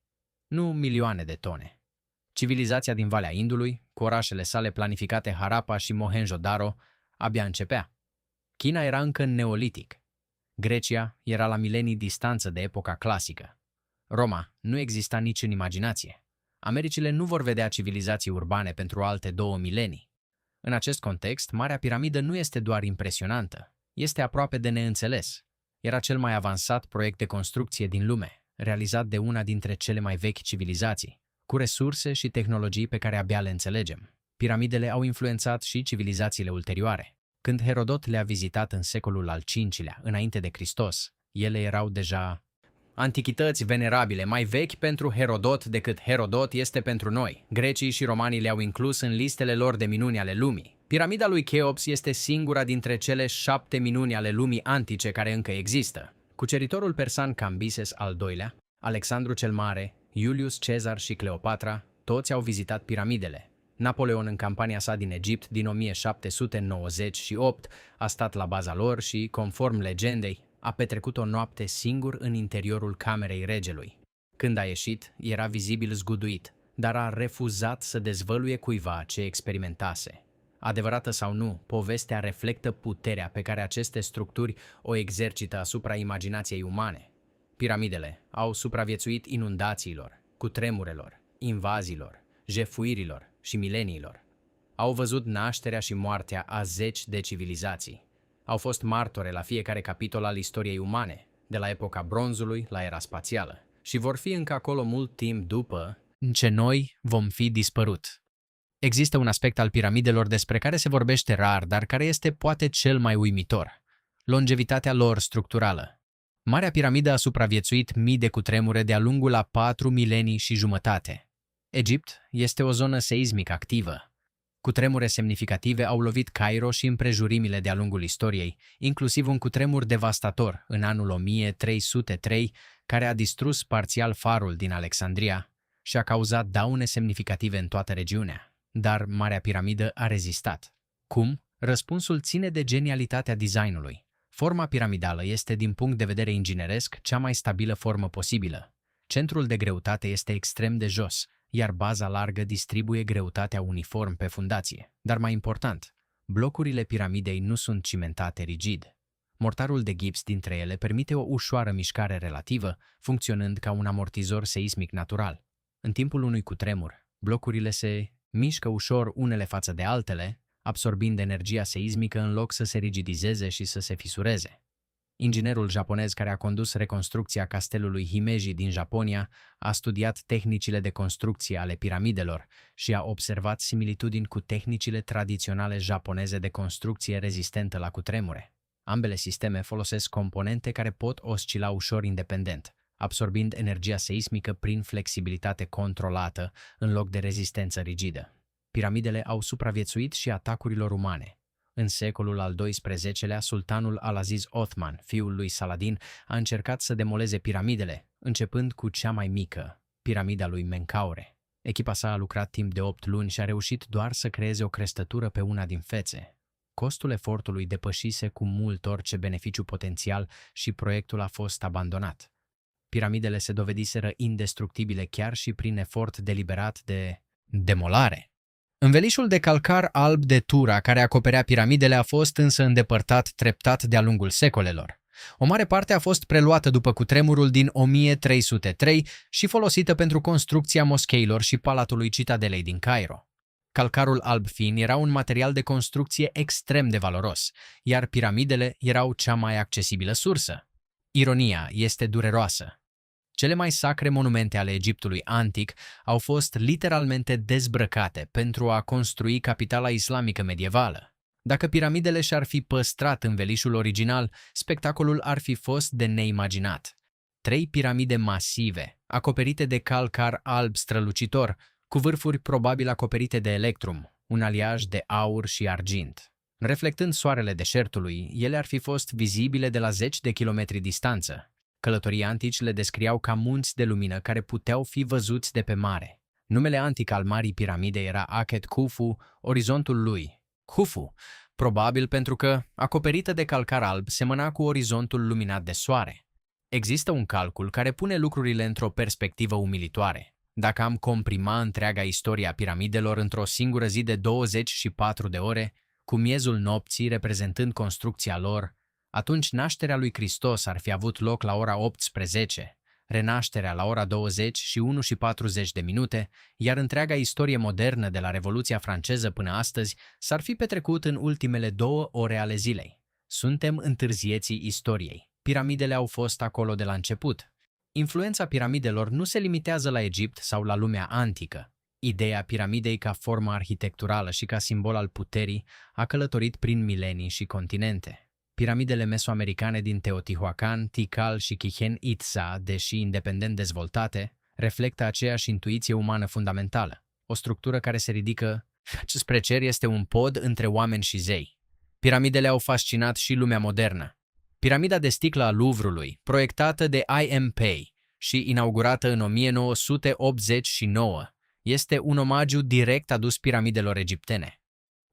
nu milioane de tone. Civilizația din Valea Indului, cu orașele sale planificate Harappa și Mohenjo-Daro, abia începea. China era încă în neolitic. Grecia era la milenii distanță de epoca clasică. Roma nu exista nici în imaginație. Americile nu vor vedea civilizații urbane pentru alte 2 milenii. În acest context, Marea Piramidă nu este doar impresionantă, este aproape de neînțeles. Era cel mai avansat proiect de construcție din lume, realizat de una dintre cele mai vechi civilizații, cu resurse și tehnologii pe care abia le înțelegem. Piramidele au influențat și civilizațiile ulterioare. Când Herodot le-a vizitat în secolul al V-lea, înainte de Hristos, ele erau deja antichități venerabile, mai vechi pentru Herodot decât Herodot este pentru noi. Grecii și romanii le-au inclus în listele lor de minuni ale lumii. Piramida lui Cheops este singura dintre cele 7 minuni ale lumii antice care încă există. Cuceritorul persan Cambises al II-lea, Alexandru cel Mare, Iulius Cezar și Cleopatra, toți au vizitat piramidele. Napoleon, în campania sa din Egipt din 1798, a stat la baza lor și, conform legendei, a petrecut o noapte singur în interiorul camerei regelui. Când a ieșit, era vizibil zguduit, dar a refuzat să dezvăluie cuiva ce experimentase. Adevărată sau nu, povestea reflectă puterea pe care aceste structuri o exercită asupra imaginației umane. Piramidele au supraviețuit inundațiilor, cutremurelor, invaziilor, jefuirilor și mileniilor. Au văzut nașterea și moartea a zeci de civilizații. Au fost martore la fiecare capitol al istoriei umane, de la epoca bronzului la era spațială, și vor fi încă acolo mult timp după ce noi vom fi dispărut. Există un aspect al piramidelor despre care se vorbește rar, dar care este poate cel mai uimitor: longevitatea lor structurală. Marea Piramidă a supraviețuit mii de cutremure de-a lungul a 4 milenii și jumătate. Egipt este o zonă seismic activă. Cutremure semnificative au lovit Cairo și împrejurimile de-a lungul istoriei, inclusiv un cutremur devastator în anul 1303, care a distrus parțial farul din Alexandria și a cauzat daune semnificative în toată regiunea. Dar Marea Piramidă a rezistat. Cum? Răspunsul ține de genialitatea designului. Forma piramidală este, din punct de vedere ingineresc, cea mai stabilă formă posibilă. Centrul de greutate este extrem de jos, iar baza largă distribuie greutatea uniform pe fundație. Dar mai important, blocurile piramidei nu sunt cimentate rigid. Mortarul de gips dintre ele permite o ușoară mișcare relativă, funcționând ca un amortizor seismic natural. În timpul unui cutremur, blocurile se mișcă ușor unele față de altele, absorbind energia seismică în loc să se rigidizeze și să se fisureze. Inginerul japonez care a condus reconstrucția castelului Himeji din Japonia a studiat tehnicile de construcție ale piramidelor și a observat similitudini cu tehnicile tradiționale japoneze de construcție rezistentă la cutremure. Ambele sisteme folosesc componente care pot oscila ușor independent, absorbind energia seismică prin flexibilitate controlată în loc de rezistență rigidă. Piramidele au supraviețuit și atacurilor umane. În secolul al XII-lea, sultanul Al-Aziz Othman, fiul lui Saladin, a încercat să demoleze piramidele, începând cu cea mai mică, piramida lui Menkaure. Echipa sa a lucrat timp de 8 luni și a reușit doar să creeze o crestătură pe una din fețe. Costul efortului depășise cu mult orice beneficiu potențial și proiectul a fost abandonat. Piramidele se dovediseră indestructibile chiar și prin efort deliberat de demolare. Învelișul de calcar alb de Tura care acoperea piramidele a fost însă îndepărtat treptat de-a lungul secolelor. O mare parte a fost preluată după cutremurul din 1303 și folosită pentru construcția moscheilor și palatului Citadelei din Cairo. Calcarul alb fin era un material de construcție extrem de valoros, iar piramidele erau cea mai accesibilă sursă. Ironia este dureroasă. Cele mai sacre monumente ale Egiptului antic au fost literalmente dezbrăcate pentru a construi capitala islamică medievală. Dacă piramidele și-ar fi păstrat învelișul original, spectacolul ar fi fost de neimaginat. 3 piramide masive, acoperite de calcar alb strălucitor, cu vârfuri probabil acoperite de electrum, un aliaj de aur și argint. Reflectând soarele deșertului, ele ar fi fost vizibile de la 10 de kilometri distanță. Călătorii antici le descriau ca munți de lumină care puteau fi văzuți de pe mare. Numele antic al Marii Piramide era Akhet Khufu, orizontul lui. Khufu, probabil pentru că, acoperită de calcar alb, semăna cu orizontul luminat de soare. Există un calcul care pune lucrurile într-o perspectivă umilitoare. Dacă am comprima întreaga istorie a piramidelor într-o singură zi de 24 de ore, cu miezul nopții reprezentând construcția lor, atunci nașterea lui Hristos ar fi avut loc la ora 18, renașterea la ora 20 și 1 și 40 de minute, iar întreaga istorie modernă de la Revoluția franceză până astăzi s-ar fi petrecut în ultimele 2 ore ale zilei. Suntem întârzieții istoriei. Piramidele au fost acolo de la început. Influența piramidelor nu se limitează la Egipt sau la lumea antică. Ideea piramidei ca formă arhitecturală și ca simbol al puterii a călătorit prin milenii și continente. Piramidele mesoamericane din Teotihuacan, Tikal și Chichen Itza, deși independent dezvoltate, reflectă aceeași intuiție umană fundamentală. O structură care se ridică spre cer este un pod între oameni și zei. Piramidele au fascinat și lumea modernă. Piramida de sticlă a Louvre-ului, proiectată de I.M. Pei și inaugurată în 1989, este un omagiu direct adus piramidelor egiptene.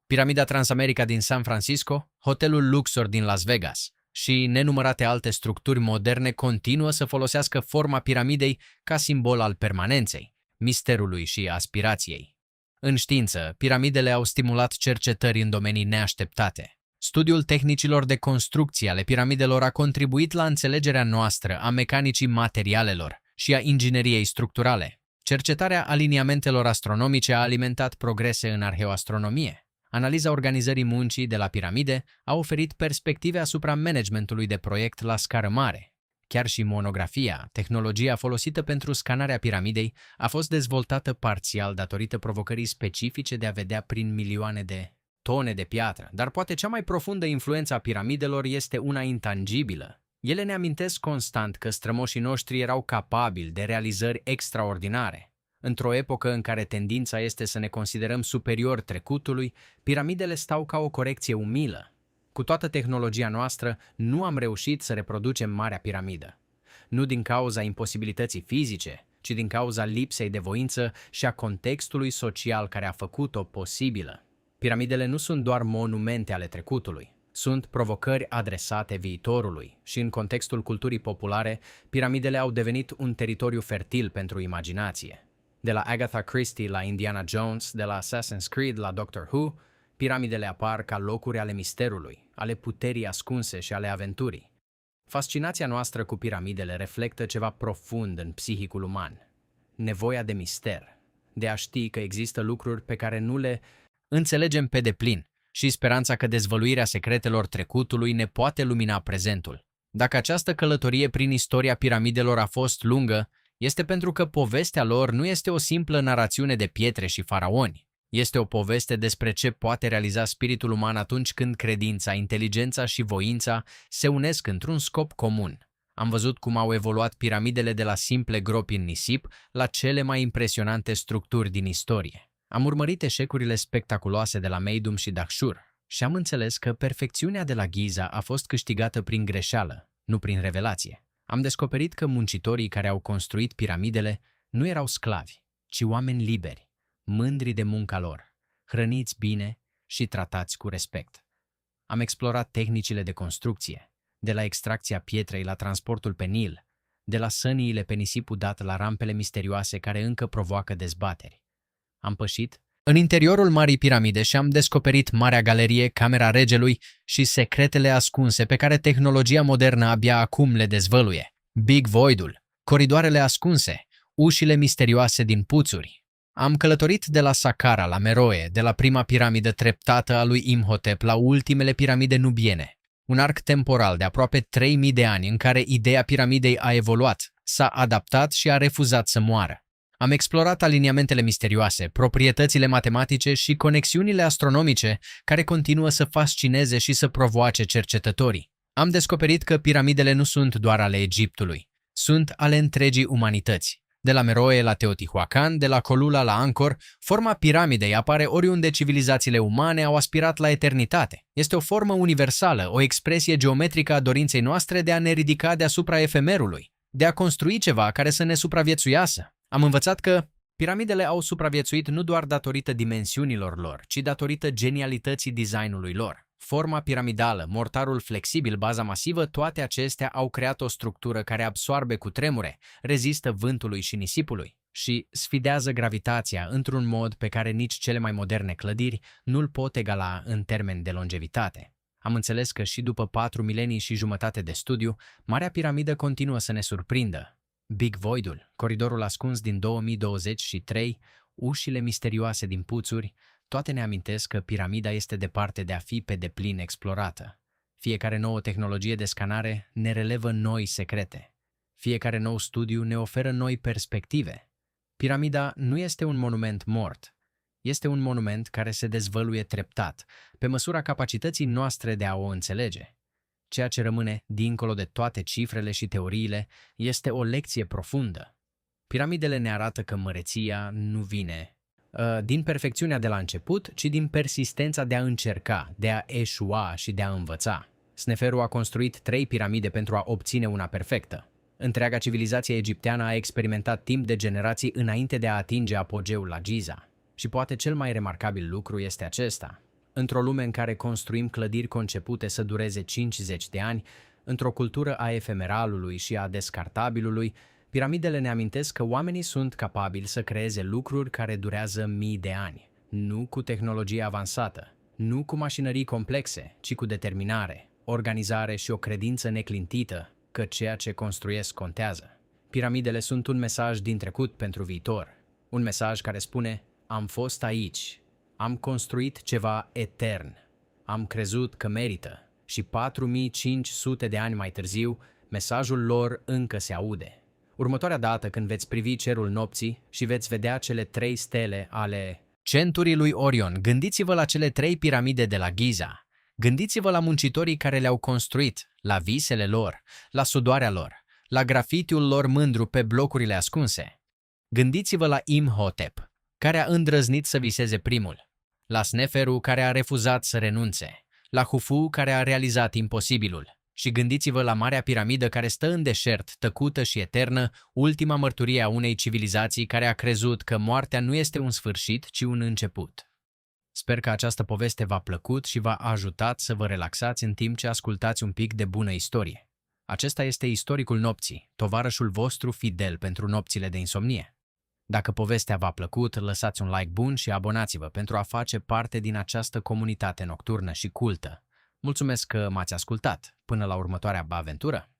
Piramida Transamerica din San Francisco, hotelul Luxor din Las Vegas și nenumărate alte structuri moderne continuă să folosească forma piramidei ca simbol al permanenței, misterului și aspirației. În știință, piramidele au stimulat cercetări în domenii neașteptate. Studiul tehnicilor de construcție ale piramidelor a contribuit la înțelegerea noastră a mecanicii materialelor și a ingineriei structurale. Cercetarea aliniamentelor astronomice a alimentat progrese în arheoastronomie. Analiza organizării muncii de la piramide a oferit perspective asupra managementului de proiect la scară mare. Chiar și monografia, tehnologia folosită pentru scanarea piramidei, a fost dezvoltată parțial datorită provocării specifice de a vedea prin milioane de tone de piatră, dar poate cea mai profundă influență a piramidelor este una intangibilă, Ele ne amintesc constant că strămoșii noștri erau capabili de realizări extraordinare. Într-o epocă în care tendința este să ne considerăm superiori trecutului, piramidele stau ca o corecție umilă. Cu toată tehnologia noastră, nu am reușit să reproducem Marea Piramidă. Nu din cauza imposibilității fizice, ci din cauza lipsei de voință și a contextului social care a făcut-o posibilă. Piramidele nu sunt doar monumente ale trecutului, sunt provocări adresate viitorului și în contextul culturii populare, piramidele au devenit un teritoriu fertil pentru imaginație. De la Agatha Christie la Indiana Jones, de la Assassin's Creed la Doctor Who, piramidele apar ca locuri ale misterului, ale puterii ascunse și ale aventurii. Fascinația noastră cu piramidele reflectă ceva profund în psihicul uman. Nevoia de mister, de a ști că există lucruri pe care nu le înțelegem pe deplin și speranța că dezvăluirea secretelor trecutului ne poate lumina prezentul. Dacă această călătorie prin istoria piramidelor a fost lungă, este pentru că povestea lor nu este o simplă narațiune de pietre și faraoni. Este o poveste despre ce poate realiza spiritul uman atunci când credința, inteligența și voința se unesc într-un scop comun. Am văzut cum au evoluat piramidele de la simple gropi în nisip la cele mai impresionante structuri din istorie. Am urmărit eșecurile spectaculoase de la Meidum și Dahshur și am înțeles că perfecțiunea de la Giza a fost câștigată prin greșeală, nu prin revelație. Am descoperit că muncitorii care au construit piramidele nu erau sclavi, ci oameni liberi, mândri de munca lor, hrăniți bine și tratați cu respect. Am explorat tehnicile de construcție, de la extracția pietrei la transportul pe Nil, de la săniile pe nisipul dat la rampele misterioase care încă provoacă dezbateri. Am pășit în interiorul Marii Piramide și am descoperit Marea Galerie, Camera Regelui și secretele ascunse pe care tehnologia modernă abia acum le dezvăluie. Big Void-ul, coridoarele ascunse, ușile misterioase din puțuri. Am călătorit de la Saqqara la Meroe, de la prima piramidă treptată a lui Imhotep la ultimele piramide nubiene. Un arc temporal de aproape 3000 de ani în care ideea piramidei a evoluat, s-a adaptat și a refuzat să moară. Am explorat aliniamentele misterioase, proprietățile matematice și conexiunile astronomice care continuă să fascineze și să provoace cercetătorii. Am descoperit că piramidele nu sunt doar ale Egiptului, sunt ale întregii umanități. De la Meroe la Teotihuacan, de la Colula la Angkor, forma piramidei apare oriunde civilizațiile umane au aspirat la eternitate. Este o formă universală, o expresie geometrică a dorinței noastre de a ne ridica deasupra efemerului, de a construi ceva care să ne supraviețuiască. Am învățat că piramidele au supraviețuit nu doar datorită dimensiunilor lor, ci datorită genialității designului lor. Forma piramidală, mortarul flexibil, baza masivă, toate acestea au creat o structură care absoarbe cutremure, rezistă vântului și nisipului și sfidează gravitația într-un mod pe care nici cele mai moderne clădiri nu-l pot egala în termeni de longevitate. Am înțeles că și după 4 milenii și jumătate de studiu, Marea Piramidă continuă să ne surprindă. Big Void-ul, coridorul ascuns din 2023, ușile misterioase din puțuri, toate ne amintesc că piramida este departe de a fi pe deplin explorată. Fiecare nouă tehnologie de scanare ne relevă noi secrete. Fiecare nou studiu ne oferă noi perspective. Piramida nu este un monument mort. Este un monument care se dezvăluie treptat, pe măsura capacității noastre de a o înțelege. Ceea ce rămâne, dincolo de toate cifrele și teoriile, este o lecție profundă. Piramidele ne arată că măreția nu vine din perfecțiunea de la început, ci din persistența de a încerca, de a eșua și de a învăța. Sneferu a construit 3 piramide pentru a obține una perfectă. Întreaga civilizație egipteană a experimentat timp de generații înainte de a atinge apogeul la Giza. Și poate cel mai remarcabil lucru este acesta. Într-o lume în care construim clădiri concepute să dureze 50 de ani, într-o cultură a efemeralului și a descartabilului, piramidele ne amintesc că oamenii sunt capabili să creeze lucruri care durează mii de ani, nu cu tehnologie avansată, nu cu mașinării complexe, ci cu determinare, organizare și o credință neclintită că ceea ce construiesc contează. Piramidele sunt un mesaj din trecut pentru viitor, un mesaj care spune: am fost aici, am construit ceva etern, am crezut că merită și 4500 de ani mai târziu, mesajul lor încă se aude. Următoarea dată când veți privi cerul nopții și veți vedea cele 3 stele ale centurii lui Orion, gândiți-vă la cele 3 piramide de la Giza. Gândiți-vă la muncitorii care le-au construit, la visele lor, la sudoarea lor, la grafitiul lor mândru pe blocurile ascunse. Gândiți-vă la Imhotep, care a îndrăznit să viseze primul, la Sneferu, care a refuzat să renunțe, la Hufu, care a realizat imposibilul. Și gândiți-vă la Marea Piramidă care stă în deșert, tăcută și eternă, ultima mărturie a unei civilizații care a crezut că moartea nu este un sfârșit, ci un început. Sper că această poveste v-a plăcut și v-a ajutat să vă relaxați în timp ce ascultați un pic de bună istorie. Acesta este Istoricul Nopții, tovarășul vostru fidel pentru nopțile de insomnie. Dacă povestea v-a plăcut, lăsați un like bun și abonați-vă pentru a face parte din această comunitate nocturnă și cultă. Mulțumesc că m-ați ascultat. Până la următoarea aventură!